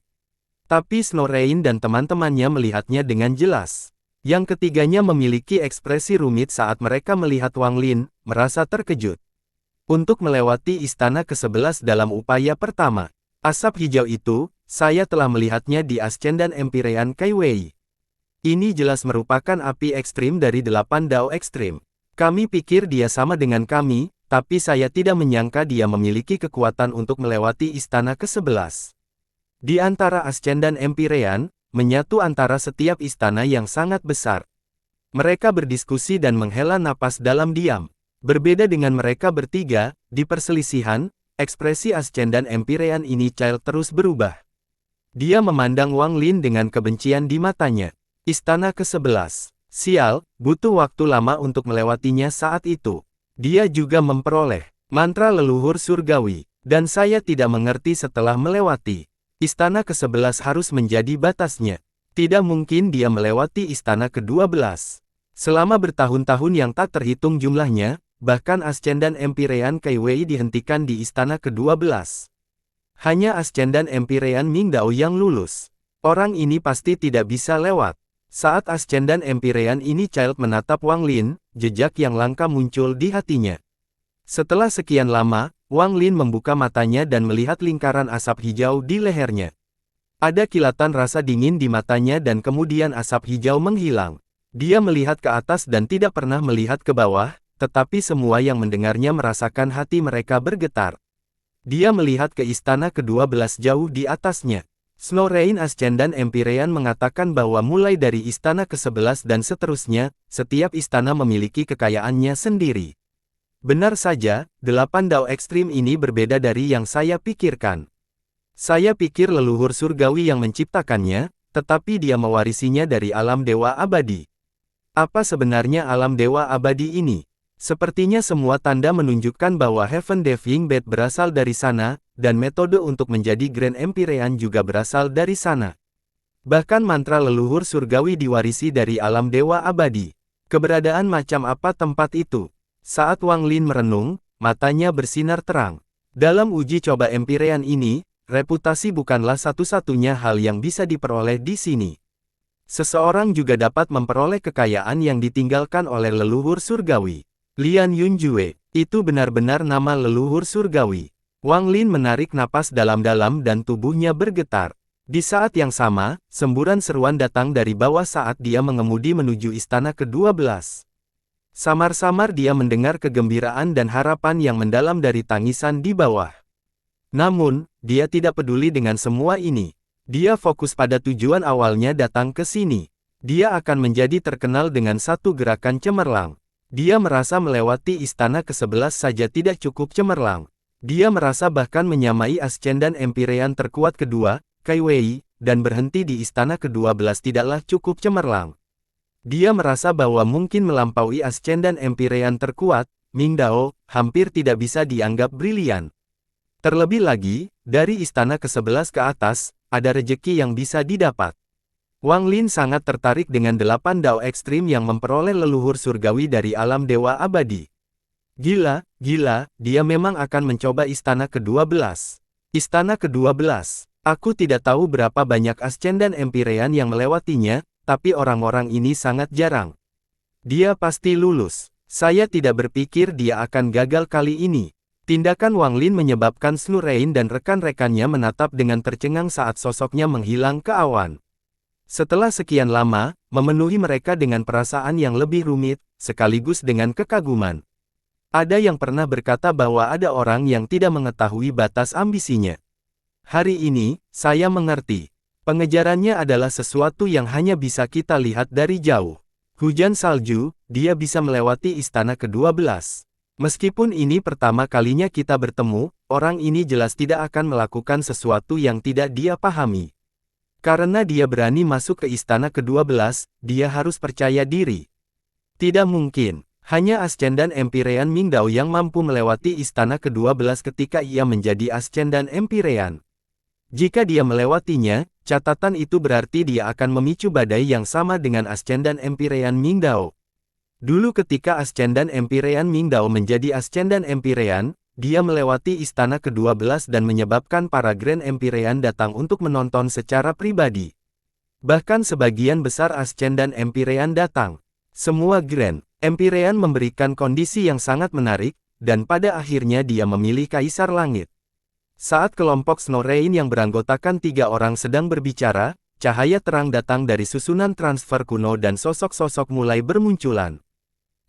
Tapi Snow Rain dan teman-temannya melihatnya dengan jelas. Yang ketiganya memiliki ekspresi rumit saat mereka melihat Wang Lin, merasa terkejut. Untuk melewati istana ke-11 dalam upaya pertama, asap hijau itu, saya telah melihatnya di Ascendan Empyrean Kai Wei. Ini jelas merupakan api ekstrim dari 8 Dao Ekstrim. Kami pikir dia sama dengan kami, tapi saya tidak menyangka dia memiliki kekuatan untuk melewati istana ke-11. Di antara Ascendan Empyrean, menyatu antara setiap istana yang sangat besar. Mereka berdiskusi dan menghela napas dalam diam. Berbeda dengan mereka bertiga, di perselisihan, ekspresi Ascendan Empyrean ini terus berubah. Dia memandang Wang Lin dengan kebencian di matanya. Istana ke-11. Sial, butuh waktu lama untuk melewatinya saat itu. Dia juga memperoleh mantra leluhur surgawi, dan saya tidak mengerti setelah melewati. Istana ke-11 harus menjadi batasnya. Tidak mungkin dia melewati istana ke-12. Selama bertahun-tahun yang tak terhitung jumlahnya, bahkan Ascendan Empirean Kai Wei dihentikan di istana ke-12. Hanya Ascendan Empirean Ming Dao yang lulus. Orang ini pasti tidak bisa lewat. Saat Ascendan Empirean ini Child menatap Wang Lin, jejak yang langka muncul di hatinya. Setelah sekian lama, Wang Lin membuka matanya dan melihat lingkaran asap hijau di lehernya. Ada kilatan rasa dingin di matanya dan kemudian asap hijau menghilang. Dia melihat ke atas dan tidak pernah melihat ke bawah, tetapi semua yang mendengarnya merasakan hati mereka bergetar. Dia melihat ke istana ke-12 jauh di atasnya. Snow Rain Ascendan Empirean mengatakan bahwa mulai dari istana ke-11 dan seterusnya, setiap istana memiliki kekayaannya sendiri. Benar saja, 8 Dao ekstrim ini berbeda dari yang saya pikirkan. Saya pikir leluhur surgawi yang menciptakannya, tetapi dia mewarisinya dari alam dewa abadi. Apa sebenarnya alam dewa abadi ini? Sepertinya semua tanda menunjukkan bahwa Heaven Diving Bed berasal dari sana, dan metode untuk menjadi Grand Empirean juga berasal dari sana. Bahkan mantra leluhur surgawi diwarisi dari alam dewa abadi. Keberadaan macam apa tempat itu? Saat Wang Lin merenung, matanya bersinar terang. Dalam uji coba Empirean ini, reputasi bukanlah satu-satunya hal yang bisa diperoleh di sini. Seseorang juga dapat memperoleh kekayaan yang ditinggalkan oleh leluhur surgawi. Lian Yunjue, itu benar-benar nama leluhur surgawi. Wang Lin menarik napas dalam-dalam dan tubuhnya bergetar. Di saat yang sama, semburan seruan datang dari bawah saat dia mengemudi menuju istana ke-12. Samar-samar dia mendengar kegembiraan dan harapan yang mendalam dari tangisan di bawah. Namun, dia tidak peduli dengan semua ini. Dia fokus pada tujuan awalnya datang ke sini. Dia akan menjadi terkenal dengan satu gerakan cemerlang. Dia merasa melewati istana ke-11 saja tidak cukup cemerlang. Dia merasa bahkan menyamai Ascendan Empirean terkuat kedua, Kai Wei, dan berhenti di istana ke-12 tidaklah cukup cemerlang. Dia merasa bahwa mungkin melampaui Ascendan Empirean terkuat, Ming Dao, hampir tidak bisa dianggap brilian. Terlebih lagi, dari istana ke-11 ke atas, ada rejeki yang bisa didapat. Wang Lin sangat tertarik dengan 8 Dao ekstrim yang memperoleh leluhur surgawi dari alam dewa abadi. Gila, dia memang akan mencoba istana ke-12. Istana ke-12. Aku tidak tahu berapa banyak Ascendan Empirean yang melewatinya, tapi orang-orang ini sangat jarang. Dia pasti lulus. Saya tidak berpikir dia akan gagal kali ini. Tindakan Wang Lin menyebabkan Snow Rain dan rekan-rekannya menatap dengan tercengang saat sosoknya menghilang ke awan. Setelah sekian lama, memenuhi mereka dengan perasaan yang lebih rumit, sekaligus dengan kekaguman. Ada yang pernah berkata bahwa ada orang yang tidak mengetahui batas ambisinya. Hari ini, saya mengerti. Pengejarannya adalah sesuatu yang hanya bisa kita lihat dari jauh. Hujan salju, dia bisa melewati istana ke-12. Meskipun ini pertama kalinya kita bertemu, orang ini jelas tidak akan melakukan sesuatu yang tidak dia pahami. Karena dia berani masuk ke istana ke-12, dia harus percaya diri. Tidak mungkin, hanya Ascendan Empirean Ming Dao yang mampu melewati istana ke-12 ketika ia menjadi Ascendan Empirean. Jika dia melewatinya, catatan itu berarti dia akan memicu badai yang sama dengan Ascendan Empirean Ming Dao. Dulu ketika Ascendan Empirean Ming Dao menjadi Ascendan Empirean, dia melewati istana ke-12 dan menyebabkan para Grand Empirean datang untuk menonton secara pribadi. Bahkan sebagian besar Ascendan Empirean datang. Semua Grand Empirean memberikan kondisi yang sangat menarik, dan pada akhirnya dia memilih Kaisar Langit. Saat kelompok Snow Rain yang beranggotakan 3 orang sedang berbicara, cahaya terang datang dari susunan transfer kuno dan sosok-sosok mulai bermunculan.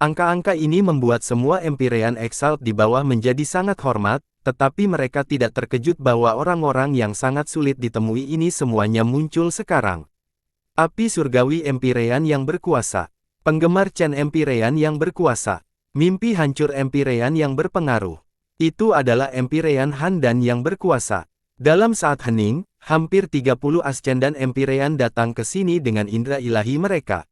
Angka-angka ini membuat semua Empirean Exalt di bawah menjadi sangat hormat, tetapi mereka tidak terkejut bahwa orang-orang yang sangat sulit ditemui ini semuanya muncul sekarang. Api surgawi Empirean yang berkuasa. Penggemar Chen Empirean yang berkuasa. Mimpi hancur Empirean yang berpengaruh. Itu adalah Empirean Han Dan yang berkuasa. Dalam saat hening, Hampir 30 Ascendan Empyrean datang ke sini dengan indera ilahi mereka.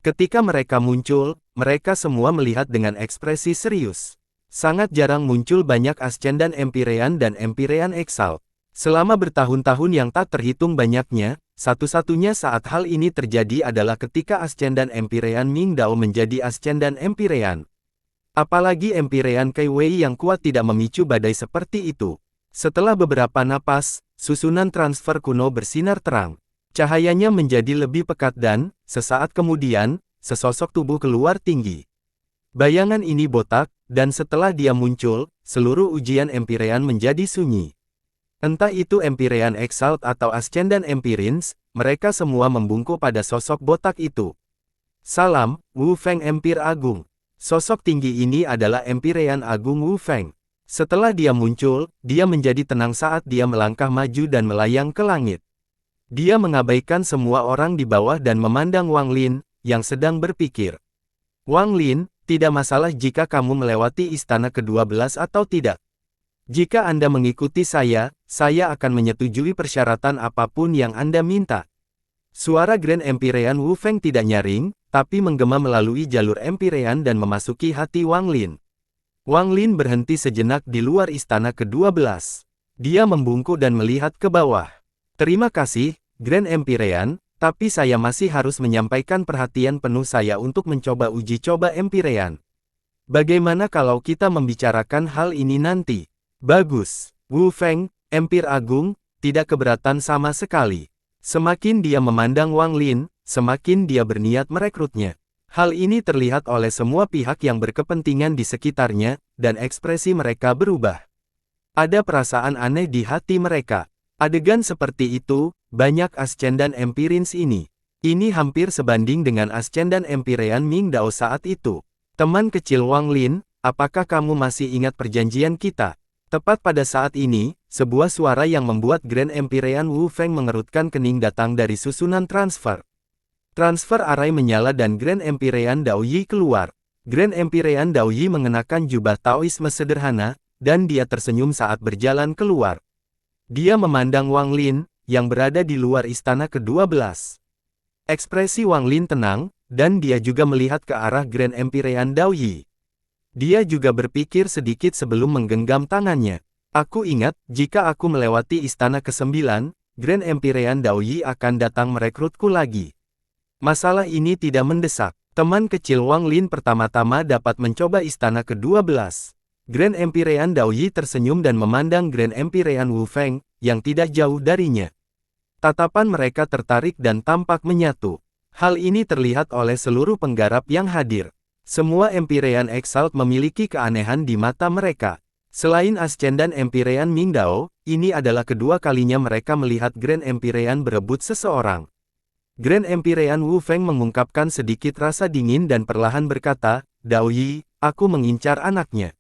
Ketika mereka muncul, mereka semua melihat dengan ekspresi serius. Sangat jarang muncul banyak Ascendan Empyrean dan Empyrean Exalt. Selama bertahun-tahun yang tak terhitung banyaknya, satu-satunya saat hal ini terjadi adalah ketika Ascendan Empyrean Mingdao menjadi Ascendan Empyrean. Apalagi Empyrean Kei Wei yang kuat tidak memicu badai seperti itu. Setelah beberapa napas, susunan transfer kuno bersinar terang. Cahayanya menjadi lebih pekat dan, sesaat kemudian, sesosok tubuh keluar tinggi. Bayangan ini botak, dan setelah dia muncul, seluruh ujian Empyrean menjadi sunyi. Entah itu Empyrean Exalt atau Ascendan Empyreans, mereka semua membungkuk pada sosok botak itu. Salam, Wu Feng Empire Agung. Sosok tinggi ini adalah Empyrean Agung Wu Feng. Setelah dia muncul, dia menjadi tenang saat dia melangkah maju dan melayang ke langit. Dia mengabaikan semua orang di bawah dan memandang Wang Lin, yang sedang berpikir. Wang Lin, tidak masalah jika kamu melewati istana ke-12 atau tidak. Jika Anda mengikuti saya akan menyetujui persyaratan apapun yang Anda minta. Suara Grand Empyrean Wu Feng tidak nyaring, tapi menggema melalui jalur Empyrean dan memasuki hati Wang Lin. Wang Lin berhenti sejenak di luar istana ke-12. Dia membungkuk dan melihat ke bawah. Terima kasih, Grand Empyrean, tapi saya masih harus menyampaikan perhatian penuh saya untuk mencoba uji coba Empyrean. Bagaimana kalau kita membicarakan hal ini nanti? Bagus. Wu Feng, Empire Agung, tidak keberatan sama sekali. Semakin dia memandang Wang Lin, semakin dia berniat merekrutnya. Hal ini terlihat oleh semua pihak yang berkepentingan di sekitarnya, dan ekspresi mereka berubah. Ada perasaan aneh di hati mereka. Adegan seperti itu, banyak Ascendan Empyreans ini. Ini hampir sebanding dengan Ascendan Empyrean Mingdao saat itu. Teman kecil Wang Lin, apakah kamu masih ingat perjanjian kita? Tepat pada saat ini, sebuah suara yang membuat Grand Empyrean Wu Feng mengerutkan kening datang dari susunan transfer. Transfer arai menyala dan Grand Empyrean Dao Yi keluar. Grand Empyrean Dao Yi mengenakan jubah Taoisme sederhana, dan dia tersenyum saat berjalan keluar. Dia memandang Wang Lin, yang berada di luar istana ke-12. Ekspresi Wang Lin tenang, dan dia juga melihat ke arah Grand Empyrean Dao Yi. Dia juga berpikir sedikit sebelum menggenggam tangannya. Aku ingat, jika aku melewati istana ke-9, Grand Empyrean Dao Yi akan datang merekrutku lagi. Masalah ini tidak mendesak. Teman kecil Wang Lin pertama-tama dapat mencoba istana ke-12. Grand Empyrean Dao Yi tersenyum dan memandang Grand Empyrean Wu Feng, yang tidak jauh darinya. Tatapan mereka tertarik dan tampak menyatu. Hal ini terlihat oleh seluruh penggarap yang hadir. Semua Empyrean Exalt memiliki keanehan di mata mereka. Selain Ascendan Empyrean Mingdao, ini adalah kedua kalinya mereka melihat Grand Empyrean berebut seseorang. Grand Empyrean Wu Feng mengungkapkan sedikit rasa dingin dan perlahan berkata, Dao Yi, aku mengincar anaknya.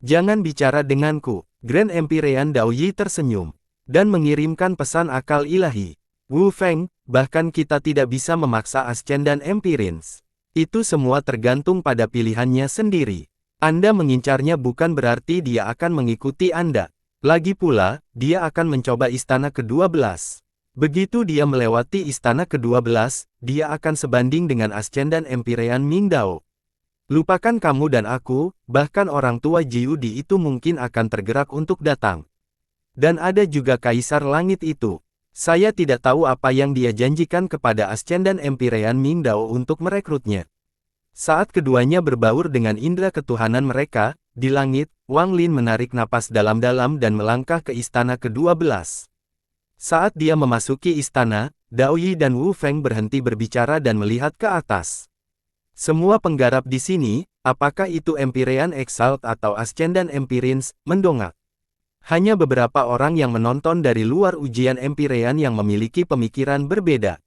Jangan bicara denganku. Grand Empyrean Dao Yi tersenyum, dan mengirimkan pesan akal ilahi. Wu Feng, bahkan kita tidak bisa memaksa Ascendan Empyreans. Itu semua tergantung pada pilihannya sendiri. Anda mengincarnya bukan berarti dia akan mengikuti Anda. Lagi pula, dia akan mencoba istana ke-12. Begitu dia melewati istana ke-12, dia akan sebanding dengan Ascendan Empyrean Mingdao. Lupakan kamu dan aku, bahkan orang tua Jiudi itu mungkin akan tergerak untuk datang. Dan ada juga Kaisar Langit itu. Saya tidak tahu apa yang dia janjikan kepada Ascendan Empyrean Mingdao untuk merekrutnya. Saat keduanya berbaur dengan indera ketuhanan mereka, di langit, Wang Lin menarik napas dalam-dalam dan melangkah ke istana ke-12. Saat dia memasuki istana, Dao Yi dan Wu Feng berhenti berbicara dan melihat ke atas. Semua penggarap di sini, apakah itu Empyrean Exalt atau Ascendan Empyreans, mendongak. Hanya beberapa orang yang menonton dari luar ujian Empyrean yang memiliki pemikiran berbeda.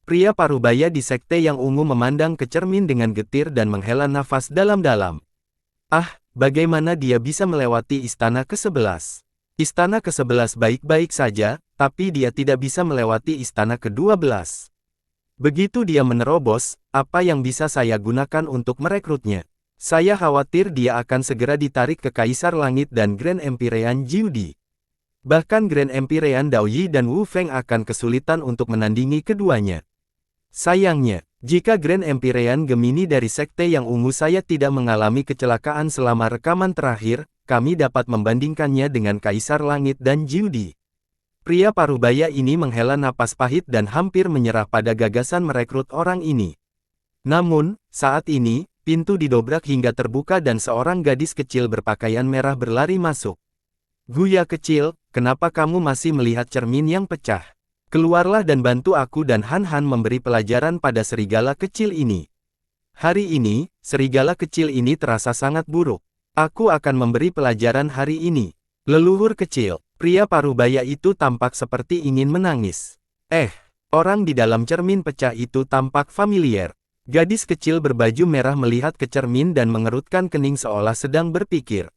Pria parubaya di sekte yang ungu memandang ke cermin dengan getir dan menghela nafas dalam-dalam. Ah, bagaimana dia bisa melewati istana ke-11? Istana ke-11 baik-baik saja, tapi dia tidak bisa melewati istana ke-12. Begitu dia menerobos, apa yang bisa saya gunakan untuk merekrutnya? Saya khawatir dia akan segera ditarik ke Kaisar Langit dan Grand Empyrean Jiudi. Bahkan Grand Empyrean Daoyi dan Wu Feng akan kesulitan untuk menandingi keduanya. Sayangnya, jika Grand Empyrean Gemini dari Sekte yang Ungu saya tidak mengalami kecelakaan selama rekaman terakhir, kami dapat membandingkannya dengan Kaisar Langit dan Jiudi. Pria parubaya ini menghela napas pahit dan hampir menyerah pada gagasan merekrut orang ini. Namun, saat ini, pintu didobrak hingga terbuka dan seorang gadis kecil berpakaian merah berlari masuk. Guya kecil, kenapa kamu masih melihat cermin yang pecah? Keluarlah dan bantu aku dan Han Han memberi pelajaran pada serigala kecil ini. Hari ini, serigala kecil ini terasa sangat buruk. Aku akan memberi pelajaran hari ini. Leluhur kecil, pria parubaya itu tampak seperti ingin menangis. Orang di dalam cermin pecah itu tampak familiar. Gadis kecil berbaju merah melihat ke cermin dan mengerutkan kening seolah sedang berpikir.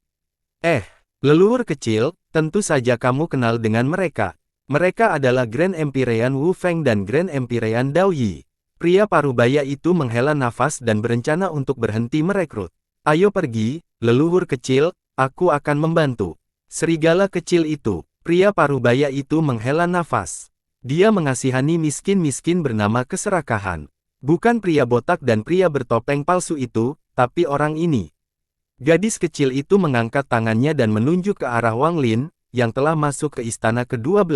Leluhur kecil, tentu saja kamu kenal dengan mereka. Mereka adalah Grand Empyrean Wu Feng dan Grand Empyrean Daoyi. Pria parubaya itu menghela nafas dan berencana untuk berhenti merekrut. Ayo pergi, leluhur kecil, aku akan membantu. Serigala kecil itu, pria parubaya itu menghela nafas. Dia mengasihani miskin-miskin bernama Keserakahan. Bukan pria botak dan pria bertopeng palsu itu, tapi orang ini. Gadis kecil itu mengangkat tangannya dan menunjuk ke arah Wang Lin, yang telah masuk ke istana ke-12.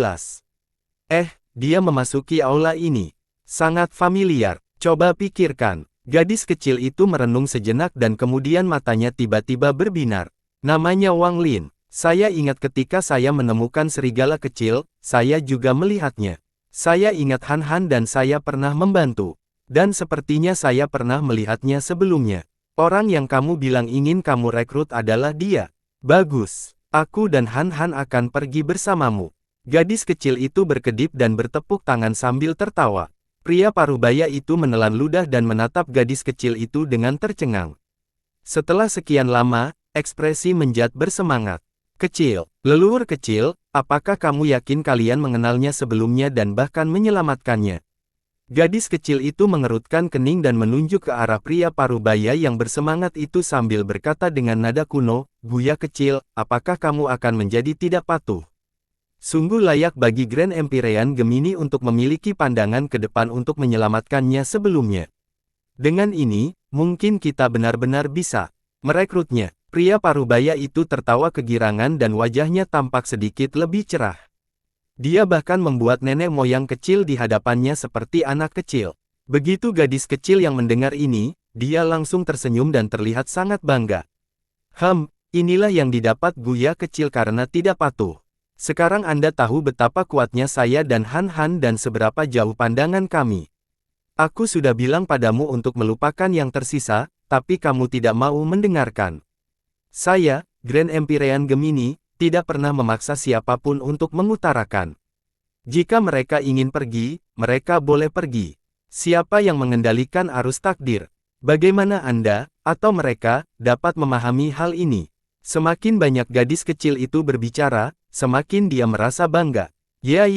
Dia memasuki aula ini. Sangat familiar, coba pikirkan. Gadis kecil itu merenung sejenak dan kemudian matanya tiba-tiba berbinar. Namanya Wang Lin. Saya ingat ketika saya menemukan serigala kecil, saya juga melihatnya. Saya ingat Han Han dan saya pernah membantu. Dan sepertinya saya pernah melihatnya sebelumnya. Orang yang kamu bilang ingin kamu rekrut adalah dia. Bagus, aku dan Han Han akan pergi bersamamu. Gadis kecil itu berkedip dan bertepuk tangan sambil tertawa. Pria parubaya itu menelan ludah dan menatap gadis kecil itu dengan tercengang. Setelah sekian lama, ekspresi menjat bersemangat. Kecil, leluhur kecil, apakah kamu yakin kalian mengenalnya sebelumnya dan bahkan menyelamatkannya? Gadis kecil itu mengerutkan kening dan menunjuk ke arah pria parubaya yang bersemangat itu sambil berkata dengan nada kuno, Guya kecil, apakah kamu akan menjadi tidak patuh? Sungguh layak bagi Grand Empyrean Gemini untuk memiliki pandangan ke depan untuk menyelamatkannya sebelumnya. Dengan ini, mungkin kita benar-benar bisa merekrutnya. Pria parubaya itu tertawa kegirangan dan wajahnya tampak sedikit lebih cerah. Dia bahkan membuat nenek moyang kecil di hadapannya seperti anak kecil. Begitu gadis kecil yang mendengar ini, dia langsung tersenyum dan terlihat sangat bangga. Inilah yang didapat Guya kecil karena tidak patuh. Sekarang Anda tahu betapa kuatnya saya dan Han Han dan seberapa jauh pandangan kami. Aku sudah bilang padamu untuk melupakan yang tersisa, tapi kamu tidak mau mendengarkan. Saya, Grand Empyrean Gemini, tidak pernah memaksa siapapun untuk mengutarakan. Jika mereka ingin pergi, mereka boleh pergi. Siapa yang mengendalikan arus takdir? Bagaimana Anda, atau mereka, dapat memahami hal ini? Semakin banyak gadis kecil itu berbicara, semakin dia merasa bangga. Ya,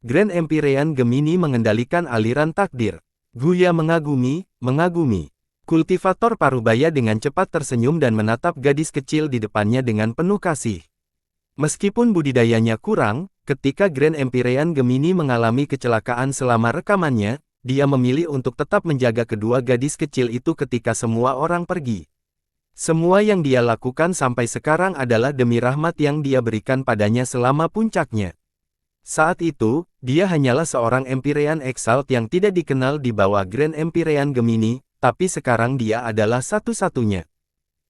Grand Empyrean Gemini mengendalikan aliran takdir. Guya mengagumi. Kultivator parubaya dengan cepat tersenyum dan menatap gadis kecil di depannya dengan penuh kasih. Meskipun budidayanya kurang, ketika Grand Empyrean Gemini mengalami kecelakaan selama rekamannya, dia memilih untuk tetap menjaga kedua gadis kecil itu ketika semua orang pergi. Semua yang dia lakukan sampai sekarang adalah demi rahmat yang dia berikan padanya selama puncaknya. Saat itu, dia hanyalah seorang Empyrean Exalt yang tidak dikenal di bawah Grand Empyrean Gemini, tapi sekarang dia adalah satu-satunya.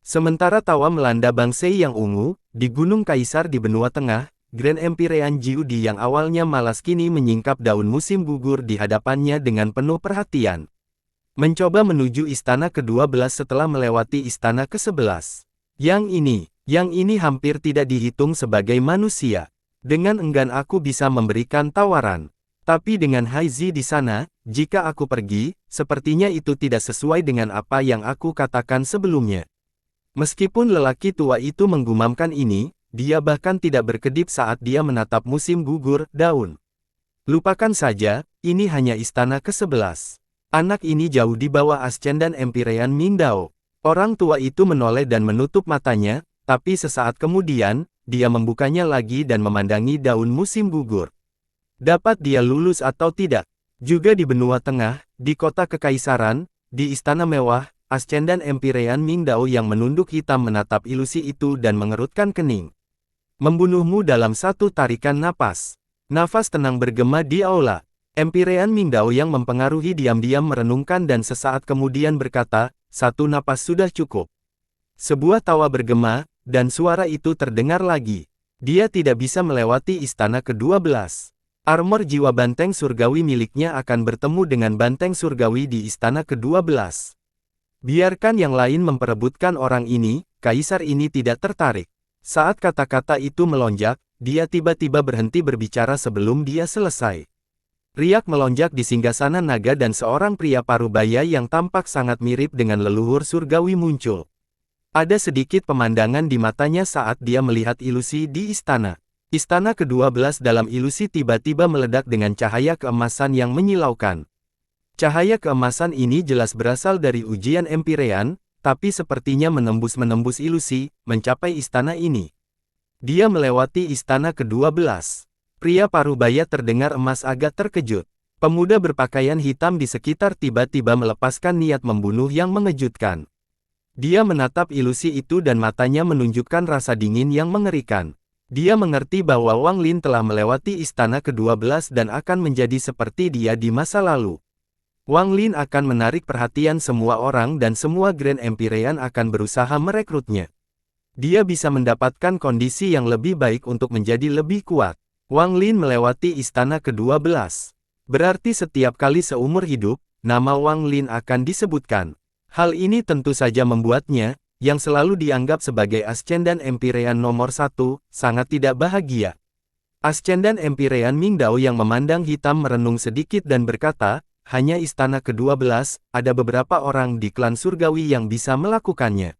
Sementara tawa melanda Bangsei yang ungu, di Gunung Kaisar di benua tengah, Grand Empyrean Jiudi yang awalnya malas kini menyingkap daun musim gugur di hadapannya dengan penuh perhatian. Mencoba menuju istana ke-12 setelah melewati istana ke-11. Yang ini hampir tidak dihitung sebagai manusia. Dengan enggan aku bisa memberikan tawaran. Tapi dengan Haizi di sana, jika aku pergi, sepertinya itu tidak sesuai dengan apa yang aku katakan sebelumnya. Meskipun lelaki tua itu menggumamkan ini, dia bahkan tidak berkedip saat dia menatap musim gugur daun. Lupakan saja, ini hanya istana ke-11. Anak ini jauh di bawah Ascendan Empyrean Mingdao. Orang tua itu menoleh dan menutup matanya, tapi sesaat kemudian, dia membukanya lagi dan memandangi daun musim gugur. Dapat dia lulus atau tidak? Juga di benua tengah, di kota kekaisaran, di istana mewah, Ascendan Empyrean Mingdao yang menunduk hitam menatap ilusi itu dan mengerutkan kening. Membunuhmu dalam satu tarikan napas. Nafas tenang bergema di aula. Empyrean Mingdao yang mempengaruhi diam-diam merenungkan dan sesaat kemudian berkata, satu napas sudah cukup. Sebuah tawa bergema, dan suara itu terdengar lagi. Dia tidak bisa melewati istana ke-12. Armor jiwa banteng surgawi miliknya akan bertemu dengan banteng surgawi di istana ke-12. Biarkan yang lain memperebutkan orang ini, kaisar ini tidak tertarik. Saat kata-kata itu melonjak, dia tiba-tiba berhenti berbicara sebelum dia selesai. Riak melonjak di singgasana naga dan seorang pria parubaya yang tampak sangat mirip dengan leluhur surgawi muncul. Ada sedikit pemandangan di matanya saat dia melihat ilusi di istana. Istana ke-12 dalam ilusi tiba-tiba meledak dengan cahaya keemasan yang menyilaukan. Cahaya keemasan ini jelas berasal dari ujian Empyrean, tapi sepertinya menembus ilusi, mencapai istana ini. Dia melewati istana ke-12. Pria parubaya terdengar emas agak terkejut. Pemuda berpakaian hitam di sekitar tiba-tiba melepaskan niat membunuh yang mengejutkan. Dia menatap ilusi itu dan matanya menunjukkan rasa dingin yang mengerikan. Dia mengerti bahwa Wang Lin telah melewati istana ke-12 dan akan menjadi seperti dia di masa lalu. Wang Lin akan menarik perhatian semua orang dan semua Grand Empyrean akan berusaha merekrutnya. Dia bisa mendapatkan kondisi yang lebih baik untuk menjadi lebih kuat. Wang Lin melewati istana ke-12. Berarti setiap kali seumur hidup, nama Wang Lin akan disebutkan. Hal ini tentu saja membuatnya, yang selalu dianggap sebagai Ascendan Empyrean nomor 1, sangat tidak bahagia. Ascendan Empyrean Mingdao yang memandang hitam merenung sedikit dan berkata, hanya istana ke-12, ada beberapa orang di klan surgawi yang bisa melakukannya.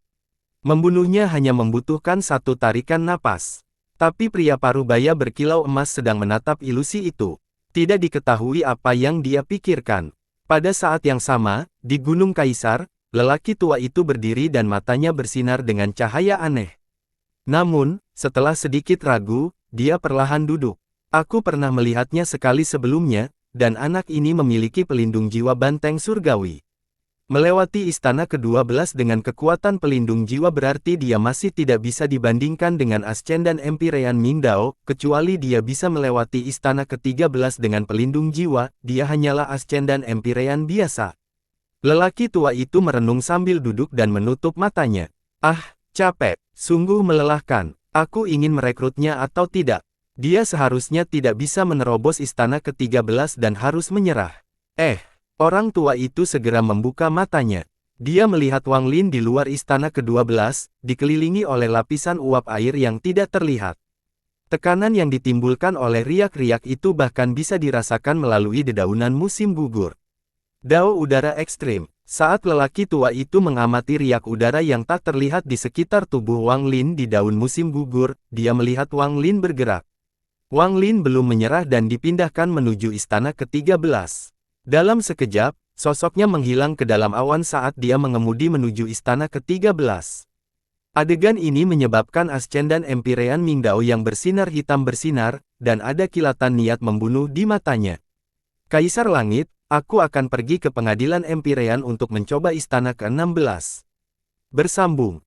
Membunuhnya hanya membutuhkan satu tarikan napas. Tapi pria parubaya berkilau emas sedang menatap ilusi itu. Tidak diketahui apa yang dia pikirkan. Pada saat yang sama, di Gunung Kaisar, lelaki tua itu berdiri dan matanya bersinar dengan cahaya aneh. Namun, setelah sedikit ragu, dia perlahan duduk. Aku pernah melihatnya sekali sebelumnya, dan anak ini memiliki pelindung jiwa banteng surgawi. Melewati istana ke-12 dengan kekuatan pelindung jiwa berarti dia masih tidak bisa dibandingkan dengan Ascendan Empyrean Mingdao, kecuali dia bisa melewati istana ke-13 dengan pelindung jiwa, dia hanyalah Ascendan Empyrean biasa. Lelaki tua itu merenung sambil duduk dan menutup matanya. Ah, capek, sungguh melelahkan, aku ingin merekrutnya atau tidak. Dia seharusnya tidak bisa menerobos istana ke-13 dan harus menyerah. Orang tua itu segera membuka matanya. Dia melihat Wang Lin di luar istana ke-12, dikelilingi oleh lapisan uap air yang tidak terlihat. Tekanan yang ditimbulkan oleh riak-riak itu bahkan bisa dirasakan melalui dedaunan musim gugur. Dao udara ekstrim. Saat lelaki tua itu mengamati riak udara yang tak terlihat di sekitar tubuh Wang Lin di daun musim gugur, dia melihat Wang Lin bergerak. Wang Lin belum menyerah dan dipindahkan menuju istana ke-13. Dalam sekejap, sosoknya menghilang ke dalam awan saat dia mengemudi menuju istana ke-13. Adegan ini menyebabkan Ascendan Empyrean Mingdao yang bersinar hitam bersinar, dan ada kilatan niat membunuh di matanya. Kaisar Langit, aku akan pergi ke pengadilan Empyrean untuk mencoba istana ke-16. Bersambung.